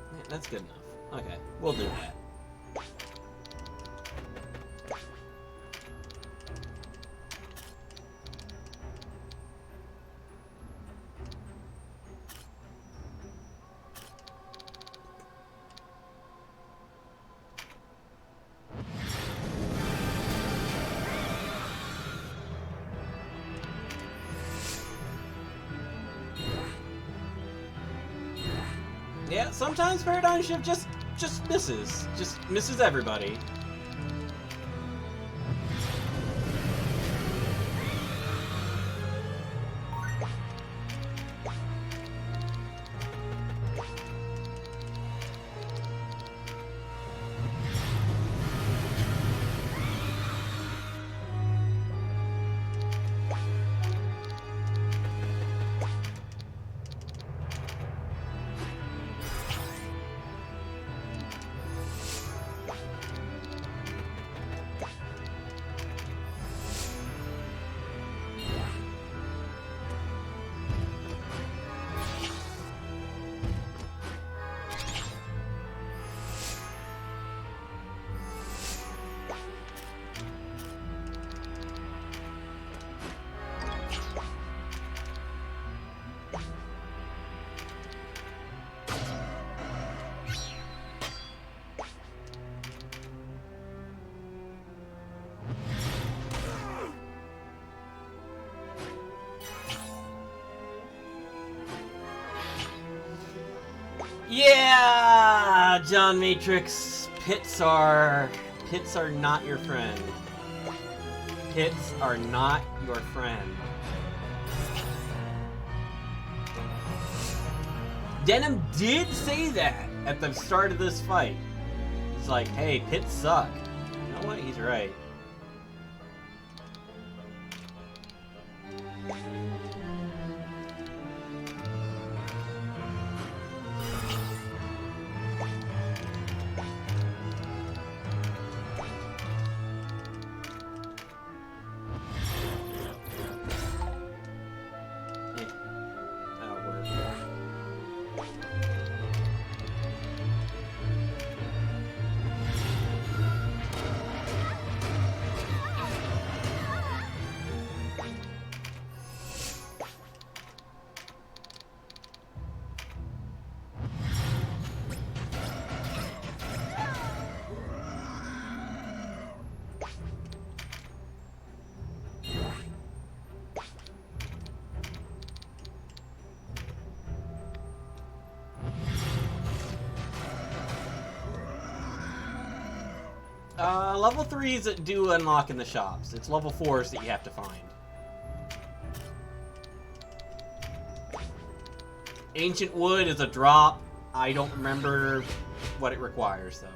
Yeah, that's good enough. Okay, we'll do that. Yeah, sometimes Paradigm Shift just misses. Just misses everybody. Yeah, John Matrix. Pits are not your friend. Pits are not your friend. Denim did say that at the start of this fight. He's like, hey, pits suck. You know what? He's right. Level 3s that do unlock in the shops. It's level 4s that you have to find. Ancient Wood is a drop. I don't remember what it requires, though.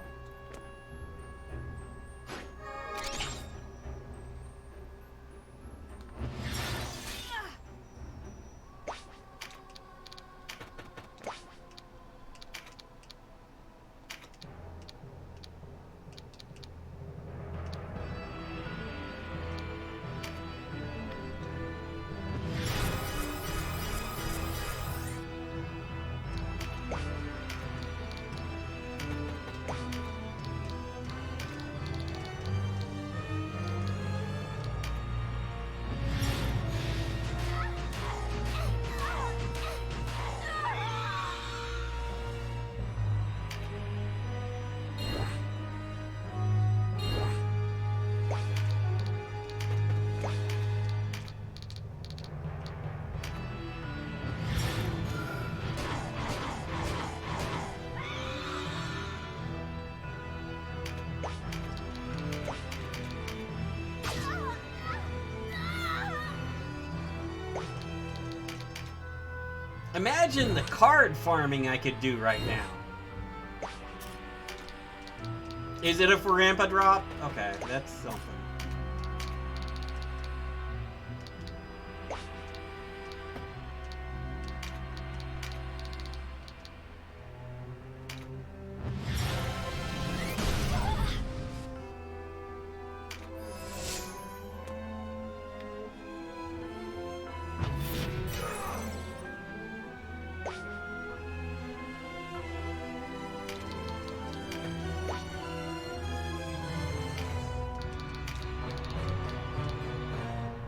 Imagine the card farming I could do right now. Is it a Farampa drop? Okay, that's something.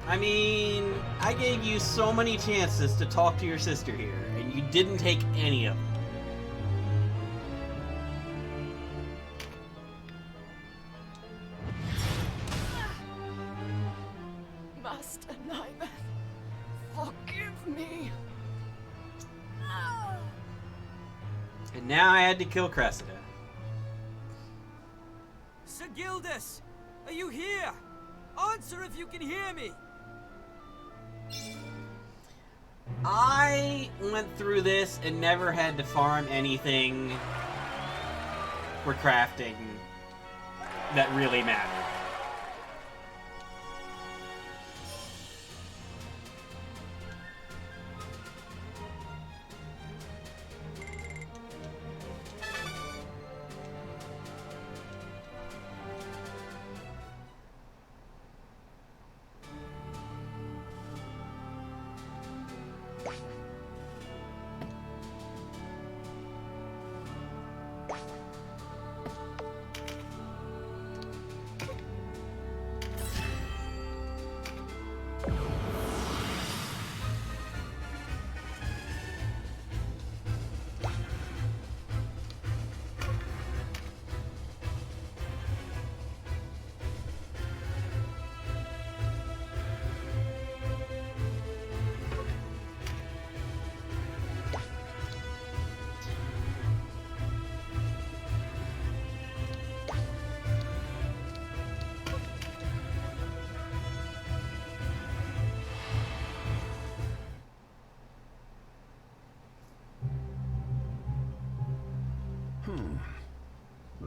I mean, I gave you so many chances to talk to your sister here, and you didn't take any of them. Master Nyberth, forgive me. And now I had to kill Cressida. Sigildus! Are you here? Answer if you can hear me! I went through this and never had to farm anything for crafting that really mattered.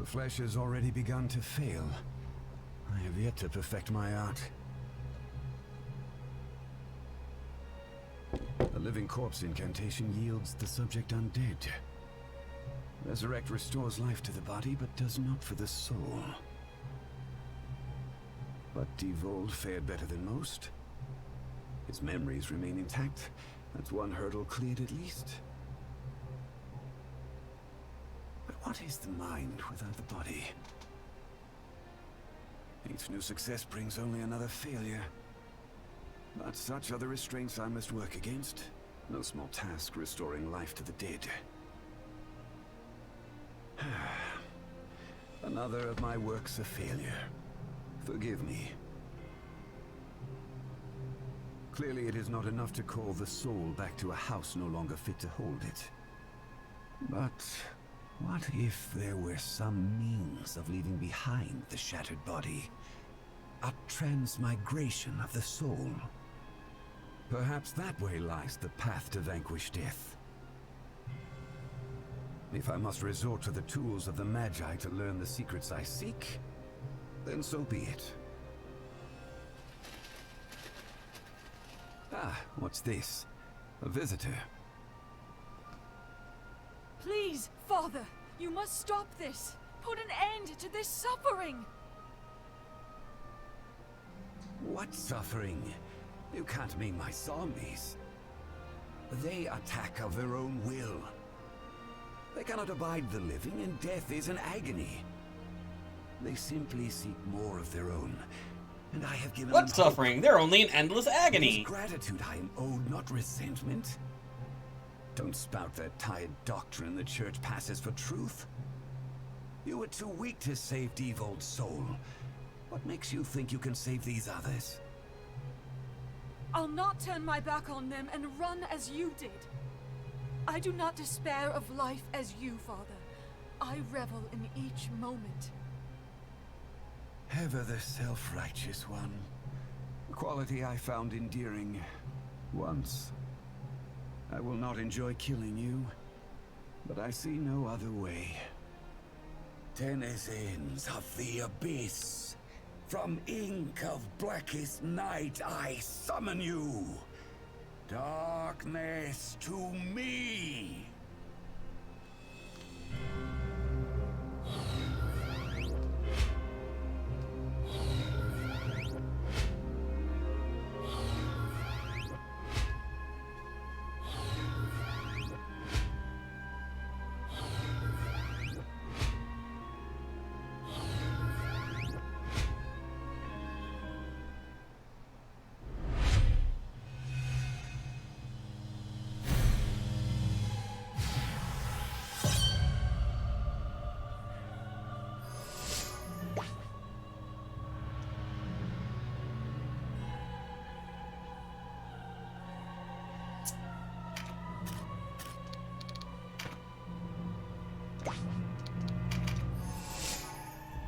The flesh has already begun to fail. I have yet to perfect my art. The living corpse incantation yields the subject undead. Resurrect restores life to the body, but does not for the soul. But Devold fared better than most. His memories remain intact. That's one hurdle cleared at least. But what is the mind without the body? Each new success brings only another failure. But such are the restraints I must work against. No small task restoring life to the dead. Another of my works a failure. Forgive me. Clearly it is not enough to call the soul back to a house no longer fit to hold it. But what if there were some means of leaving behind the shattered body? A transmigration of the soul? Perhaps that way lies the path to vanquish death. If I must resort to the tools of the Magi to learn the secrets I seek, then so be it. Ah, what's this? A visitor. Please, Father, you must stop this. Put an end to this suffering. What suffering? You can't mean my zombies. They attack of their own will. They cannot abide the living, and death is an agony. They simply seek more of their own, and I have given them What suffering? They're only in endless agony. It is gratitude I am owed, not resentment. Don't spout that tired doctrine the church passes for truth. You were too weak to save Devold's soul. What makes you think you can save these others? I'll not turn my back on them and run as you did. I do not despair of life as you, Father. I revel in each moment. Ever the self-righteous one. A quality I found endearing once. I will not enjoy killing you, but I see no other way. Denizens of the Abyss, from ink of blackest night I summon you. Darkness to me!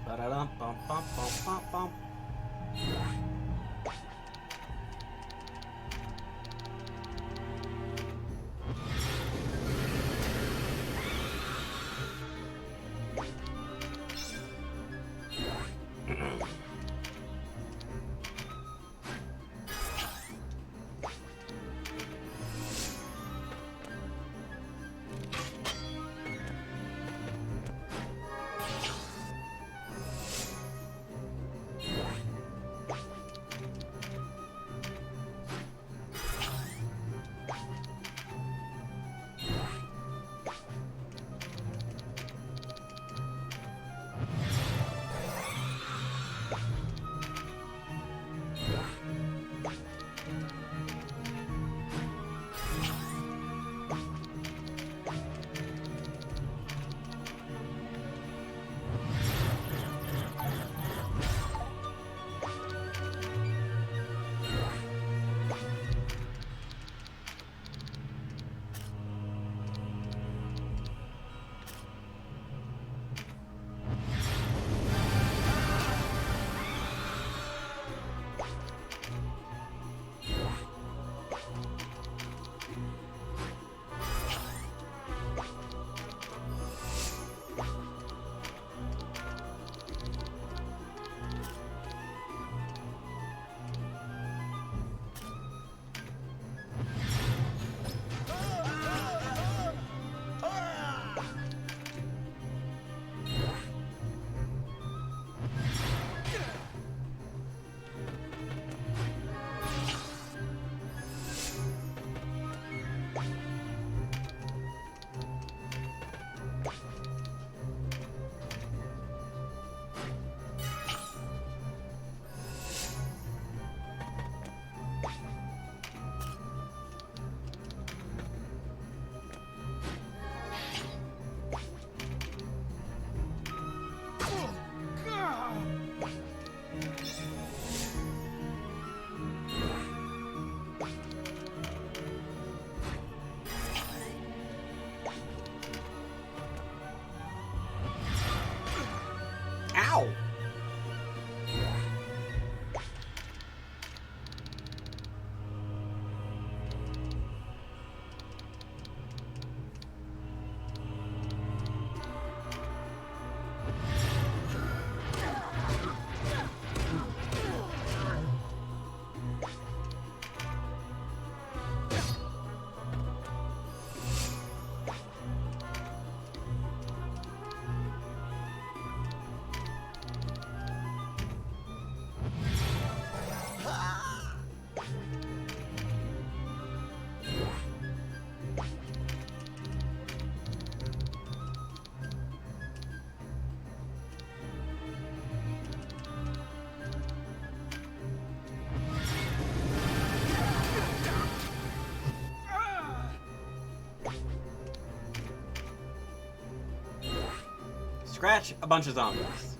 Ba-da-dum-bum-bum-bum-bum-bum. Scratch a bunch of zombies.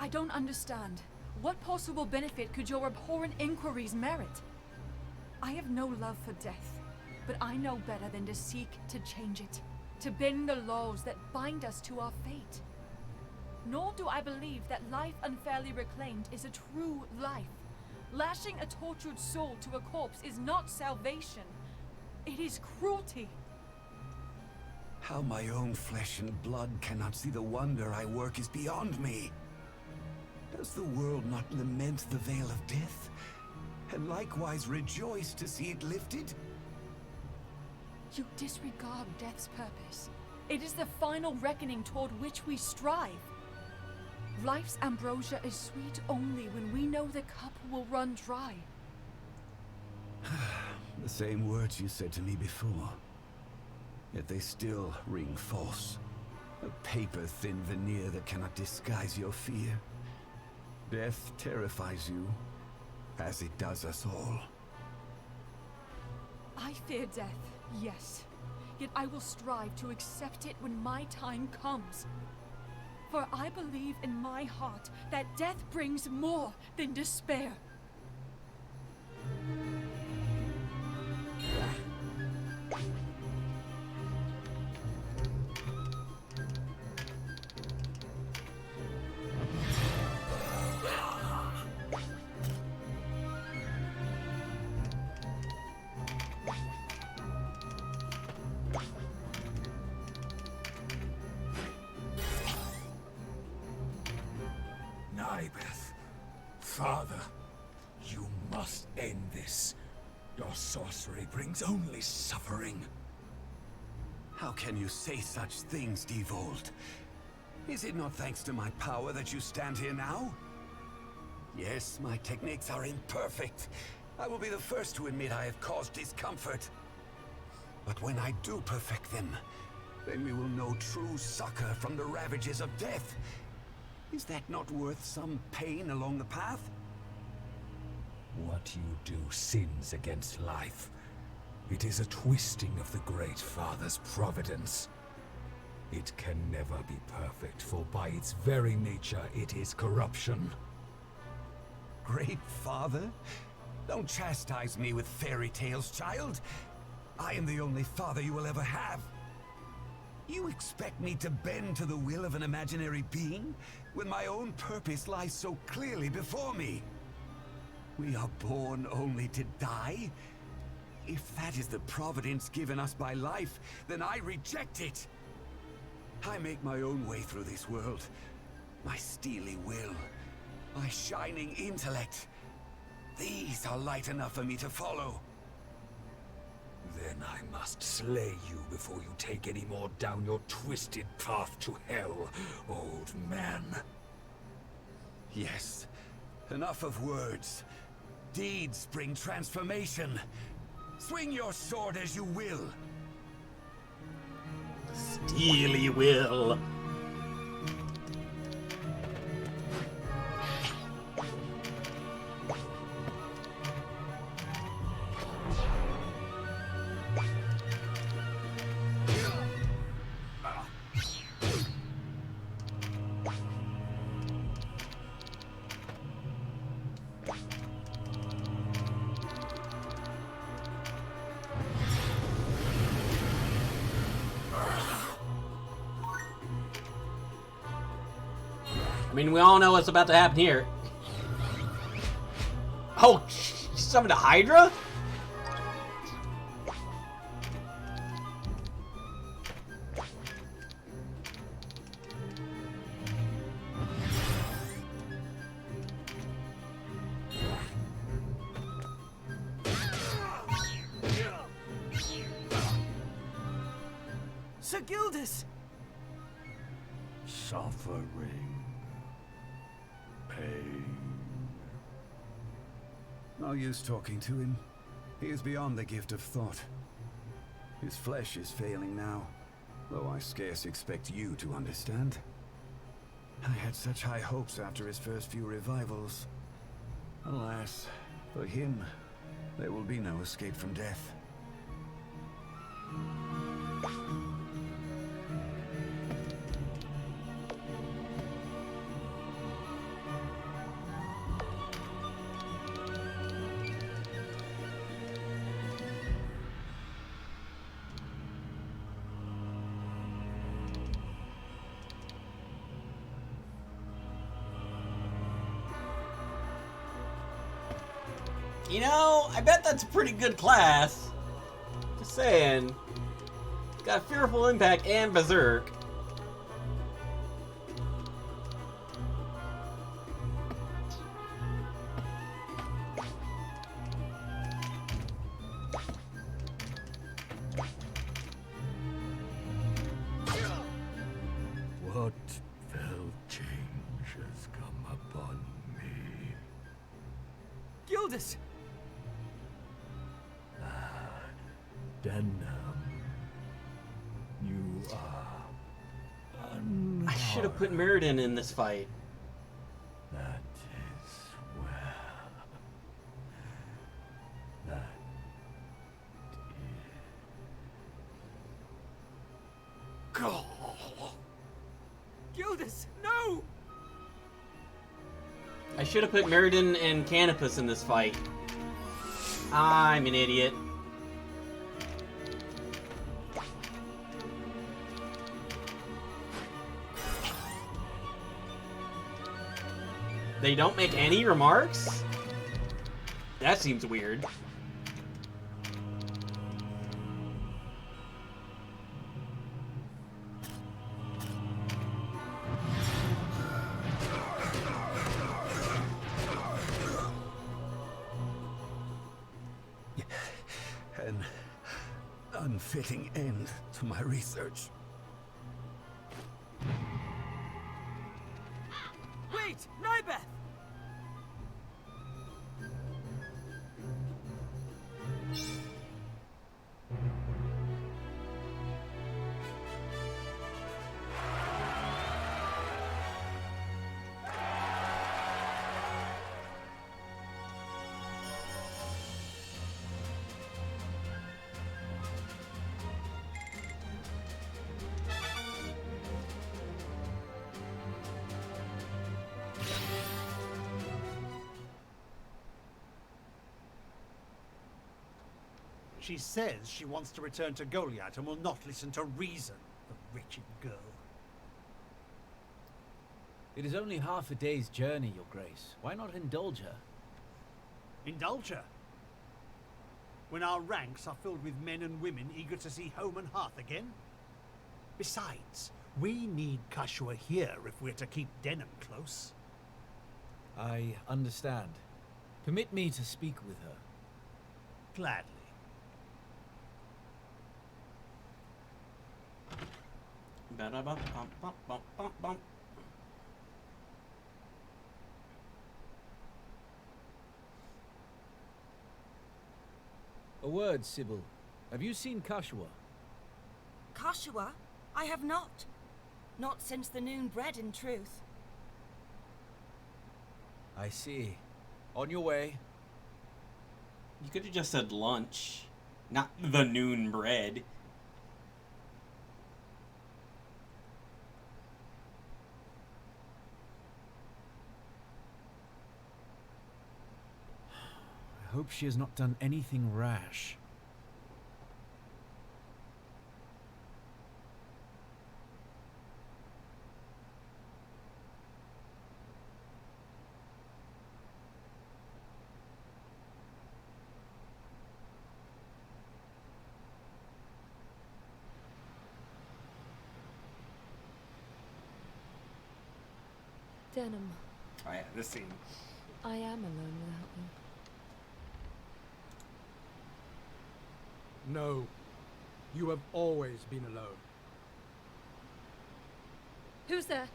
I don't understand. What possible benefit could your abhorrent inquiries merit? I have no love for death, but I know better than to seek to change it, to bend the laws that bind us to our fate. Nor do I believe that life unfairly reclaimed is a true life. Lashing a tortured soul to a corpse is not salvation. It is cruelty. How my own flesh and blood cannot see the wonder I work is beyond me. Does the world not lament the veil of death, and likewise rejoice to see it lifted? You disregard death's purpose. It is the final reckoning toward which we strive. Life's ambrosia is sweet only when we know the cup will run dry. The same words you said to me before. Yet they still ring false. A paper-thin veneer that cannot disguise your fear. Death terrifies you, as it does us all. I fear death, yes. Yet I will strive to accept it when my time comes. For I believe in my heart that death brings more than despair. Father, you must end this. Your sorcery brings only suffering. How can you say such things, Devold? Is it not thanks to my power that you stand here now? Yes, my techniques are imperfect. I will be the first to admit I have caused discomfort. But when I do perfect them, then we will know true succor from the ravages of death. Is that not worth some pain along the path? What you do sins against life. It is a twisting of the Great Father's providence. It can never be perfect, for by its very nature it is corruption. Great Father? Don't chastise me with fairy tales, child. I am the only father you will ever have. You expect me to bend to the will of an imaginary being, when my own purpose lies so clearly before me? We are born only to die? If that is the providence given us by life, then I reject it. I make my own way through this world. My steely will, my shining intellect. These are light enough for me to follow. Then I must slay you before you take any more down your twisted path to hell, old man. Yes, enough of words. Deeds bring transformation. Swing your sword as you will. Steely will. mean, we all know what's about to happen here. Oh, she summoned a Hydra? Sir Gildas! Suffering. Pain. No use talking to him. He is beyond the gift of thought. His flesh is failing now, though I scarce expect you to understand. I had such high hopes after his first few revivals. Alas, for him, there will be no escape from death. You know, I bet that's a pretty good class. Just saying. Got Fearful Impact and Berserk. What fell change has come upon me? Gildas! Denham, you are I should have put Meriden in this fight. That is well. That God! Gildas, no! I should have put Meriden and Canopus in this fight. I'm an idiot. They don't make any remarks? That seems weird. An unfitting end to my research. Wait! Nybeth! She says she wants to return to Goliath and will not listen to reason, the wretched girl. It is only half a day's journey, Your Grace. Why not indulge her? Indulge her? When our ranks are filled with men and women eager to see home and hearth again? Besides, we need Kashua here if we're to keep Denham close. I understand. Permit me to speak with her. Gladly. Ba-da-bum-bum-bum-bum-bum. A word, Sybil. Have you seen Kashua? Kashua? I have not. Not since the noon bread, in truth. I see. On your way. You could have just said lunch, not the noon bread. I hope she has not done anything rash. Denham. Oh yeah, this scene. I am alone without you. No. You have always been alone. Who's there?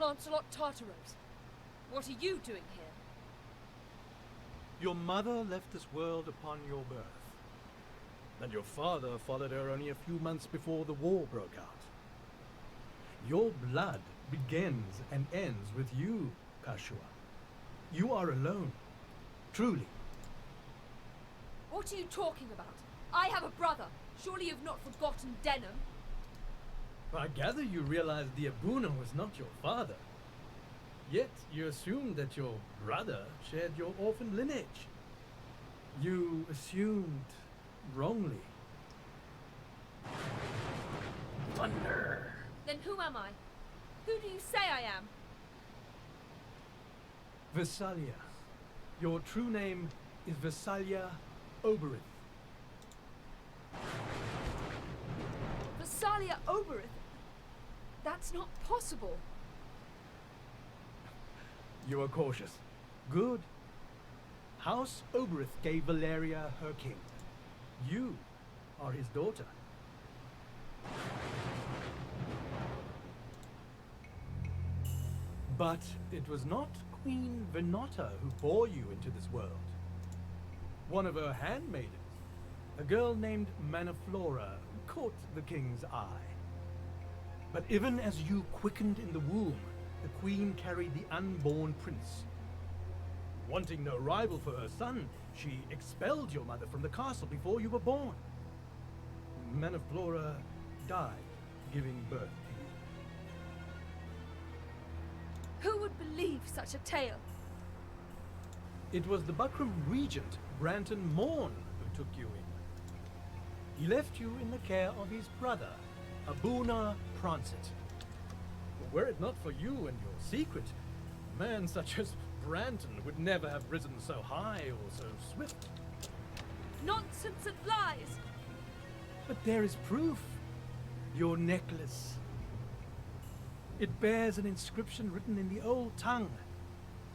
Lancelot Tartaros. What are you doing here? Your mother left this world upon your birth. And your father followed her only a few months before the war broke out. Your blood begins and ends with you, Kashua. You are alone. Truly. What are you talking about? I have a brother. Surely you've not forgotten Denham. I gather you realized the Abuna was not your father. Yet you assumed that your brother shared your orphan lineage. You assumed wrongly. Thunder. Then who am I? Who do you say I am? Visalia. Your true name is Visalia Oberith. Visalia Oberith? That's not possible. You are cautious. Good. House Oberith gave Valeria her king. You are his daughter. But it was not Queen Venata who bore you into this world. One of her handmaidens, a girl named Manaflora, caught the king's eye. But even as you quickened in the womb, the queen carried the unborn prince. Wanting no rival for her son, she expelled your mother from the castle before you were born. Manaflora died, giving birth to you. Who would believe such a tale? It was the Buckram regent, Branton Morn, who took you in. He left you in the care of his brother, Abuna Prancet. Were it not for you and your secret, a man such as Branton would never have risen so high or so swift. Nonsense and lies! But there is proof. Your necklace. It bears an inscription written in the old tongue.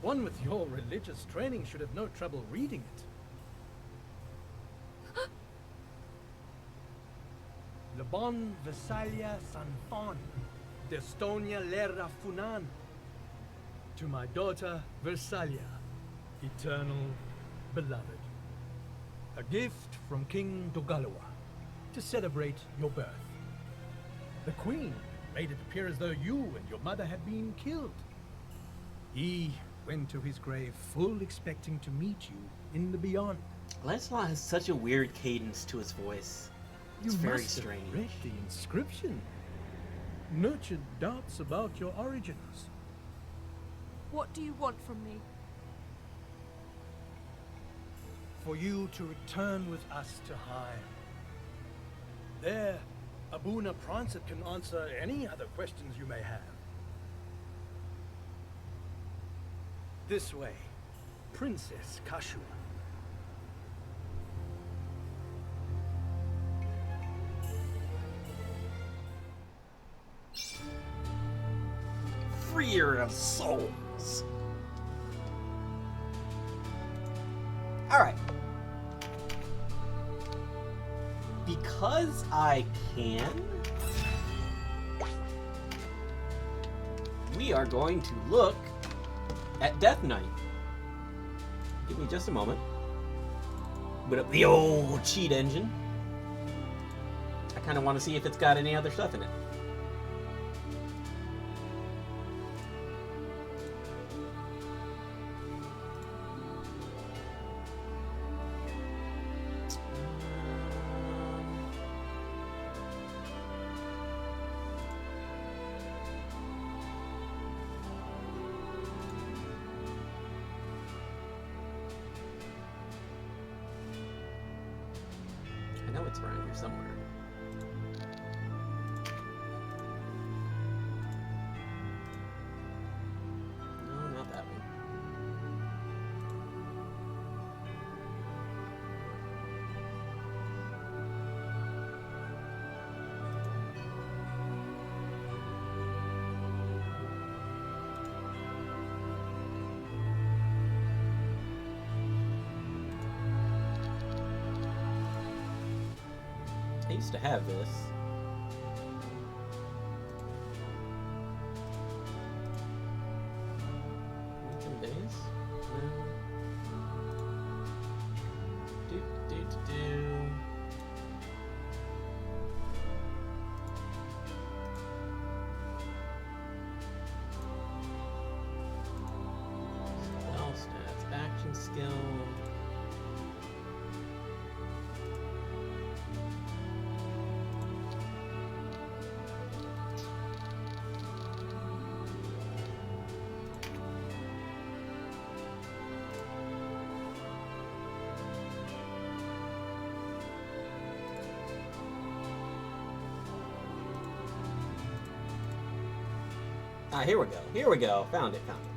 One with your religious training should have no trouble reading it. Le bon Visalia Sanfon, d'Estonia Lera Funan. To my daughter, Versalia, eternal beloved. A gift from King Dogalawa to celebrate your birth. The Queen made it appear as though you and your mother had been killed. He went to his grave full expecting to meet you in the beyond. Lancelot has such a weird cadence to his voice. It's very strange. You must have read the inscription. Nurtured doubts about your origins. What do you want from me? For you to return with us to Heim. There, Abuna Prancet can answer any other questions you may have. This way, Princess Kashua. Freer of souls. Alright. Because I can, we are going to look at Death Knight. Give me just a moment. Put up the old cheat engine. I kind of want to see if it's got any other stuff in it. I know it's around here somewhere. No, not that one. I used to have this. Some days? Do. Spell stats, action skill. Ah, here we go. Here we go. Found it. Found it.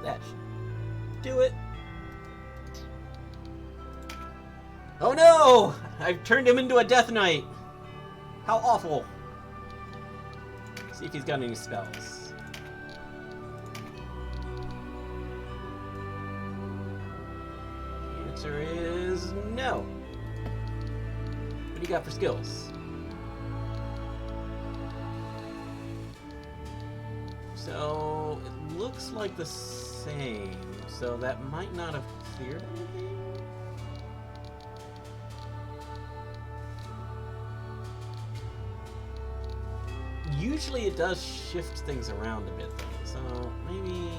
That should do it. Oh no! I've turned him into a Death Knight. How awful. See if he's got any spells. The answer is no. What do you got for skills? So it looks like the same. So that might not have cleared anything. Usually it does shift things around a bit though. So maybe.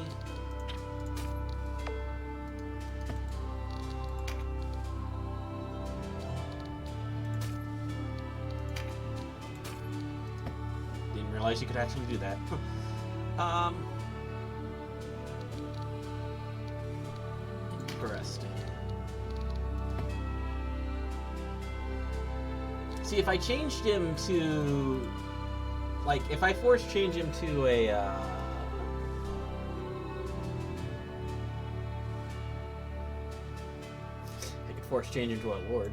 Didn't realize you could actually do that. Interesting. See, if I changed him to, like, if I force change him to a, I could force change him to a lord.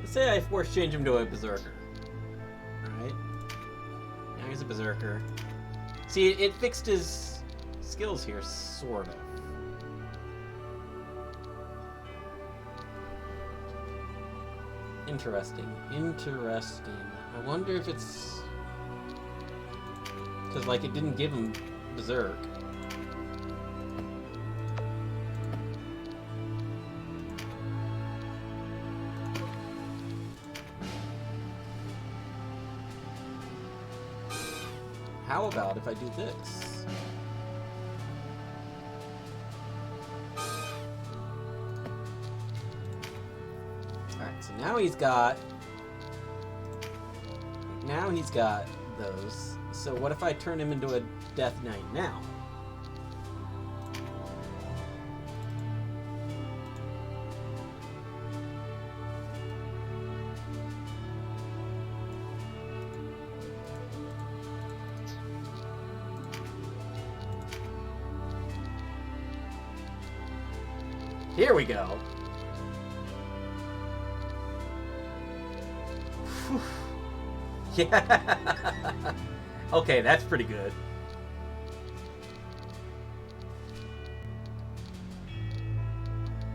Let's say I force change him to a berserker. Alright. Now he's a berserker. See, it fixed his skills here, sort of. Interesting. Interesting. I wonder if it's... because, like, it didn't give him berserk. How about if I do this? Alright, so now he's got those. So what if I turn him into a Death Knight now? Here we go. Yeah. Okay, that's pretty good.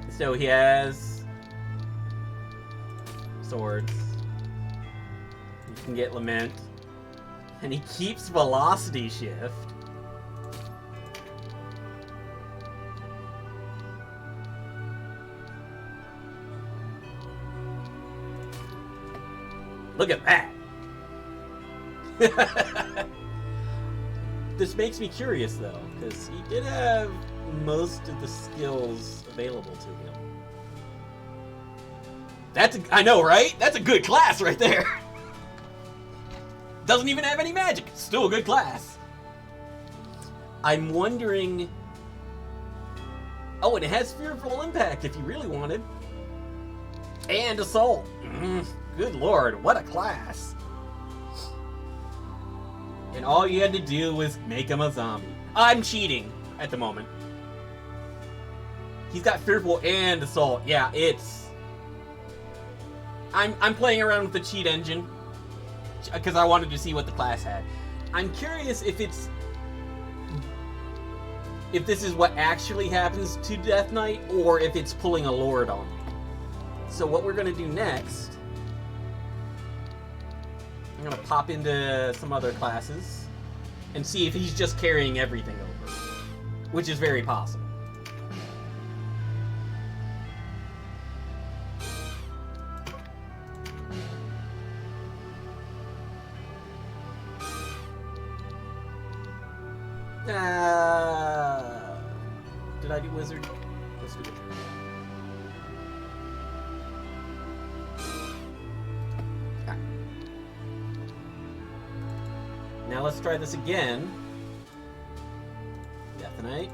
So he has swords. You can get Lament. And he keeps Velocity Shift. Look at that! This makes me curious, though, because he did have most of the skills available to him. I know, right? That's a good class right there! Doesn't even have any magic. Still a good class. I'm wondering... oh, and it has Fearful Impact if you really wanted. And Assault. Good lord, what a class. And all you had to do was make him a zombie. I'm cheating at the moment. He's got Fearful and Assault. Yeah, it's... I'm playing around with the cheat engine because I wanted to see what the class had. I'm curious if it's if this is what actually happens to Death Knight, or if it's pulling a Lord on me. So what we're gonna do next, I'm gonna pop into some other classes and see if he's just carrying everything over, which is very possible. Did I do wizard? Let's do wizard. Okay. Now let's try this again. Death Knight.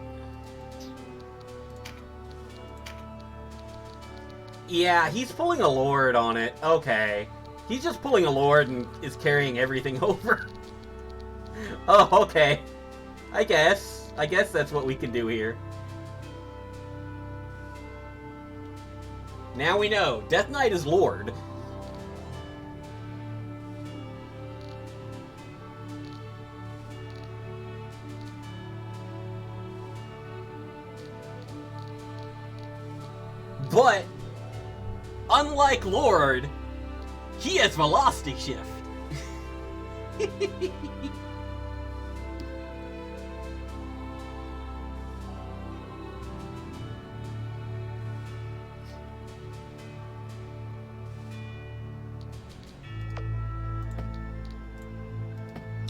Yeah, he's pulling a Lord on it. Okay. He's just pulling a Lord and is carrying everything over. Oh, okay. I guess that's what we can do here. Now we know. Death Knight is Lord. But, unlike Lord, he has velocity shift.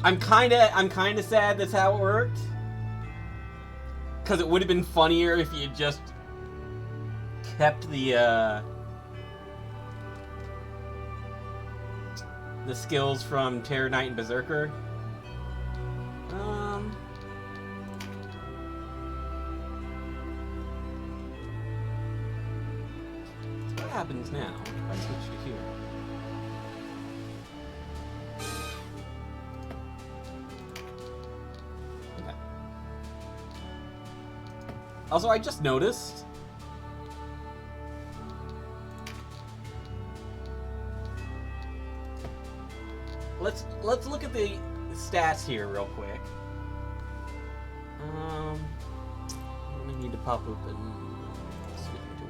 I'm kinda sad that's how it worked. Cause it would have been funnier if you just kept the skills from Terror Knight and Berserker. So what happens now if I switch to here? Okay. Also, I just noticed let's look at the stats here real quick. We need to pop open switching tool.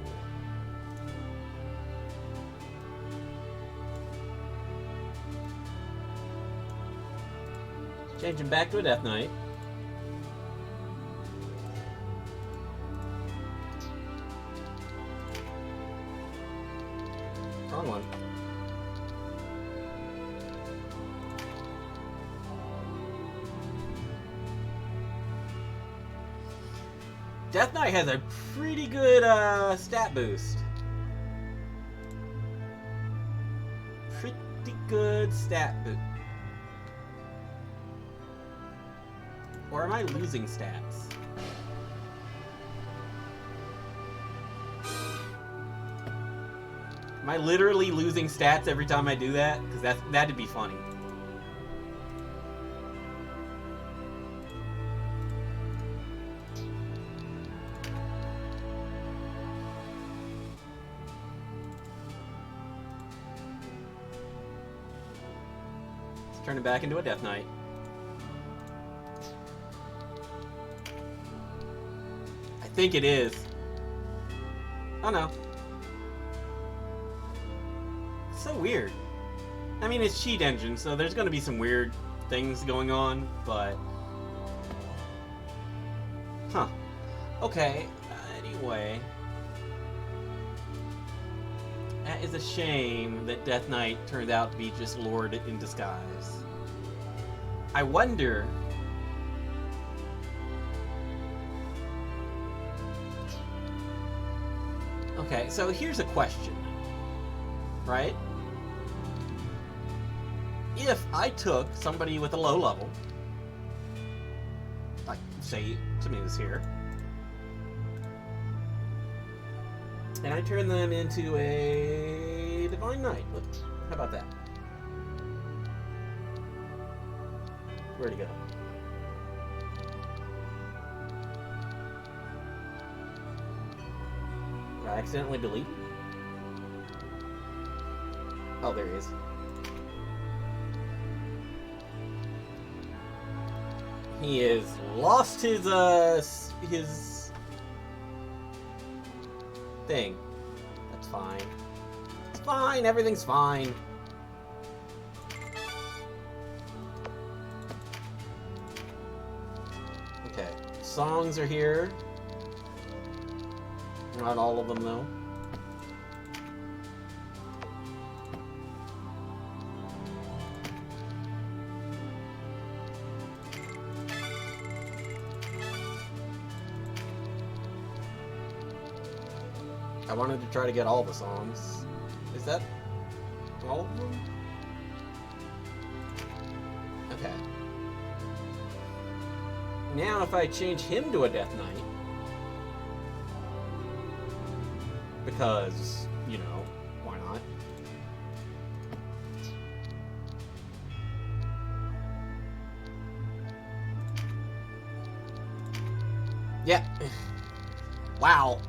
Changing back to a Death Knight. Wrong one. Death Knight has a pretty good stat boost. Pretty good stat boost. Or am I losing stats? Am I literally losing stats every time I do that? Because that'd be funny. Turn it back into a Death Knight. I think it is. Oh no. It's so weird. I mean, it's cheat engine, so there's gonna be some weird things going on, but... Huh. Okay, anyway. That is a shame that Death Knight turned out to be just Lord in disguise. I wonder... Okay, so here's a question. Right? If I took somebody with a low level, like, say, Tammuz here, and I turn them into a Divine Knight. How about that? Where'd he go? Did I accidentally delete him? Oh, there he is. He has lost his his thing. That's fine. It's fine. Everything's fine. Okay. Songs are here. Not all of them, though. I wanted to try to get all the songs. Is that all of them? Okay. Now if I change him to a Death Knight, because, you know, why not? Yeah. Wow.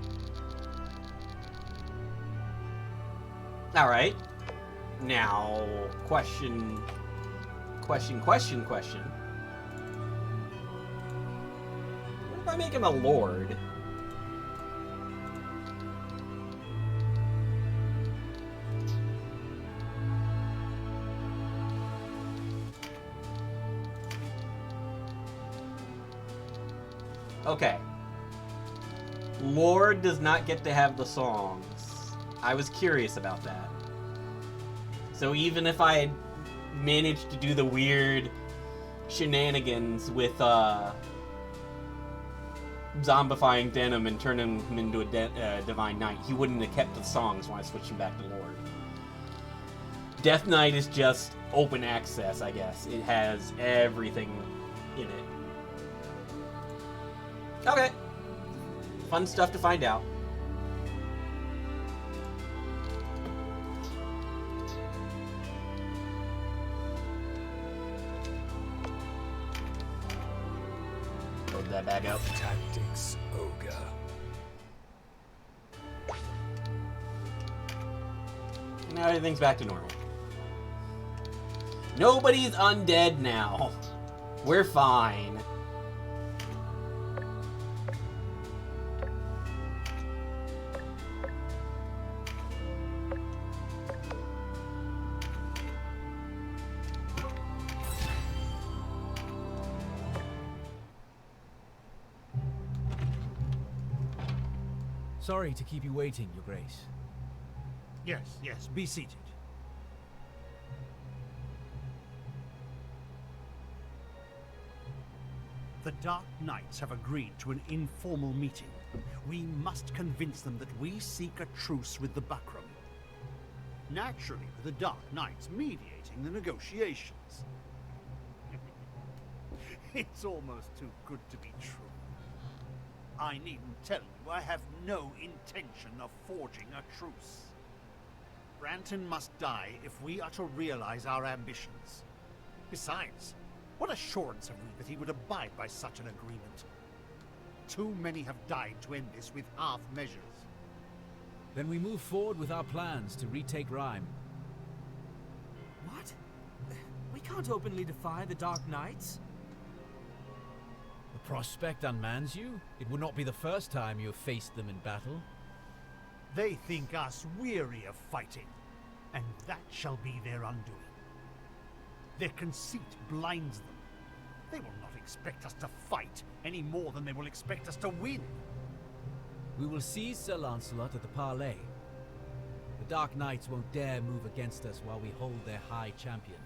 Alright. Now, question. What if I make him a lord? Okay. Lord does not get to have the songs. I was curious about that. So even if I had managed to do the weird shenanigans with zombifying Denim and turning him into a Divine Knight, he wouldn't have kept the songs when I switched him back to Lord. Death Knight is just open access, I guess. It has everything in it. Okay. Fun stuff to find out. Load that bag out. Tactics, Ogre. Now everything's back to normal. Nobody's undead now. We're fine. Sorry to keep you waiting, Your Grace. Yes, be seated. The Dark Knights have agreed to an informal meeting. We must convince them that we seek a truce with the Buckram. Naturally, with the Dark Knights mediating the negotiations. It's almost too good to be true. I needn't tell you I have no intention of forging a truce. Branton must die if we are to realize our ambitions. Besides, what assurance have we that he would abide by such an agreement? Too many have died to end this with half measures. Then we move forward with our plans to retake Rhyme. What? We can't openly defy the Dark Knights? The prospect unmans you? It would not be the first time you have faced them in battle. They think us weary of fighting, and that shall be their undoing. Their conceit blinds them. They will not expect us to fight any more than they will expect us to win. We will seize Sir Lancelot at the parley. The Dark Knights won't dare move against us while we hold their high champion.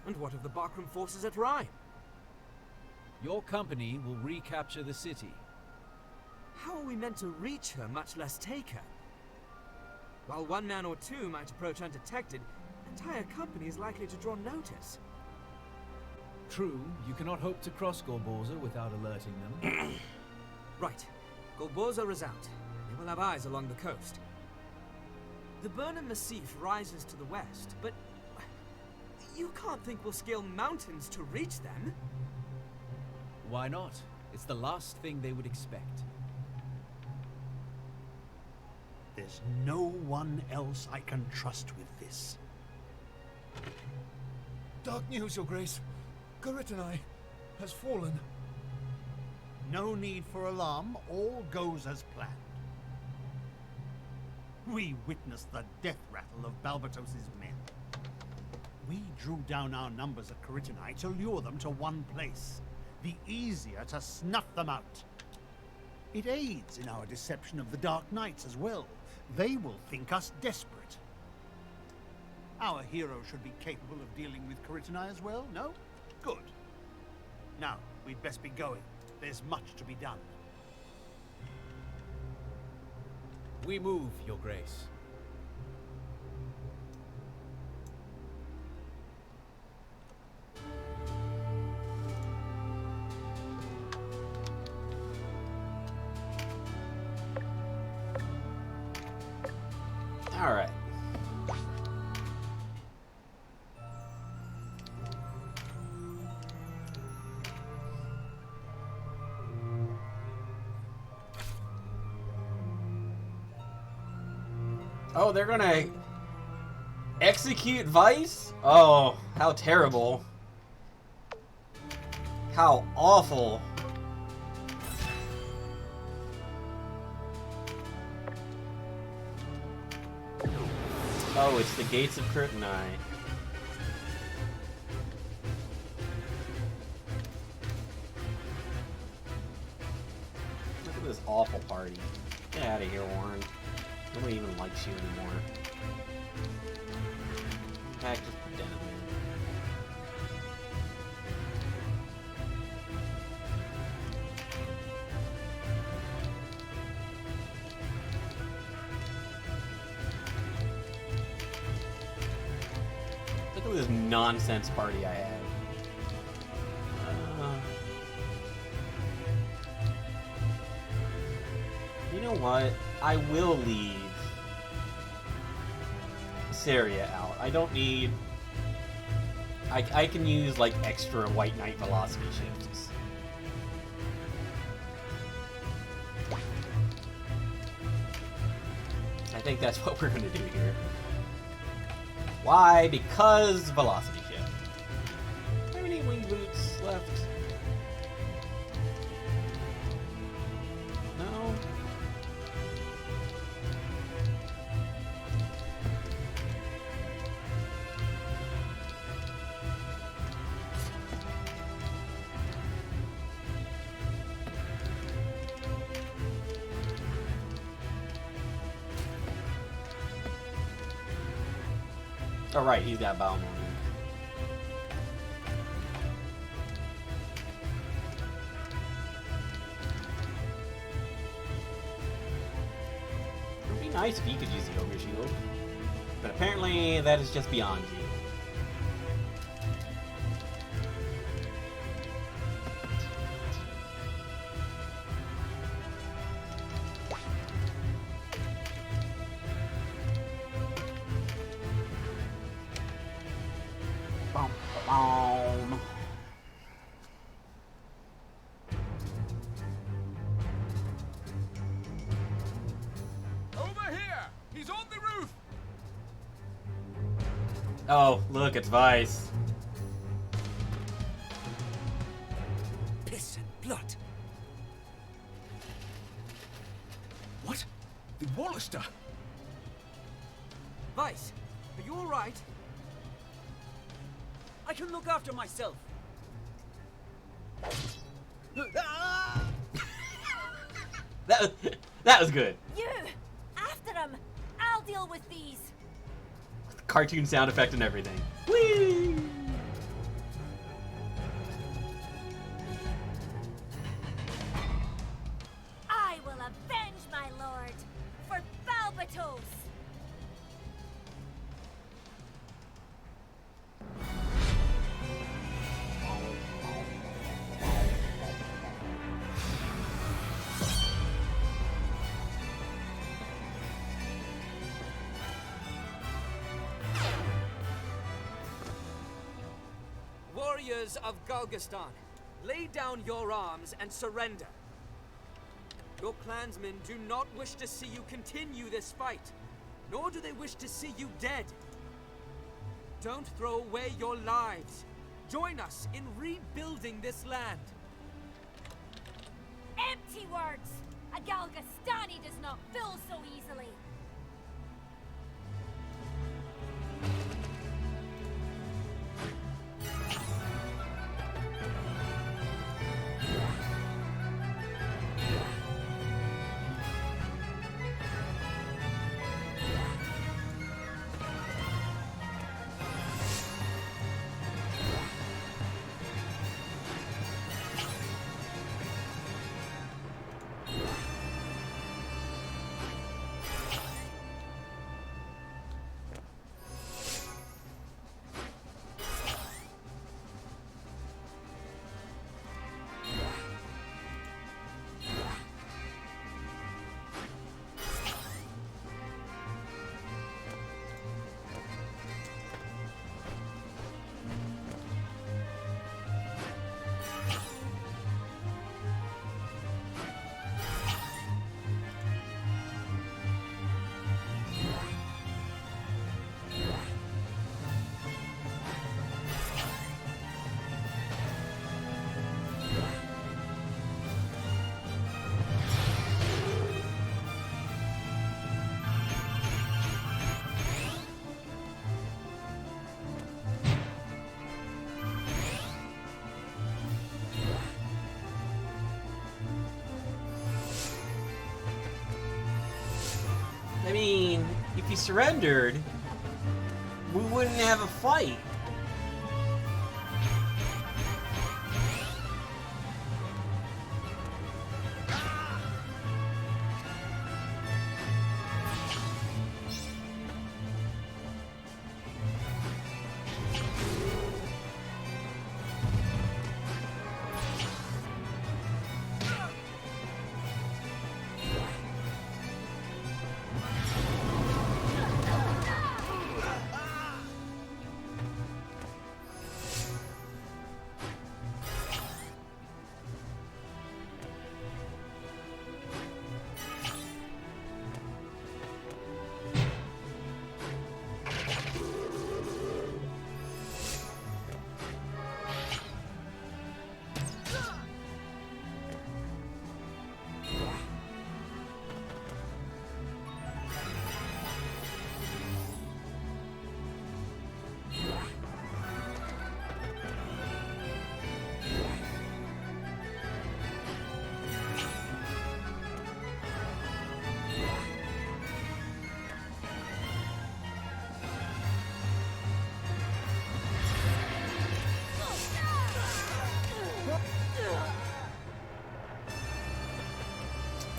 And what of the Buckram forces at Rhyme? Your company will recapture the city. How are we meant to reach her, much less take her? While one man or two might approach undetected, an entire company is likely to draw notice. True, you cannot hope to cross Gorboza without alerting them. Right. Gorboza is out. They will have eyes along the coast. The Burnham Massif rises to the west, but you can't think we'll scale mountains to reach them. Why not? It's the last thing they would expect. There's no one else I can trust with this. Dark news, Your Grace. Guritanai has fallen. No need for alarm, all goes as planned. We witnessed the death rattle of Balbatos's men. We drew down our numbers at Caritini to lure them to one place, the easier to snuff them out. It aids in our deception of the Dark Knights as well. They will think us desperate. Our hero should be capable of dealing with Caritini as well, no? Good. Now, we'd best be going. There's much to be done. We move, Your Grace. All right. Oh, they're gonna execute Vice? Oh, how terrible. How awful. Oh, it's the Gates of Kryptonite. Look at this awful party. Get out of here, Warren. Nobody even likes you anymore. In fact, just put down, man. Look at this nonsense party I had. You know what? I will leave Saria out. I don't need... I can use, like, extra White Knight velocity shifts. I think that's what we're gonna do here. Why? Because velocity shift. Do I have any wing boots left? No? Oh right, he's got Balmor. It would be nice if he could use the Ogre Shield. But apparently that is just beyond you. Over here! He's on the roof! Oh, look, it's Vice. Piss and blood. What? The Wallister? Vice, are you alright? I can look after myself. That was good. You! After him! I'll deal with these! Cartoon sound effect and everything. Whee! I will avenge my lord! For Balbatos! Warriors of Galgastan, lay down your arms and surrender. Your clansmen do not wish to see you continue this fight, nor do they wish to see you dead. Don't throw away your lives. Join us in rebuilding this land. Empty words! A Galgastani does not fill so easily. I mean, if he surrendered, we wouldn't have a fight.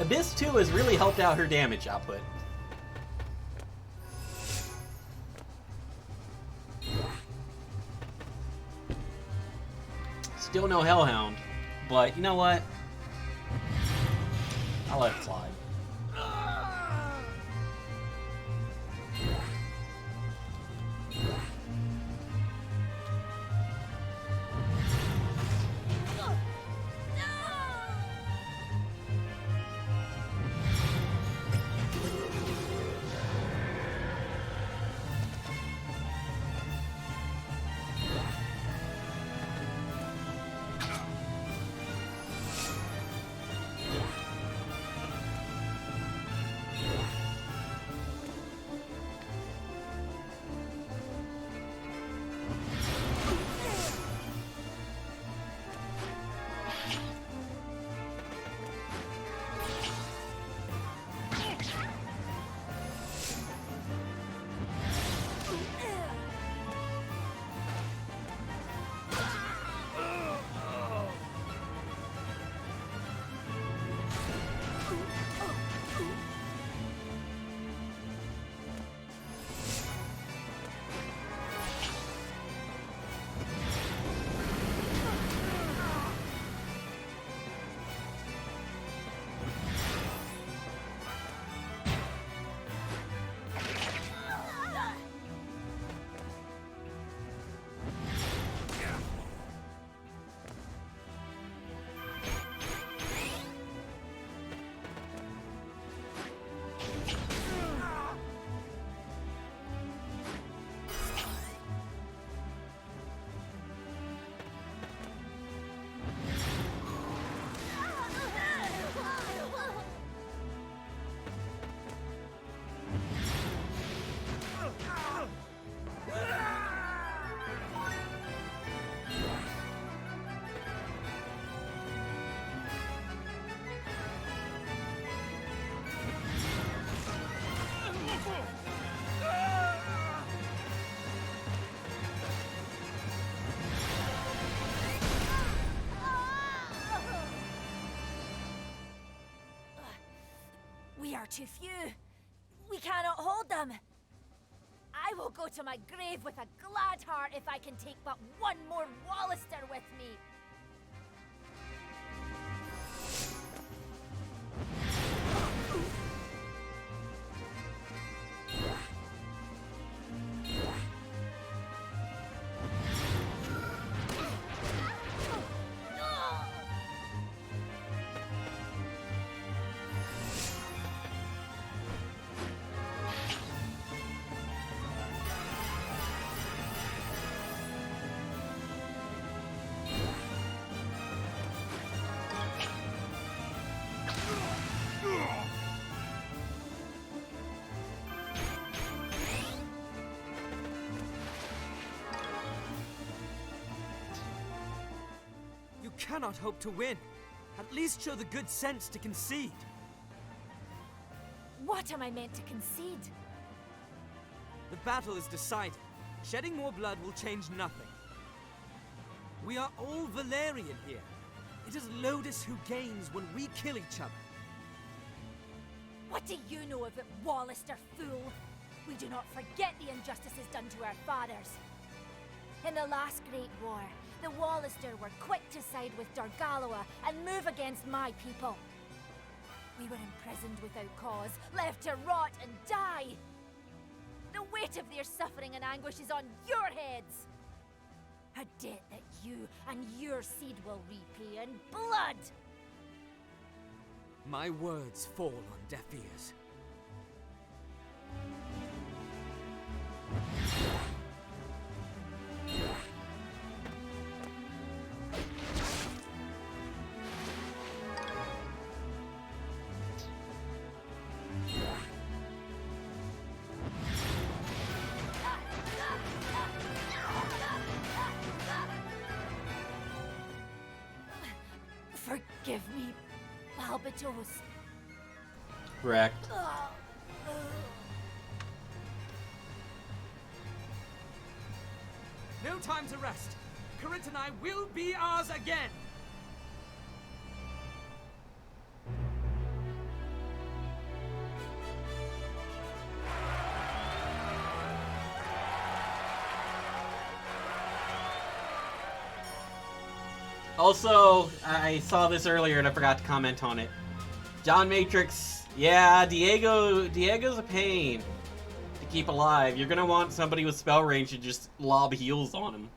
Abyss 2 has really helped out her damage output. Still no Hellhound, but you know what? I'll let it slide. too few. We cannot hold them. I will go to my grave with a glad heart if I can take but one more Wallister with me. Cannot hope to win. At least show the good sense to concede. What am I meant to concede? The battle is decided. Shedding more blood will change nothing. We are all Valerian here. It is Lodis who gains when we kill each other. What do you know of it, Wallister fool? We do not forget the injustices done to our fathers. In the last Great War, the Wallister were quick to side with Dargaloa and move against my people. We were imprisoned without cause, left to rot and die. The weight of their suffering and anguish is on your heads. A debt that you and your seed will repay in blood. My words fall on deaf ears. Forgive me, Balbatos. Correct. No time to rest. Corinth and I will be ours again. Also, I saw this earlier and I forgot to comment on it. John Matrix, yeah, Diego's a pain to keep alive. You're gonna want somebody with spell range to just lob heals on him.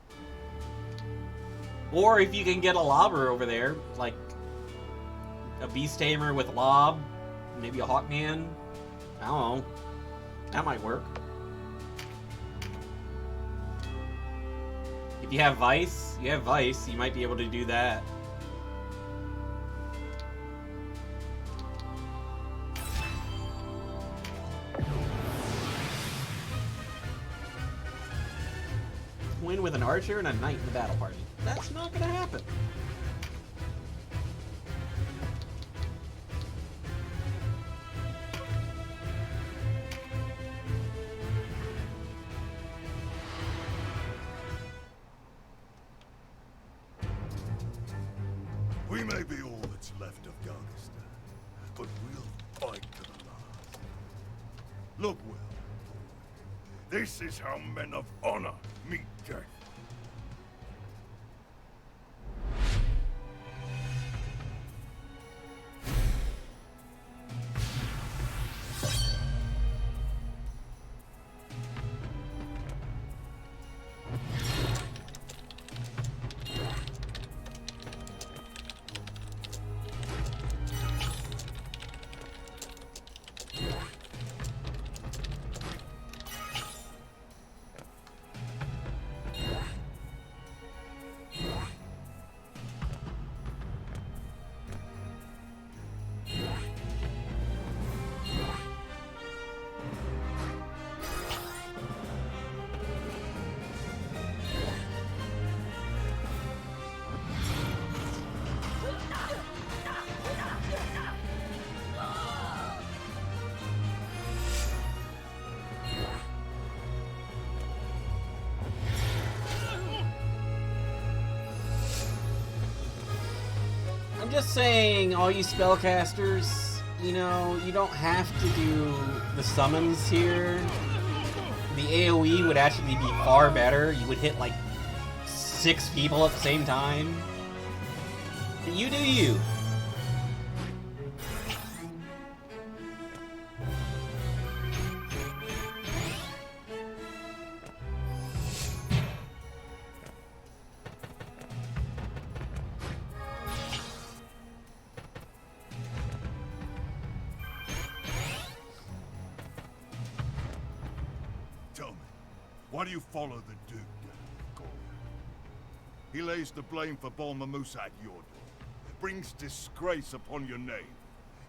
Or if you can get a lobber over there, like a beast tamer with lob, maybe a Hawkman, I don't know, that might work. If you have Vice, you might be able to do that. Win with an archer and a knight in the battle party. That's not gonna happen. We may be all that's left of Gargistan, but we'll fight to the last. Look well, boy. This is how men of honor meet death. I'm just saying, all you spellcasters, You know, you don't have to do the summons here. The AoE would actually be far better. You would hit like 6 people at the same time. But you do you. Tell me, why do you follow the Duke down to Goria? He lays the blame for Balmamusa at your door, brings disgrace upon your name.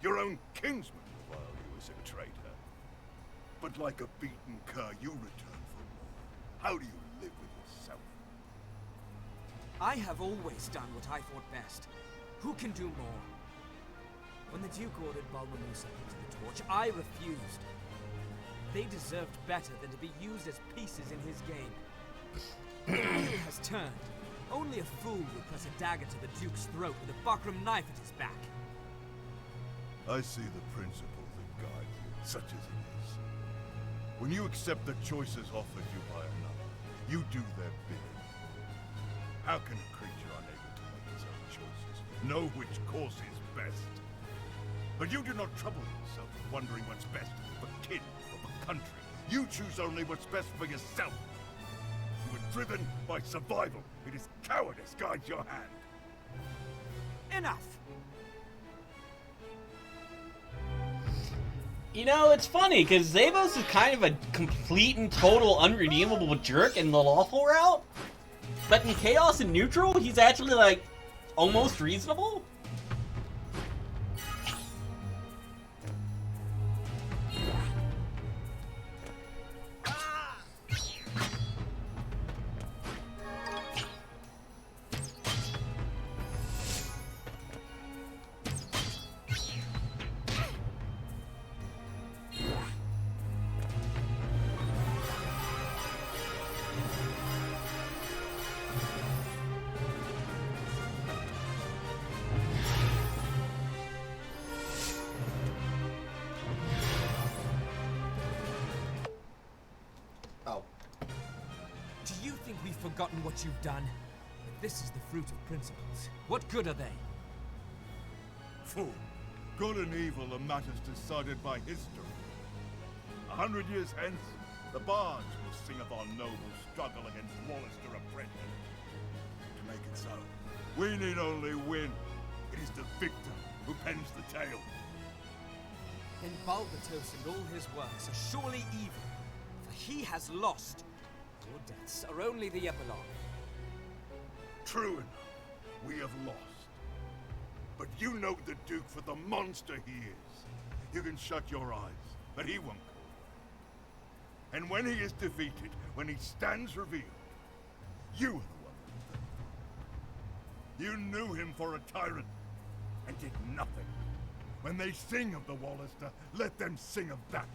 Your own kinsman reviled you as a traitor. But like a beaten cur, you return for more. How do you live with yourself? I have always done what I thought best. Who can do more? When the Duke ordered Balmamusa into the torch, I refused. They deserved better than to be used as pieces in his game. The wheel has turned. Only a fool would press a dagger to the Duke's throat with a buckram knife at his back. I see the principle that guides you, such as it is. When you accept the choices offered you by another, you do their bidding. How can a creature unable to make its own choices know which course is best? But you do not trouble yourself with wondering what's best for kin or for country. You choose only what's best for yourself. You are driven by survival. It is cowardice guides your hand. Enough! You know, it's funny, because Zavos is kind of a complete and total unredeemable jerk in the lawful route. But in Chaos and Neutral, he's actually, like, almost reasonable. Forgotten what you've done, but this is the fruit of principles. What good are they? Fool. Good and evil are matters decided by history. 100 years hence, the bards will sing of our noble struggle against Wallister oppression. To make it so, we need only win. It is the victor who pens the tale. Then Balbatos and all his works are surely evil, for he has lost. Your deaths are only the epilogue. True enough, we have lost. But you know the Duke for the monster he is. You can shut your eyes, but he won't call. And when he is defeated, when he stands revealed, you are the one. You knew him for a tyrant, and did nothing. When they sing of the Wallister, let them sing of that.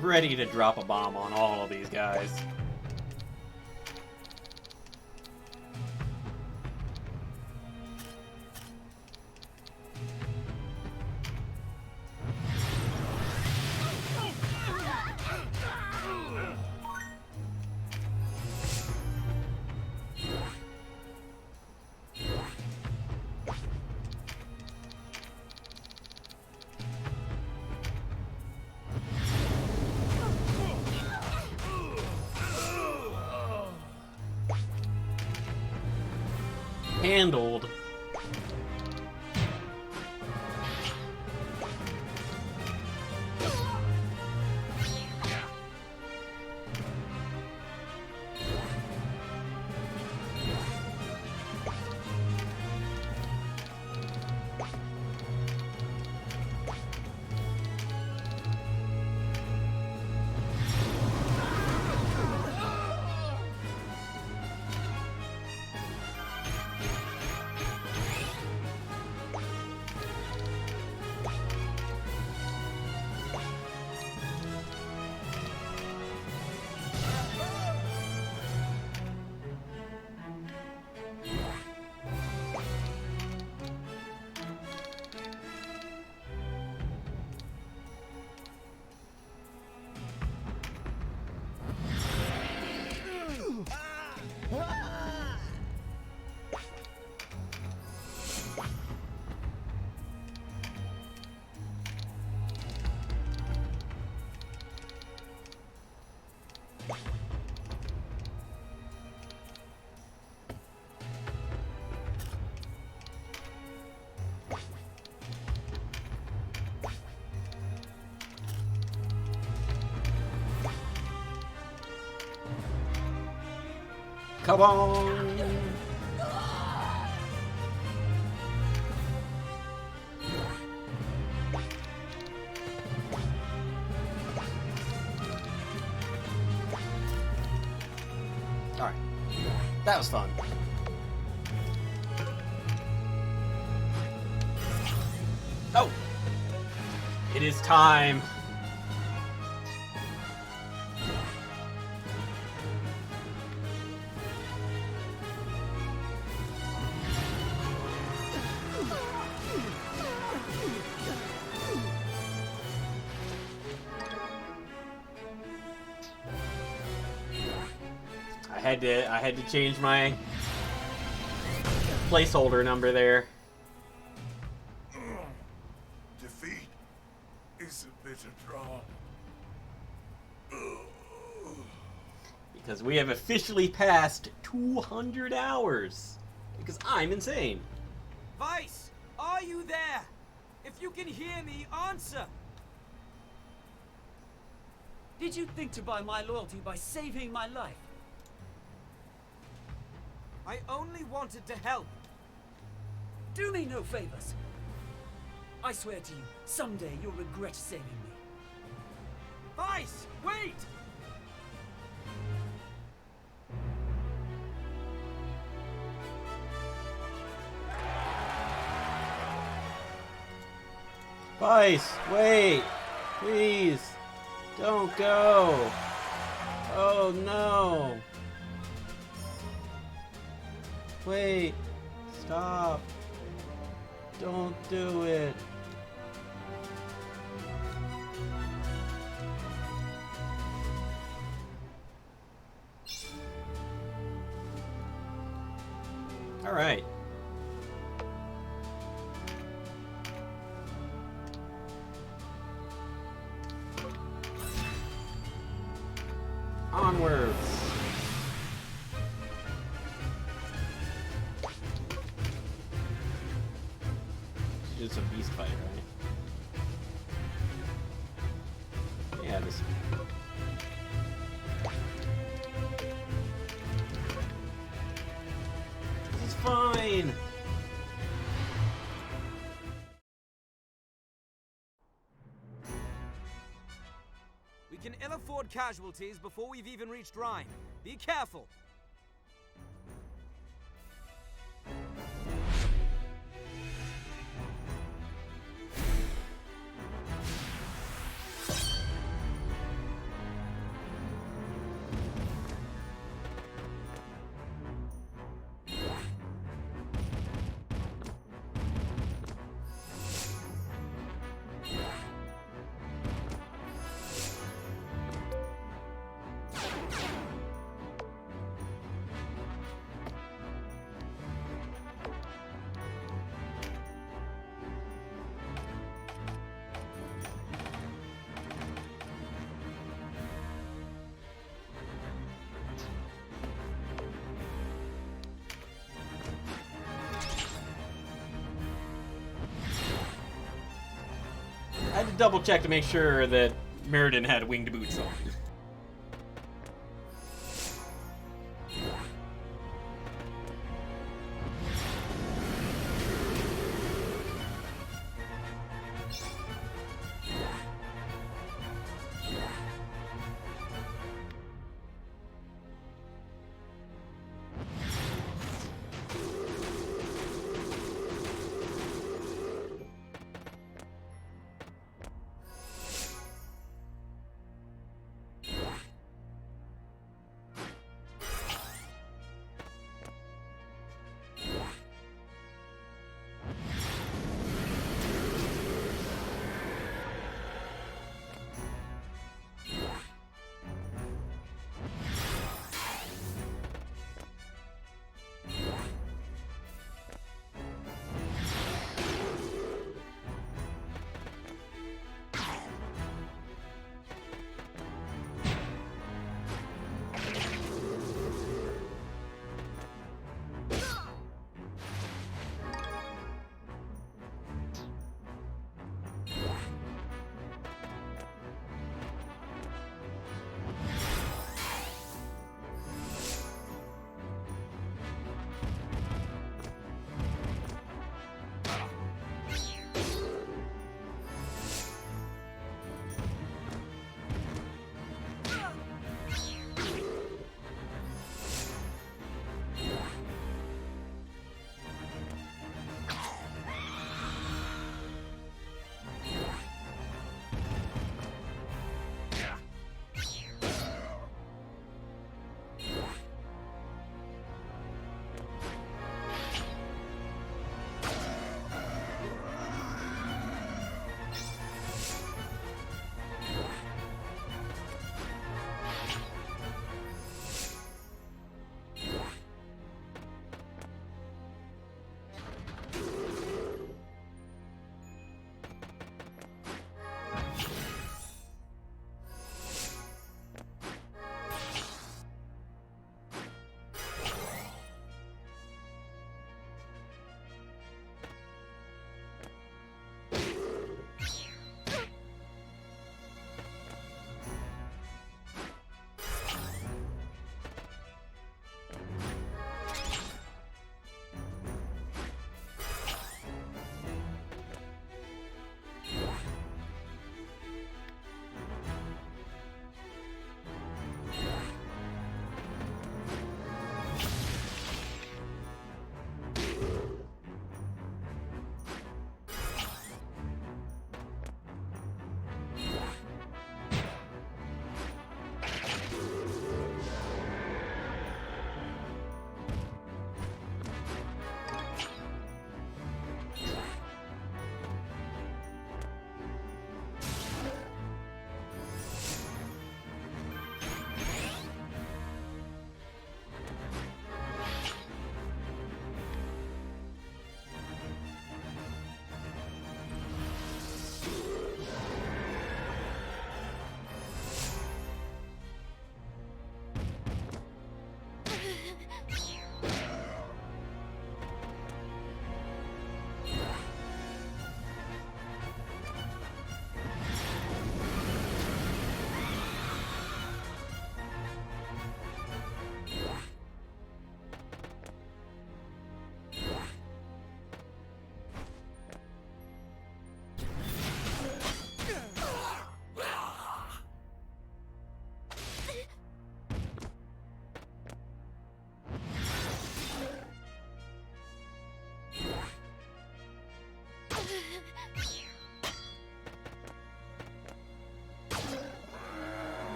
Ready to drop a bomb on all of these guys. handled. Come on! Alright. That was fun. Oh! It is time! I had to change my placeholder number there. Defeat is a bitter draught. Because we have officially passed 200 hours. Because I'm insane. Vice, are you there? If you can hear me, answer. Did you think to buy my loyalty by saving my life? I only wanted to help. Do me no favors. I swear to you, someday you'll regret saving me. Vice, wait! Vice, wait! Please! Don't go! Oh no! Wait! Stop! Don't do it! Alright. Onwards! It's a beast fight, right? Yeah, this... This is fine! We can ill afford casualties before we've even reached Rhine. Be careful! to double check to make sure that Meriden had winged boots on.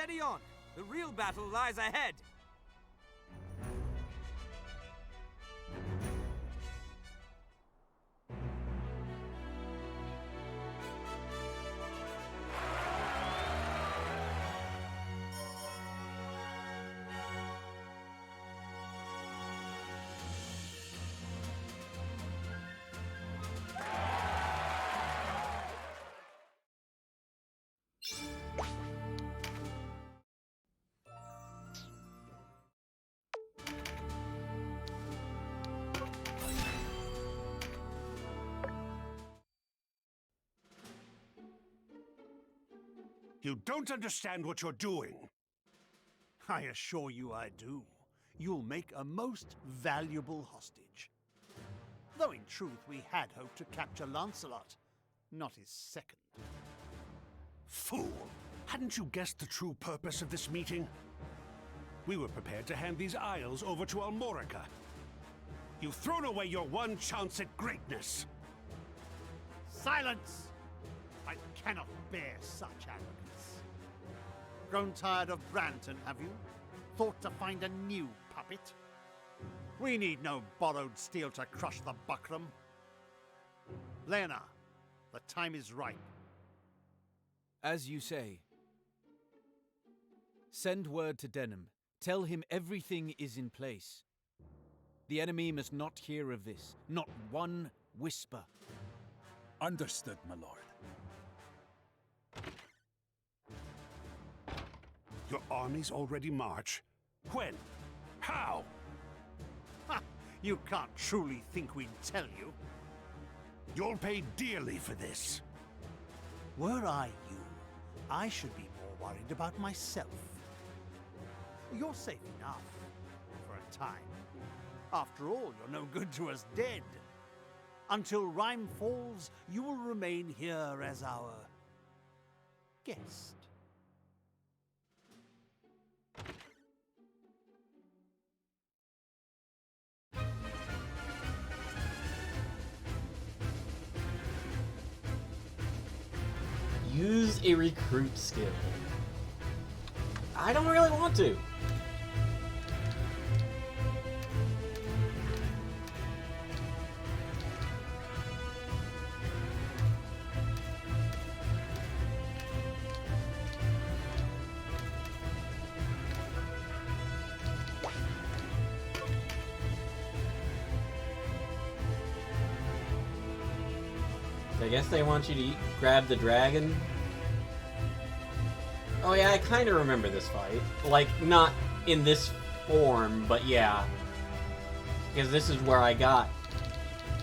Steady on! The real battle lies ahead! You don't understand what you're doing. I assure you I do. You'll make a most valuable hostage. Though in truth we had hoped to capture Lancelot, not his second. Fool! Hadn't you guessed the true purpose of this meeting? We were prepared to hand these isles over to Almorica. You've thrown away your one chance at greatness. Silence! I cannot bear such arrogance. Grown tired of Branton, have you? Thought to find a new puppet? We need no borrowed steel to crush the buckram. Lena, the time is ripe. As you say. Send word to Denham. Tell him everything is in place. The enemy must not hear of this. Not one whisper. Understood, my lord. Your armies already march? When? How? Ha! You can't truly think we'd tell you. You'll pay dearly for this. Were I you, I should be more worried about myself. You're safe enough. For a time. After all, you're no good to us dead. Until Rhyme falls, you will remain here as our guest. Use a recruit skill. I don't really want to. I guess they want you to grab the dragon. Oh yeah, I kind of remember this fight. Like, not in this form, but yeah. Because this is where I got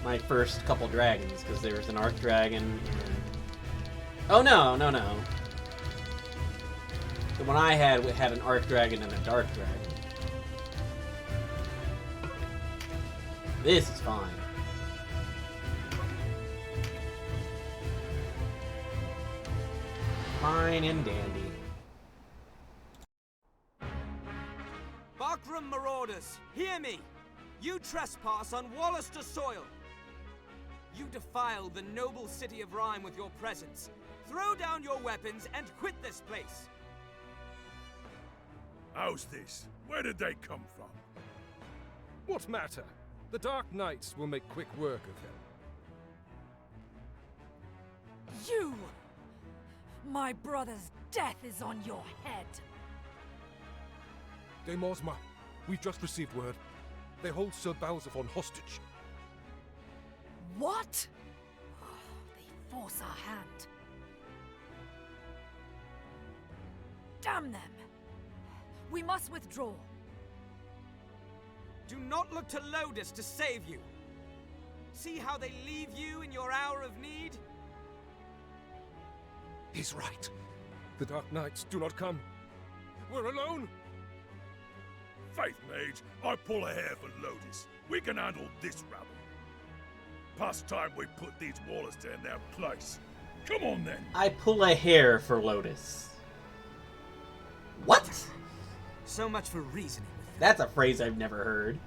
my first couple dragons, because there was an Arc Dragon and... Oh no, no, no. The one I had an Arc Dragon and a Dark Dragon. This is fine. Fine and dandy. Buckram marauders, hear me! You trespass on Wallister soil! You defile the noble city of Rhyme with your presence. Throw down your weapons and quit this place! How's this? Where did they come from? What matter? The Dark Knights will make quick work of them. You! My brother's death is on your head. De Mosma, we've just received word. They hold Sir Balzaphon hostage. What? They force our hand. Damn them! We must withdraw. Do not look to Lodis to save you. See how they leave you in your hour of need? He's right. The Dark Knights do not come. We're alone. Faith Mage, I pull a hair for Lodis. We can handle this rabble. Past time we put these Wallister in their place. Come on then. I pull a hair for Lotus. What? So much for reasoning. That's a phrase I've never heard.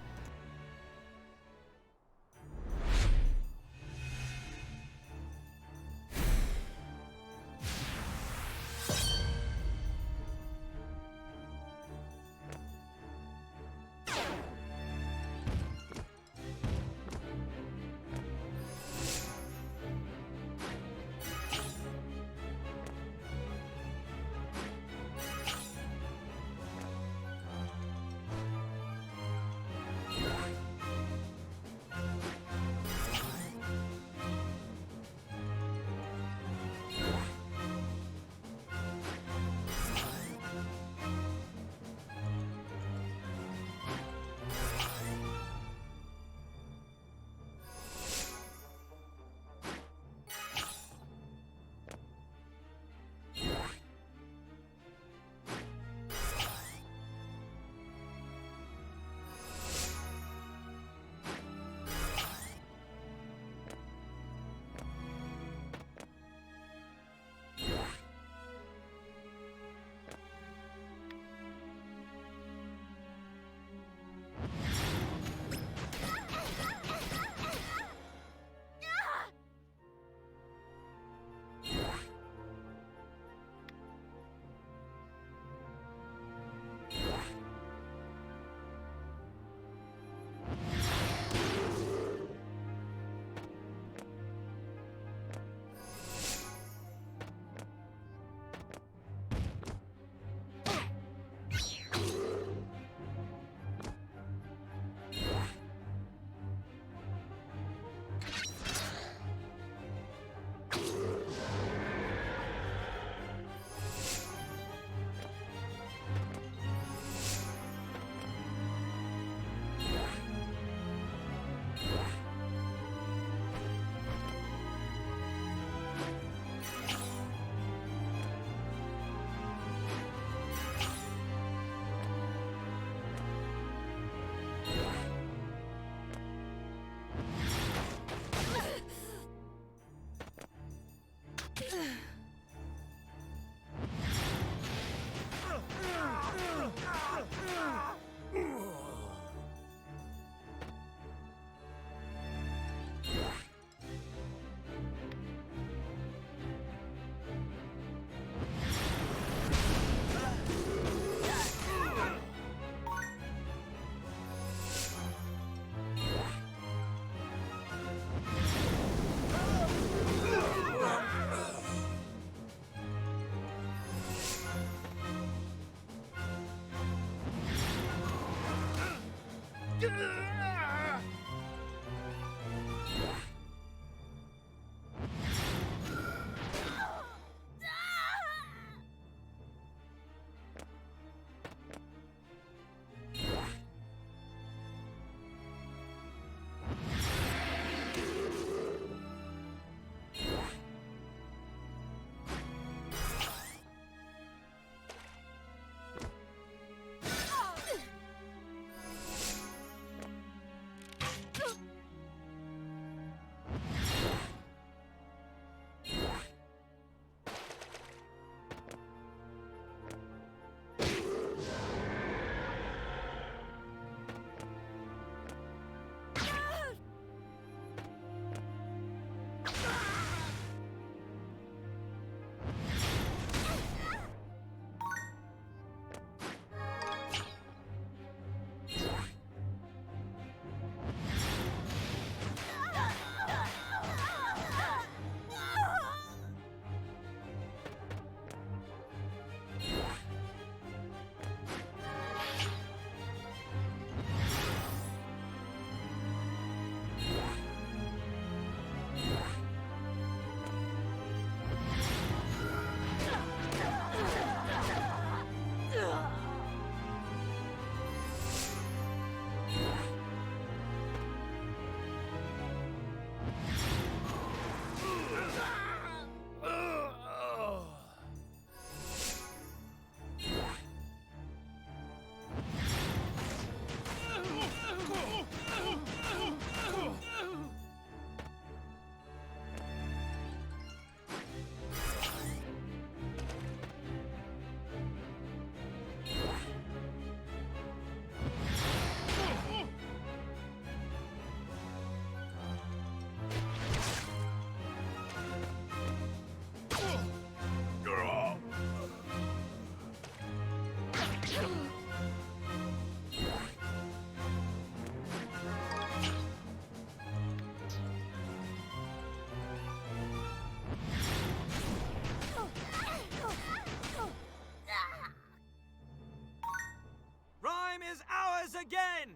Warriors again!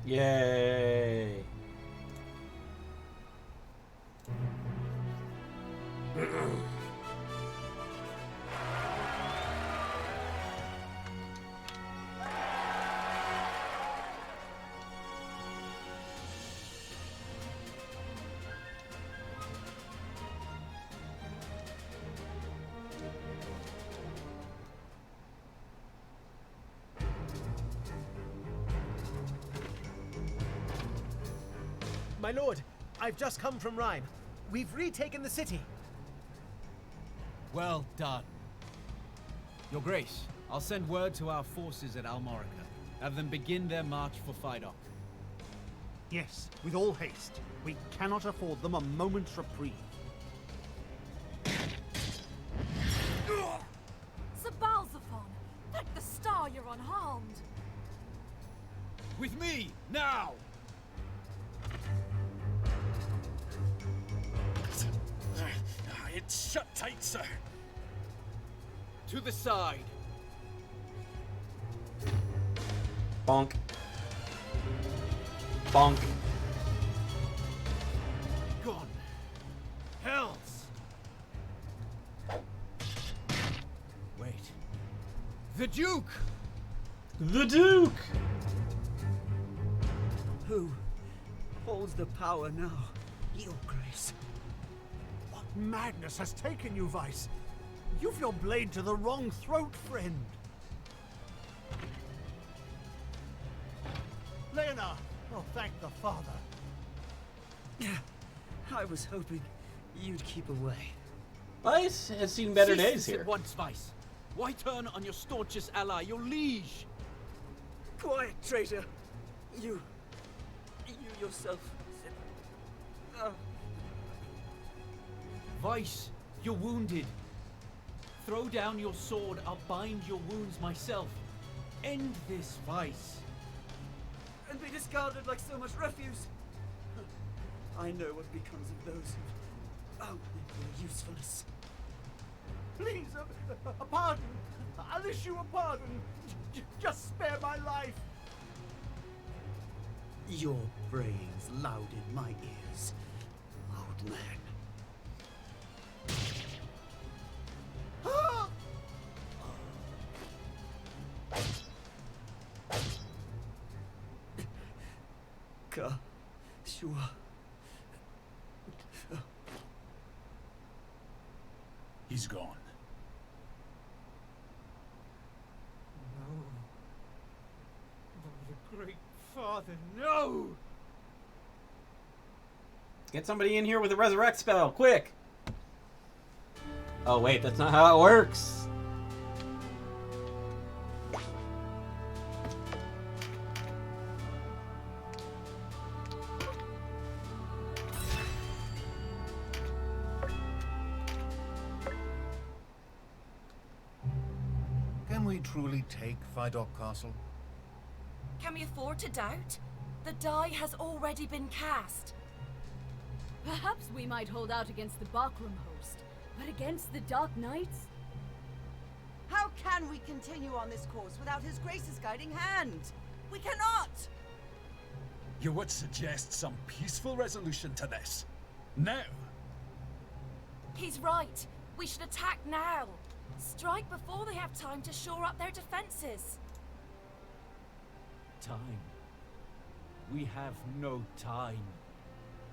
Yay. My lord, I've just come from Rhyme. We've retaken the city. Well done. Your Grace, I'll send word to our forces at Almorica. Have them begin their march for Fidok. Yes, with all haste. We cannot afford them a moment's reprieve. Sir Balzaphon, thank the star you're unharmed. With me, now! It's shut tight, sir. To the side. Bonk. Bonk. Gone. Hells! Wait. The Duke! The Duke! Who holds the power now? Your Grace. What madness has taken you, Vice? You've your blade to the wrong throat, friend. Leonard! Oh, thank the Father. I was hoping you'd keep away. Vice has seen better Cease days this here. at once, Vice. Why turn on your staunchest ally, your liege? Quiet, traitor. You yourself said... Vice, you're wounded. Throw down your sword, I'll bind your wounds myself. End this, Vice. And be discarded like so much refuse. I know what becomes of those who outlive their usefulness. Please, a pardon. I'll issue a pardon. Just spare my life. Your brayings loud in my ears, old man. Sure. He's gone. No. The Great Father, no! Get somebody in here with a resurrect spell, quick! Oh wait, that's not how it works! Can we truly take Fidok Castle? Can we afford to doubt? The die has already been cast. Perhaps we might hold out against the Bakram host, but against the Dark Knights? How can we continue on this course without His Grace's guiding hand? We cannot! You would suggest some peaceful resolution to this. Now! He's right. We should attack now. Strike before they have time to shore up their defenses. Time. We have no time.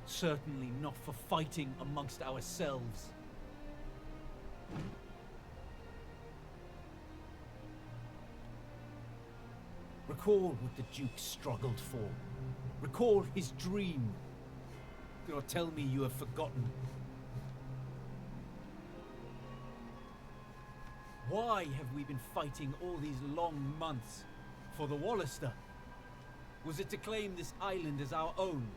Certainly not for fighting amongst ourselves. Recall what the Duke struggled for. Recall his dream. Do not tell me you have forgotten. Why have we been fighting all these long months? For the Wallister? Was it to claim this island as our own?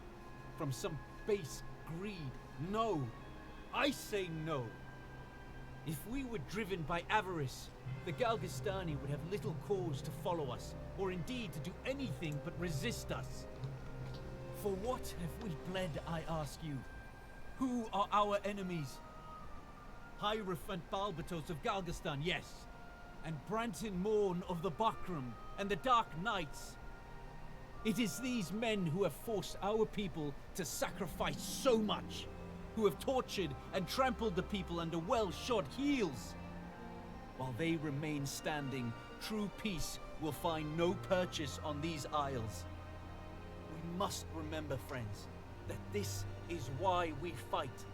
From some base greed? No. I say no. If we were driven by avarice, the Galgastani would have little cause to follow us, or indeed to do anything but resist us. For what have we bled, I ask you? Who are our enemies? Hierophant Balbatos of Galgastan, yes. And Branton Morn of the Bakram. and the Dark Knights. It is these men who have forced our people to sacrifice so much, who have tortured and trampled the people under well-shod heels. While they remain standing, true peace will find no purchase on these isles. We must remember, friends, that this is why we fight,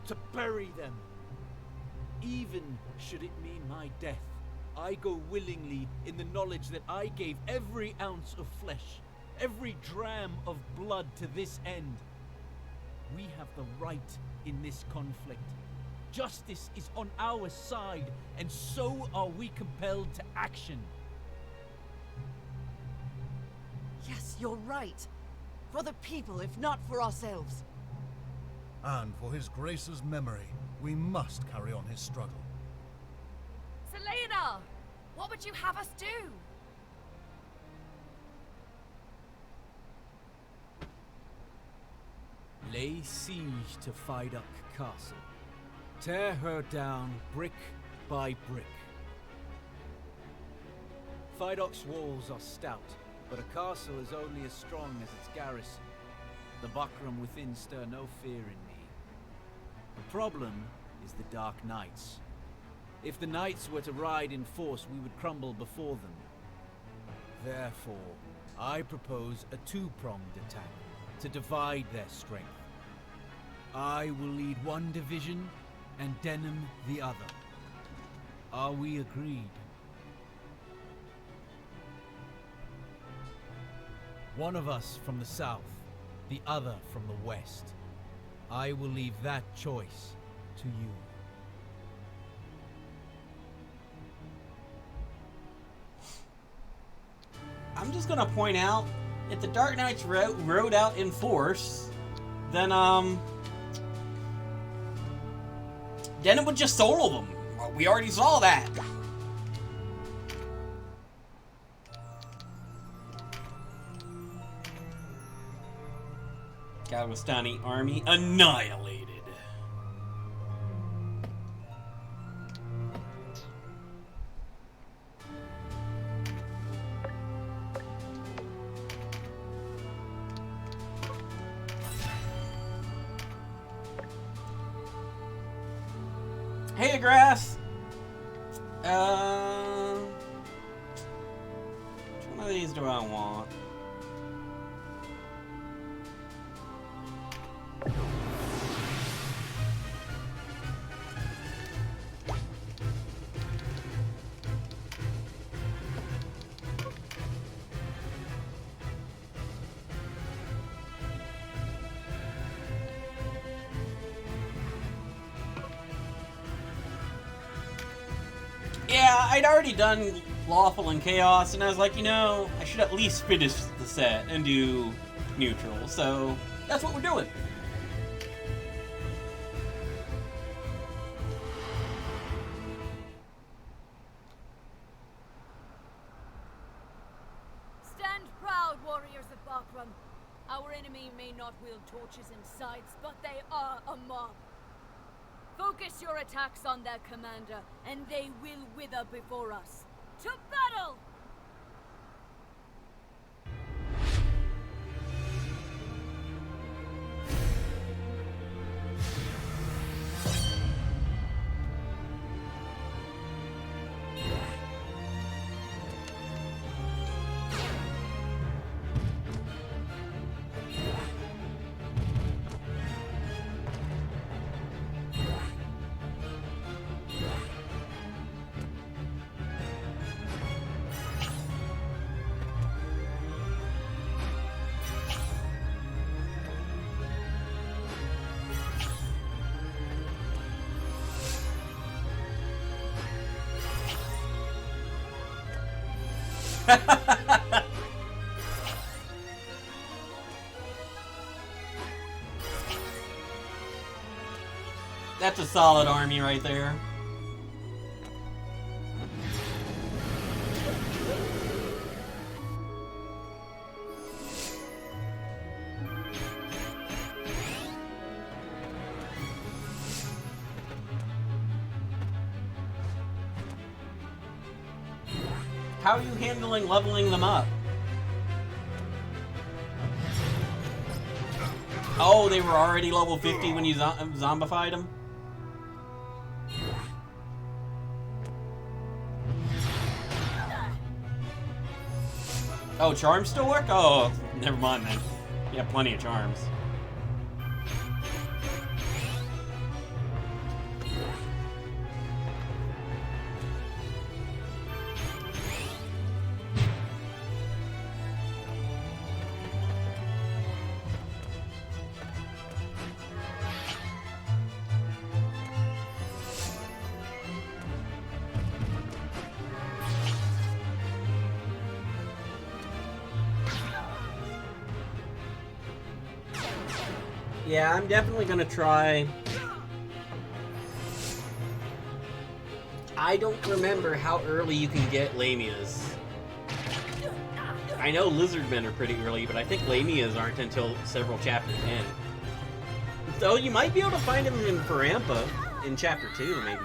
to bury them. Even should it mean my death, I go willingly in the knowledge that I gave every ounce of flesh, every dram of blood to this end. We have the right in this conflict. Justice is on our side, and so are we compelled to action. Yes, you're right. For the people, if not for ourselves. And for his grace's memory, we must carry on his struggle. Selena! What would you have us do? Lay siege to Fidok Castle. Tear her down brick by brick. Fidok's walls are stout, but a castle is only as strong as its garrison. The Buckram within stir no fear in me. The problem is the Dark Knights. If the Knights were to ride in force, we would crumble before them. Therefore, I propose a two-pronged attack to divide their strength. I will lead one division and Denham the other. Are we agreed? One of us from the south, the other from the west. I will leave that choice to you. I'm just gonna point out, if the Dark Knights rode out in force, then Denham would just solo them. We already saw that. Galvestani army annihilated. Hey, Grass. Which one of these do I want? Yeah, I'd already done Lawful and Chaos, and I was like, you know, I should at least finish the set and do Neutral, so that's what we're doing. Stand proud, warriors of Bakram. Our enemy may not wield torches and scythes, but they are a mob. Focus your attacks on their commander, and they will wither before us. To battle! That's a solid army right there. How are you handling leveling them up? Oh, they were already level 50 when you zombified them? Oh, charms still work? Oh, never mind then. You have plenty of charms. Yeah, I'm definitely gonna try. I don't remember how early you can get lamias. I know lizardmen are pretty early, but I think lamias aren't until several chapters in. Though you might be able to find them in Parampa in chapter 2, maybe.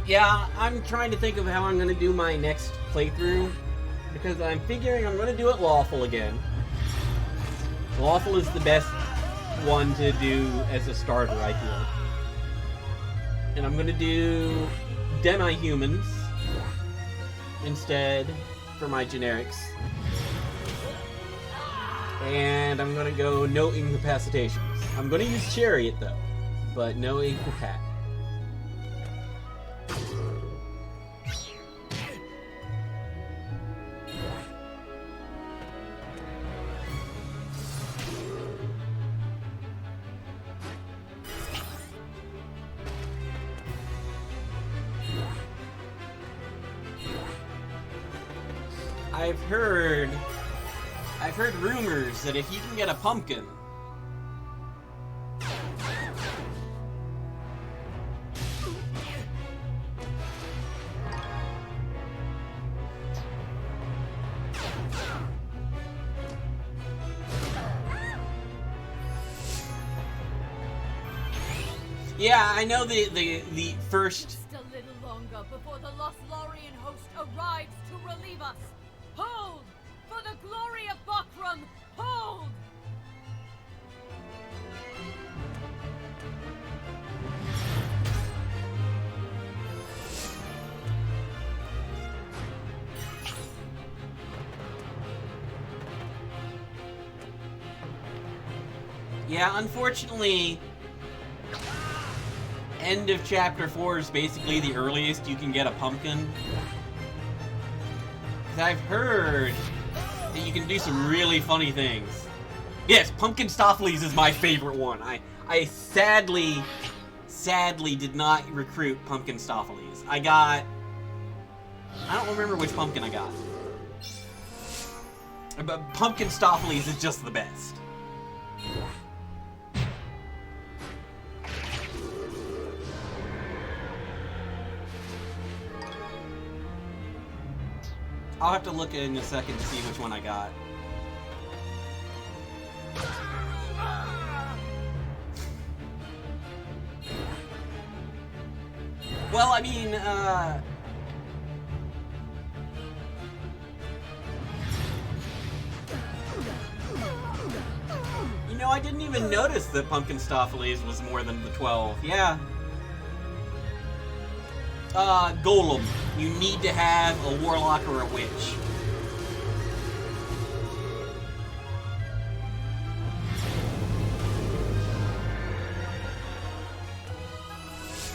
Yeah, I'm trying to think of how I'm going to do my next playthrough, because I'm figuring I'm going to do it lawful again. Lawful is the best one to do as a starter, I feel. And I'm going to do demi-humans instead for my generics. And I'm going to go no incapacitations. I'm going to use Chariot, though, but no incapac. I've heard rumors that if you can get a pumpkin, yeah, I know the first. Just a little longer before the Lost Lorien host arrives to relieve us. Hold! For the glory of Bakram, hold! Yeah, unfortunately, end of chapter 4 is basically the earliest you can get a pumpkin. Because I've heard that you can do some really funny things. Yes, Pumpkin Stoffleys is my favorite one. I sadly did not recruit Pumpkin Stoffleys. I don't remember which pumpkin I got. But Pumpkin Stoffleys is just the best. I'll have to look in a second to see which one I got. Well, I mean, you know, I didn't even notice that Pumpkin Stoffleys was more than the 12. Yeah. Golem. You need to have a warlock or a witch.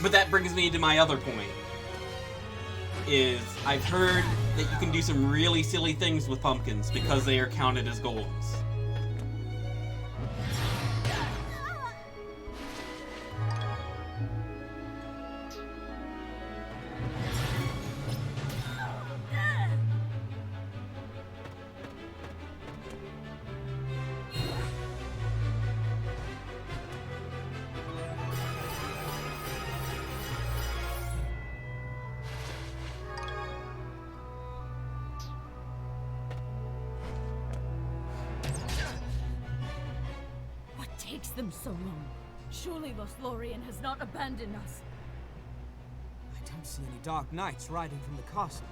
But that brings me to my other point. Is I've heard that you can do some really silly things with pumpkins because they are counted as golems. What takes them so long? Surely Lothlorien has not abandoned us. I don't see any Dark Knights riding from the castle.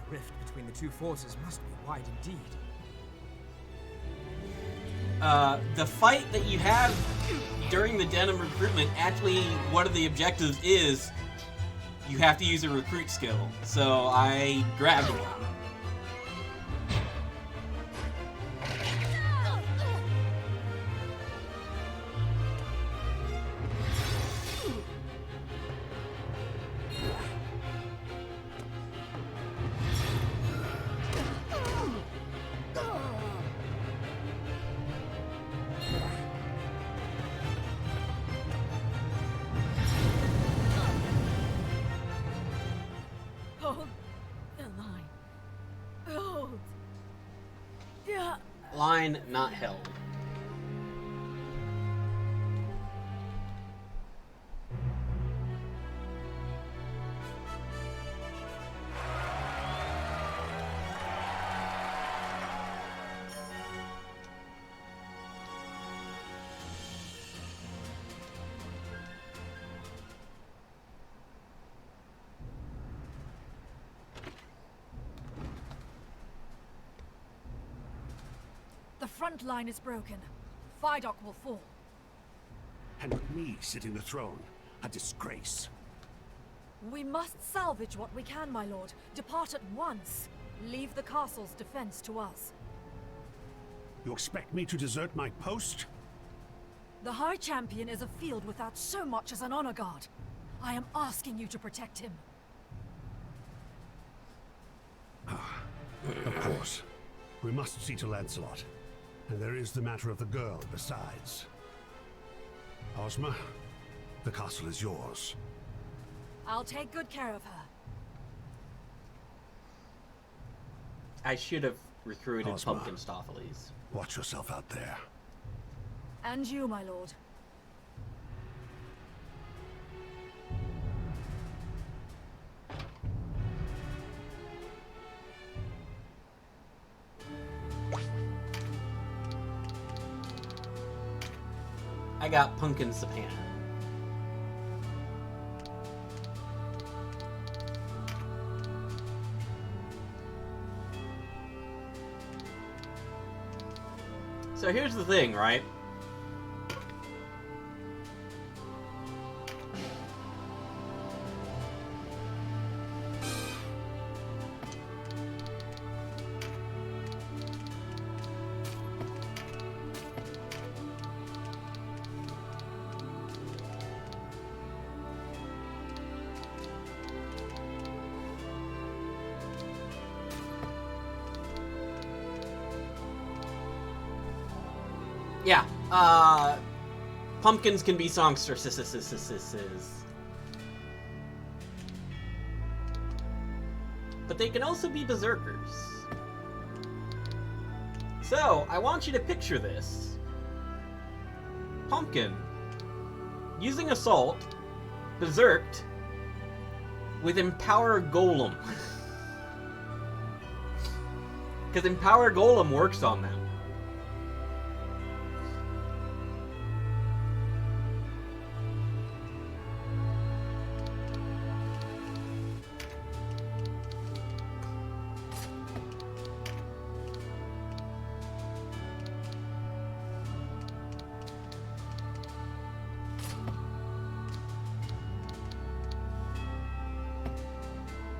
The rift between the two forces must be wide indeed. The fight that you have during the denim recruitment, actually, one of the objectives is you have to use a recruit skill. So I grabbed one. Hold the line. Hold. Yeah. Line not held. The front line is broken. Vidocq will fall. And with me sitting the throne, a disgrace. We must salvage what we can, my lord. Depart at once. Leave the castle's defense to us. You expect me to desert my post? The High Champion is a field without so much as an honor guard. I am asking you to protect him. Of course. We must see to Lancelot. And there is the matter of the girl besides. Ozma, the castle is yours. I'll take good care of her. I should have recruited Ozma. Pumpkinstopheles. Watch yourself out there. And you, my lord. I got Pumpkin Sapana. So here's the thing, right? Yeah, pumpkins can be songstresses. But they can also be berserkers. So, I want you to picture this. Pumpkin, using Assault, berserked, with Empower Golem. Because Empower Golem works on them.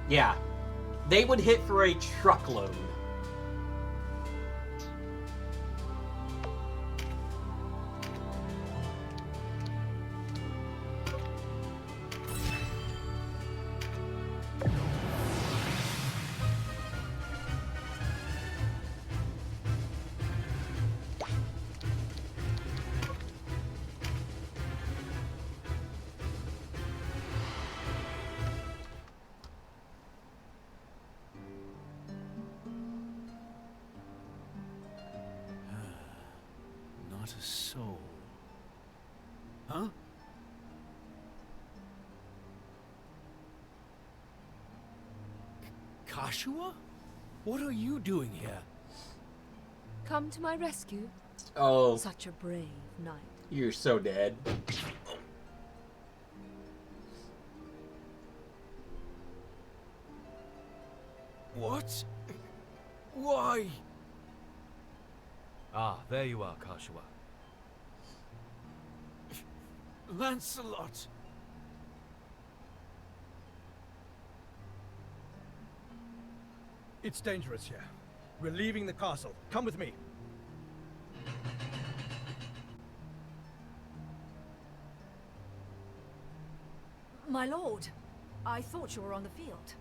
Yeah, they would hit for a truckload. a soul. Huh? Kashua? What are you doing here? Come to my rescue? Oh. Such a brave knight. You're so dead. What? Why? Ah, there you are, Kashua. Lancelot! It's dangerous here. We're leaving the castle. Come with me. My lord, I thought you were on the field.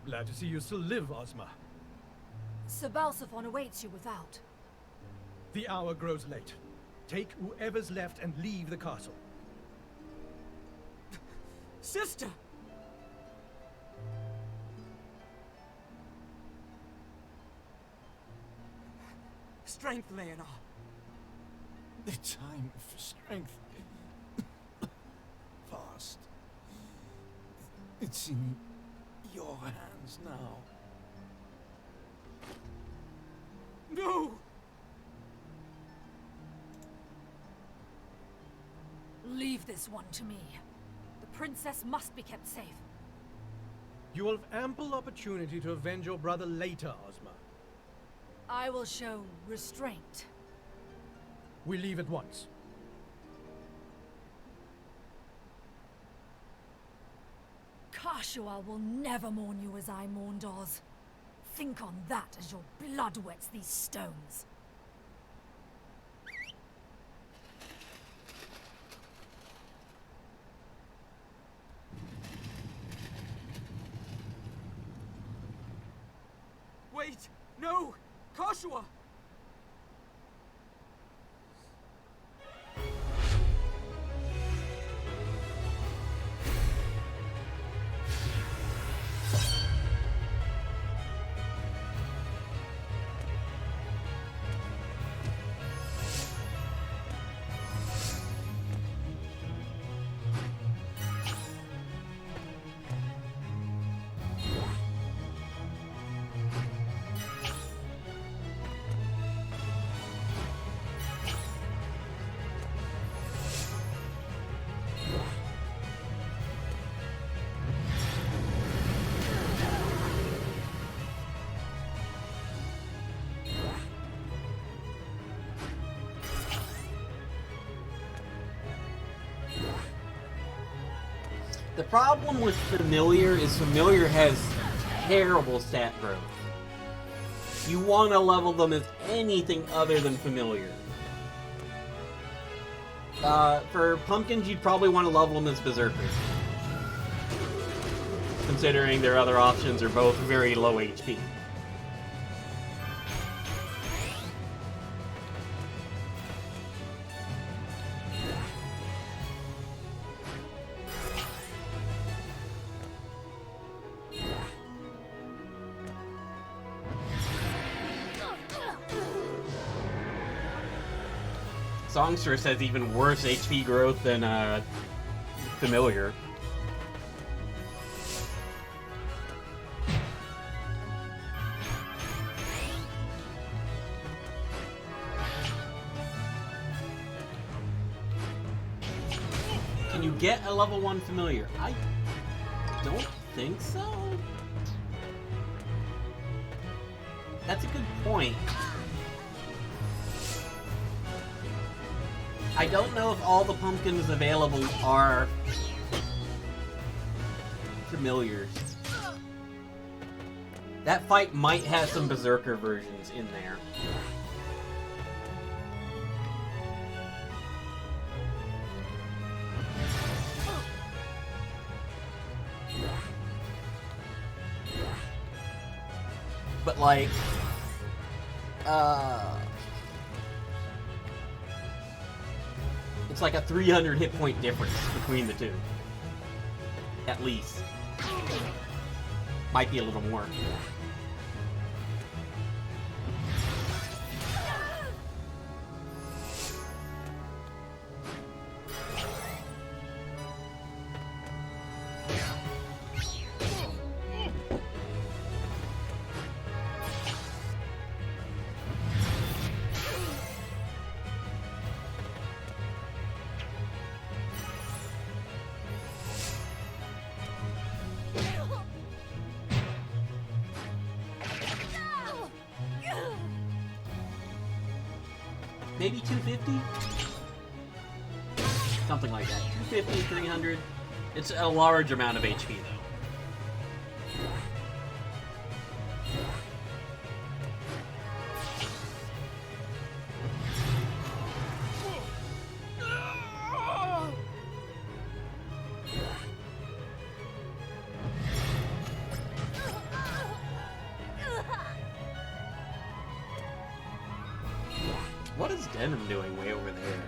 Glad to see you still live, Ozma. Sir Balsaphon awaits you without. The hour grows late. Take whoever's left and leave the castle. Sister! Strength, Leonor. The time for strength. Fast. It's in your hands now. No! Leave this one to me. The princess must be kept safe. You will have ample opportunity to avenge your brother later, Ozma. I will show restraint. We leave at once. Kashua will never mourn you as I mourned Oz. Think on that as your blood wets these stones. Wait! No! Kashua! The problem with Familiar is Familiar has terrible stat growth. You want to level them as anything other than Familiar. For Pumpkins, you'd probably want to level them as Berserkers. Considering their other options are both very low HP. Songstress has even worse HP growth than Familiar. Can you get a level 1 Familiar? I don't think so. That's a good point. I don't know if all the pumpkins available are Familiars. That fight might have some Berserker versions in there. But like, it's like a 300 hit point difference between the two. At least. Might be a little more. maybe 250? Something like that. 250, 300. It's a large amount of HP, though. What is Denim doing way over there?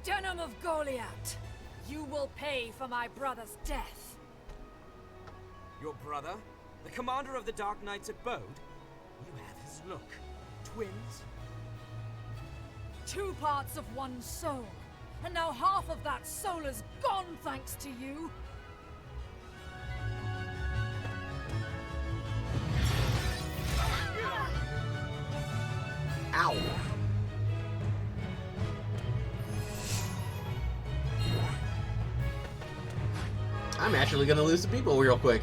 Denim of Goliath, you will pay for my brother's death. Your brother? The commander of the Dark Knights at Bode? You have his look. Twins? 2 parts of one soul. And now half of that soul is gone thanks to you. Ow. I'm actually gonna lose some people real quick.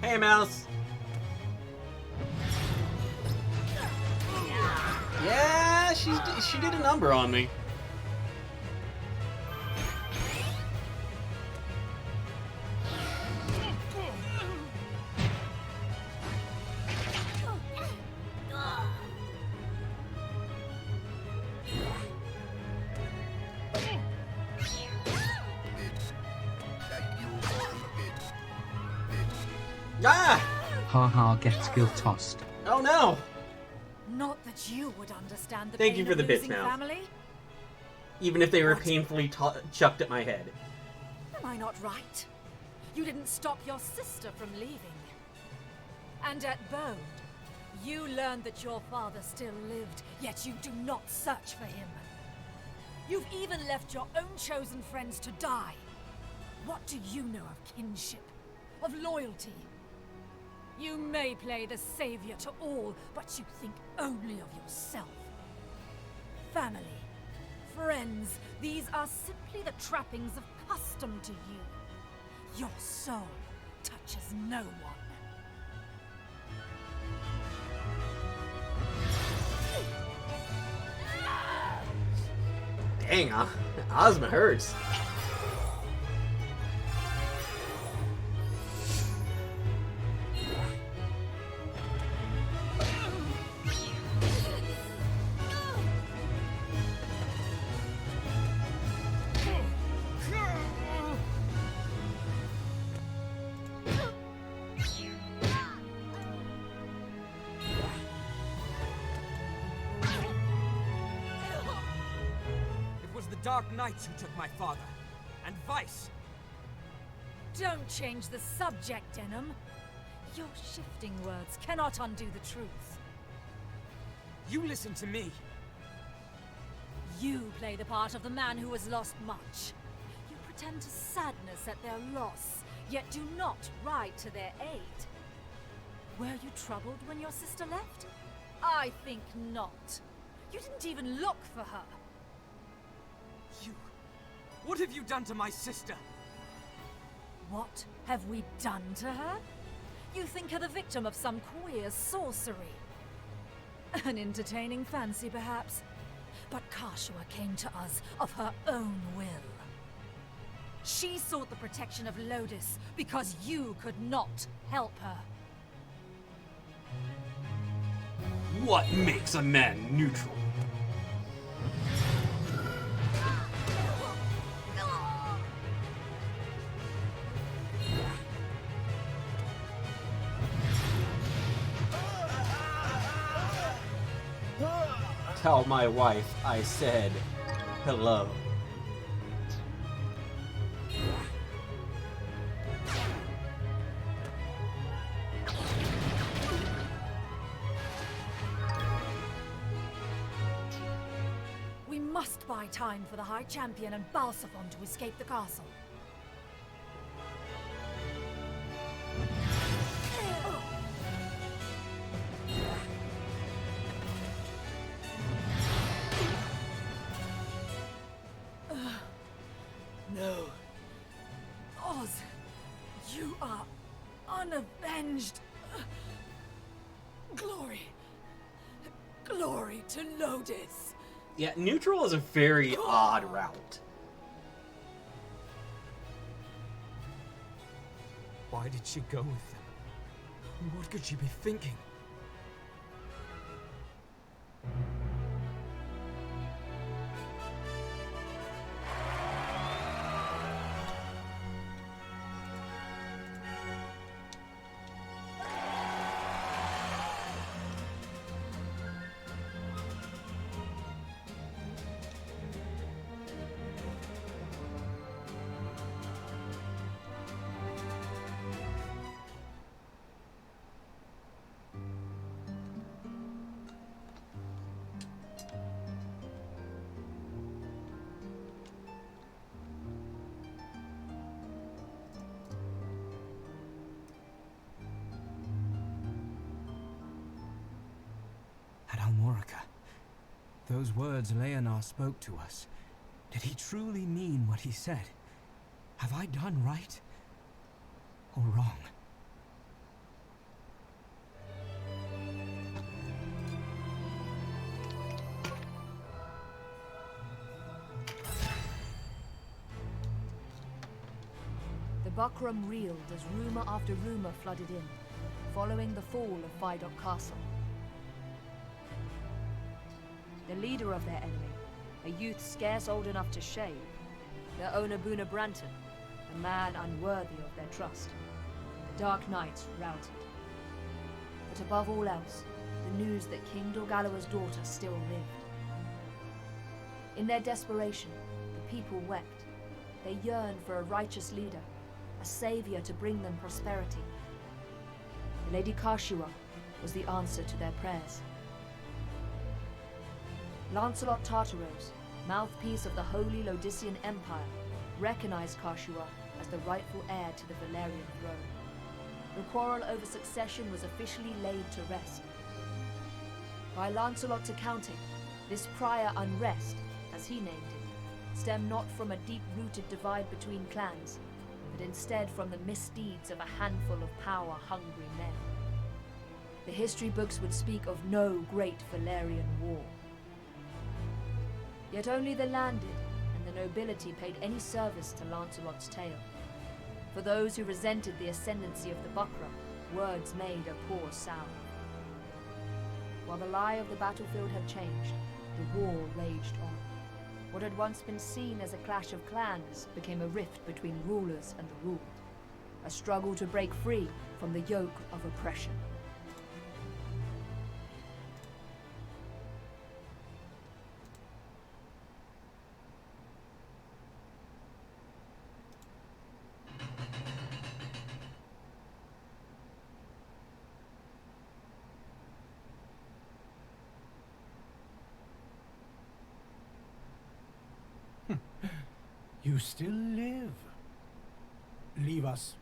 Hey, Mouse. Yeah, she did a number on me. Ah! Haha gets skill tossed. Oh no! Not that you would understand the Thank pain you for the of bits, losing Mouse. family. Even if they were painfully chucked at my head. Am I not right? You didn't stop your sister from leaving. And at Bode, you learned that your father still lived, yet you do not search for him. You've even left your own chosen friends to die. What do you know of kinship? Of loyalty? You may play the savior to all, but you think only of yourself. Family, friends, these are simply the trappings of custom to you. Your soul touches no one. Dang, Ozma hurts. Dark Knights who took my father, and Vice. Don't change the subject, Denim. Your shifting words cannot undo the truth. You listen to me. You play the part of the man who has lost much. You tend to sadness at their loss, yet do not ride to their aid. Were you troubled when your sister left? I think not. You didn't even look for her. You... What have you done to my sister? What have we done to her? You think her the victim of some queer sorcery. An entertaining fancy, perhaps. But Kashua came to us of her own will. She sought the protection of Lodis because you could not help her. What makes a man neutral? Tell my wife I said hello. We must buy time for the High Champion and Balsaphon to escape the castle. No. Oz, you are unavenged. Glory. Glory to Lodis. Yeah, neutral is a very odd route. Why did she go with them? What could she be thinking? At Almorica, those words Leonard spoke to us, did he truly mean what he said? Have I done right or wrong? The buckram reeled as rumor after rumor flooded in, following the fall of Vidocq Castle. The leader of their enemy, a youth scarce old enough to shave, their owner Buna Branton, a man unworthy of their trust. The Dark Knights routed. But above all else, the news that King Dorgaloa's daughter still lived. In their desperation, the people wept. They yearned for a righteous leader, a savior to bring them prosperity. The Lady Kashua was the answer to their prayers. Lancelot Tartaros, mouthpiece of the Holy Lodisian Empire, recognized Kashua as the rightful heir to the Valerian throne. The quarrel over succession was officially laid to rest. By Lancelot's accounting, this prior unrest, as he named it, stemmed not from a deep-rooted divide between clans, but instead from the misdeeds of a handful of power-hungry men. The history books would speak of no great Valerian war. Yet only the landed and the nobility paid any service to Lancelot's tale. For those who resented the ascendancy of the buckram, words made a poor sound. While the lie of the battlefield had changed, the war raged on. What had once been seen as a clash of clans became a rift between rulers and the ruled. A struggle to break free from the yoke of oppression. You still live. Leave us.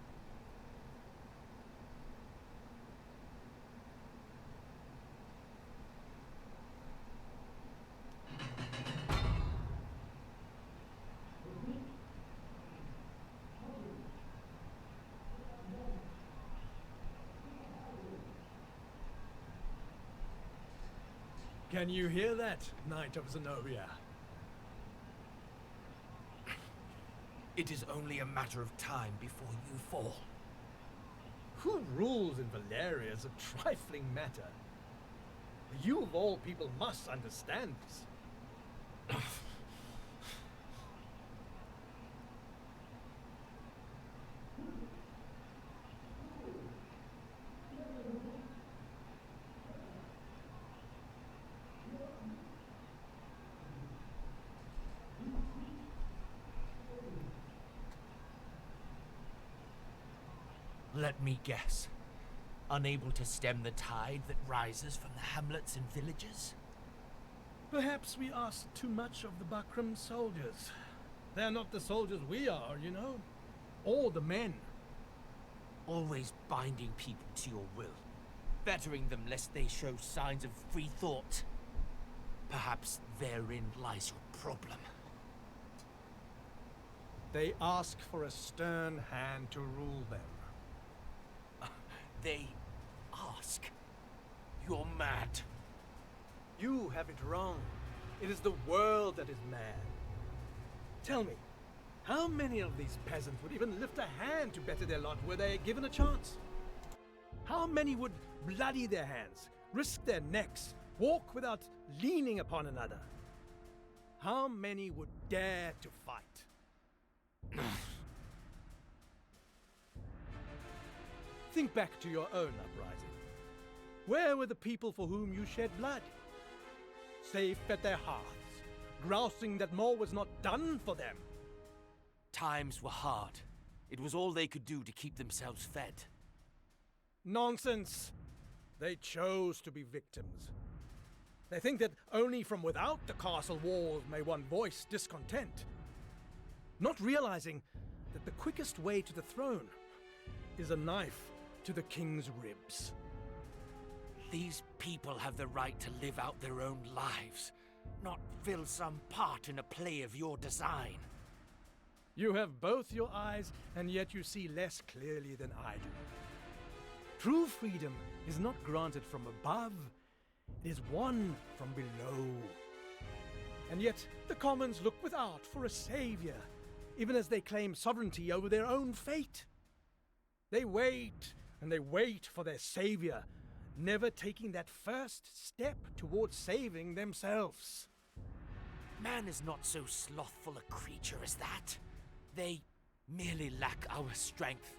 Can you hear that, Knight of Zenobia? It is only a matter of time before you fall. Who rules in Valeria is a trifling matter. You of all people must understand this. Let me guess. Unable to stem the tide that rises from the hamlets and villages? Perhaps we ask too much of the Bakram soldiers. They're not the soldiers we are, you know. Or the men. Always binding people to your will. Fettering them lest they show signs of free thought. Perhaps therein lies your problem. They ask for a stern hand to rule them. They ask. You're mad. You have it wrong. It is the world that is mad. Tell me, how many of these peasants would even lift a hand to better their lot were they given a chance? How many would bloody their hands, risk their necks, walk without leaning upon another? How many would dare to fight? Think back to your own uprising. Where were the people for whom you shed blood? Safe at their hearths, grousing that more was not done for them. Times were hard. It was all they could do to keep themselves fed. Nonsense! They chose to be victims. They think that only from without the castle walls may one voice discontent, not realizing that the quickest way to the throne is a knife to the king's ribs. These people have the right to live out their own lives, not fill some part in a play of your design. You have both your eyes, and yet you see less clearly than I do. True freedom is not granted from above, it is won from below. And yet the commons look without for a savior, even as they claim sovereignty over their own fate. They wait and they wait for their savior, never taking that first step towards saving themselves. Man is not so slothful a creature as that. They merely lack our strength.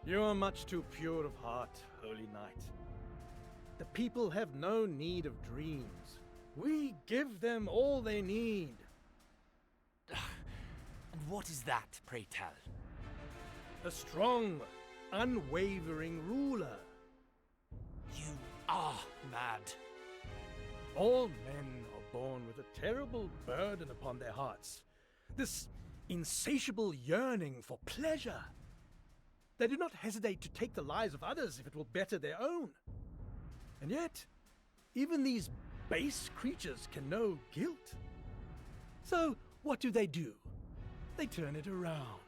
You are much too pure of heart, Holy Knight. The people have no need of dreams. We give them all they need. And what is that, pray tell? A strong, unwavering ruler. You are mad. All men are born with a terrible burden upon their hearts. This insatiable yearning for pleasure. They do not hesitate to take the lives of others if it will better their own. And yet, even these base creatures can know guilt. So, what do? They turn it around.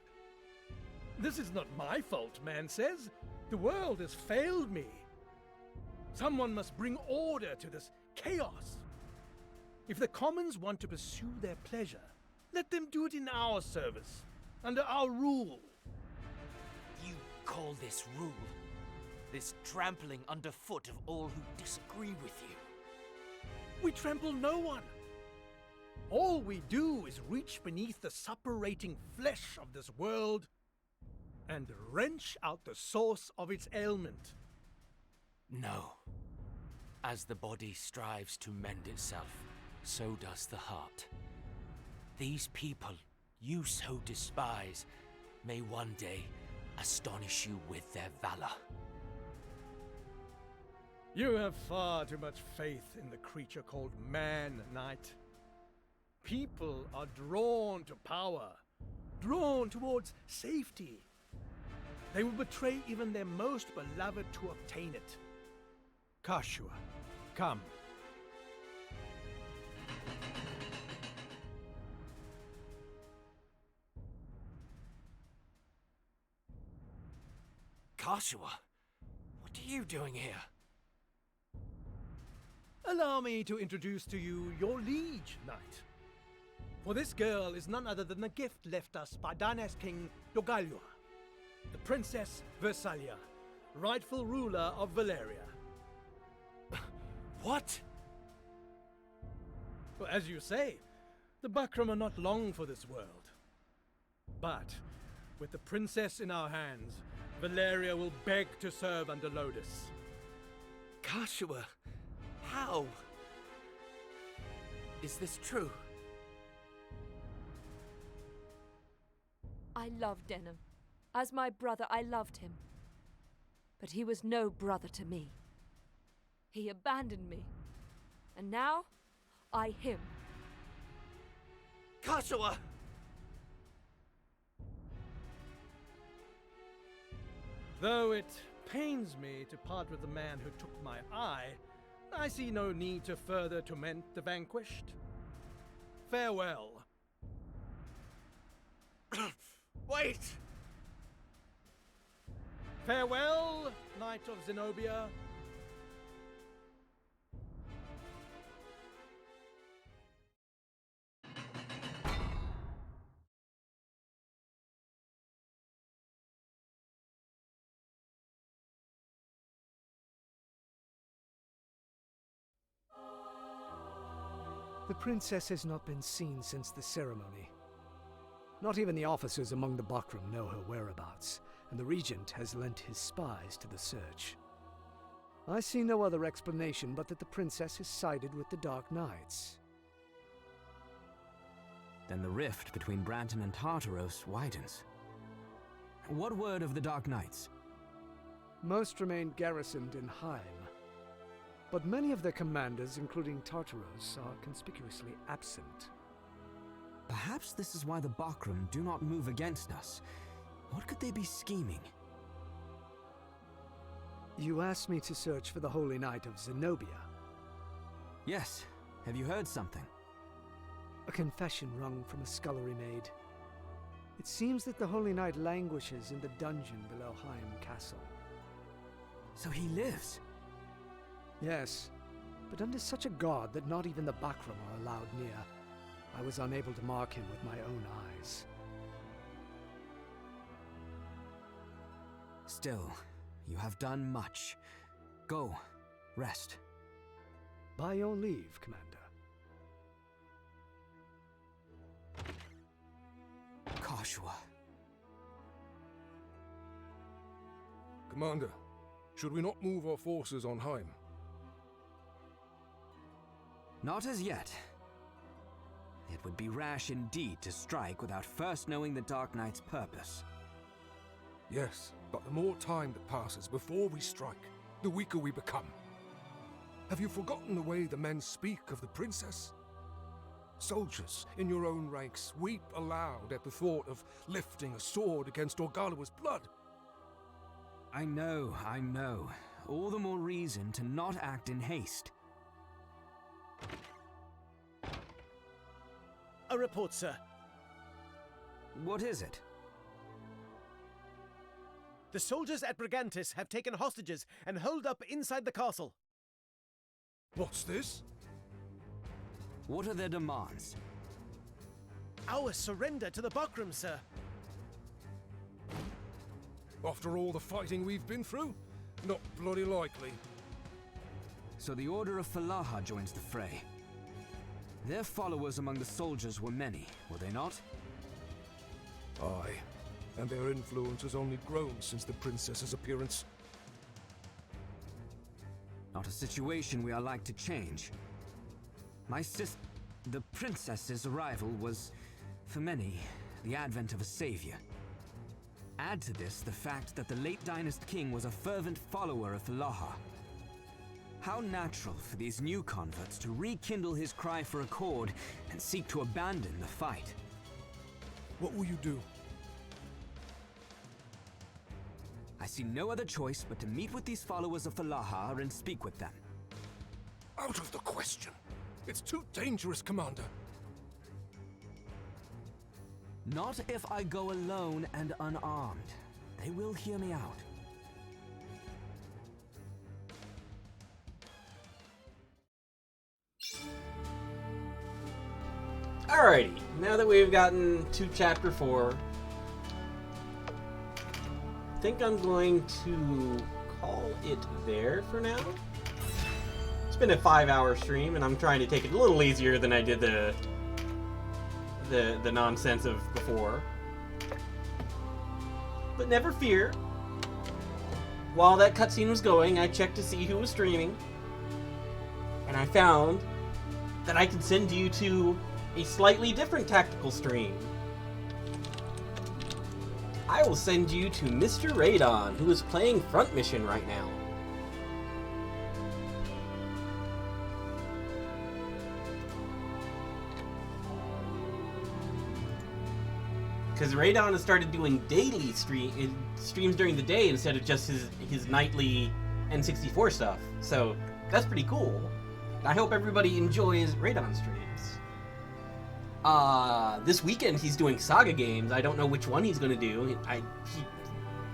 This is not my fault, man says. The world has failed me. Someone must bring order to this chaos. If the commons want to pursue their pleasure, let them do it in our service, under our rule. You call this rule? This trampling underfoot of all who disagree with you? We trample no one. All we do is reach beneath the suppurating flesh of this world and wrench out the source of its ailment. No. As the body strives to mend itself, so does the heart. These people you so despise may one day astonish you with their valor. You have far too much faith in the creature called man, Knight. people are drawn to power, drawn towards safety. They will betray even their most beloved to obtain it. Kashua, come. Kashua, what are you doing here? Allow me to introduce to you your liege knight. For this girl is none other than the gift left us by Dynast King Dogalua, the Princess Versalia, rightful ruler of Valeria. What? Well, as you say, the Bakram are not long for this world. But with the princess in our hands, Valeria will beg to serve under Lodis. Kashua, how? Is this true? I loved Denham. As my brother, I loved him. But he was no brother to me. He abandoned me. And now, I him. Kashua! Though it pains me to part with the man who took my eye, I see no need to further torment the vanquished. Farewell. Wait! Farewell, Knight of Zenobia. The princess has not been seen since the ceremony. Not even the officers among the Bakram know her whereabouts, and the regent has lent his spies to the search. I see no other explanation but that the princess has sided with the Dark Knights. Then the rift between Branton and Tartaros widens. What word of the Dark Knights? Most remain garrisoned in Heim, but many of their commanders, including Tartaros, are conspicuously absent. Perhaps this is why the Bakram do not move against us. What could they be scheming? You asked me to search for the Holy Knight of Zenobia. Yes. Have you heard something? A confession wrung from a scullery maid. It seems that the Holy Knight languishes in the dungeon below Heim Castle. So he lives? Yes, but under such a guard that not even the Bakram are allowed near. I was unable to mark him with my own eyes. Still, you have done much. Go, rest. By your leave, Commander. Kashua. Commander, should we not move our forces on Heim? Not as yet. It would be rash indeed to strike without first knowing the Dark Knight's purpose. Yes, but the more time that passes before we strike, the weaker we become. Have you forgotten the way the men speak of the princess? Soldiers in your own ranks weep aloud at the thought of lifting a sword against Orgalawa's blood. I know. All the more reason to not act in haste. A report, sir. What is it? The soldiers at Brigantis have taken hostages and holed up inside the castle. What's this? What are their demands? Our surrender to the Bakram, sir. After all the fighting we've been through? Not bloody likely. So the Order of Falaha joins the fray. Their followers among the soldiers were many, were they not? Aye, and their influence has only grown since the princess's appearance. Not a situation we are like to change. The princess's arrival was, for many, the advent of a savior. Add to this the fact that the late Dynast King was a fervent follower of Falaha. How natural for these new converts to rekindle his cry for accord and seek to abandon the fight. What will you do? I see no other choice but to meet with these followers of Falahar and speak with them. Out of the question. It's too dangerous, Commander. Not if I go alone and unarmed. They will hear me out. Alrighty, now that we've gotten to Chapter 4, I think I'm going to call it there for now. It's been a 5-hour stream, and I'm trying to take it a little easier than I did the nonsense of before. But never fear. While that cutscene was going, I checked to see who was streaming, and I found that I could send you to a slightly different tactical stream. I will send you to Mr. Radon, who is playing Front Mission right now. Because Radon has started doing daily streams during the day instead of just his nightly N64 stuff. So that's pretty cool. I hope everybody enjoys Radon streams. This weekend he's doing Saga games. I don't know which one he's gonna do. He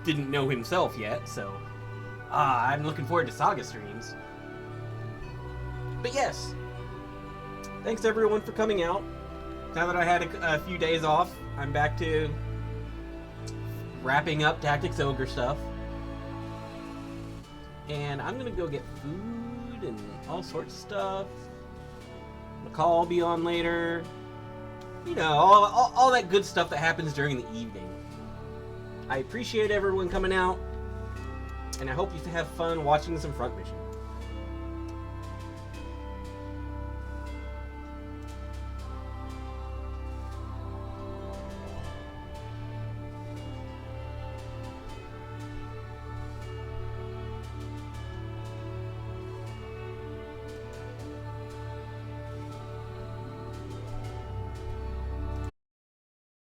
didn't know himself yet, so I'm looking forward to Saga streams. But yes, thanks everyone for coming out. Now that I had a few days off, I'm back to wrapping up Tactics Ogre stuff. And I'm gonna go get food and all sorts of stuff. McCall will be on later. You know, all that good stuff that happens during the evening. I appreciate everyone coming out, and I hope you have fun watching some Front Mission.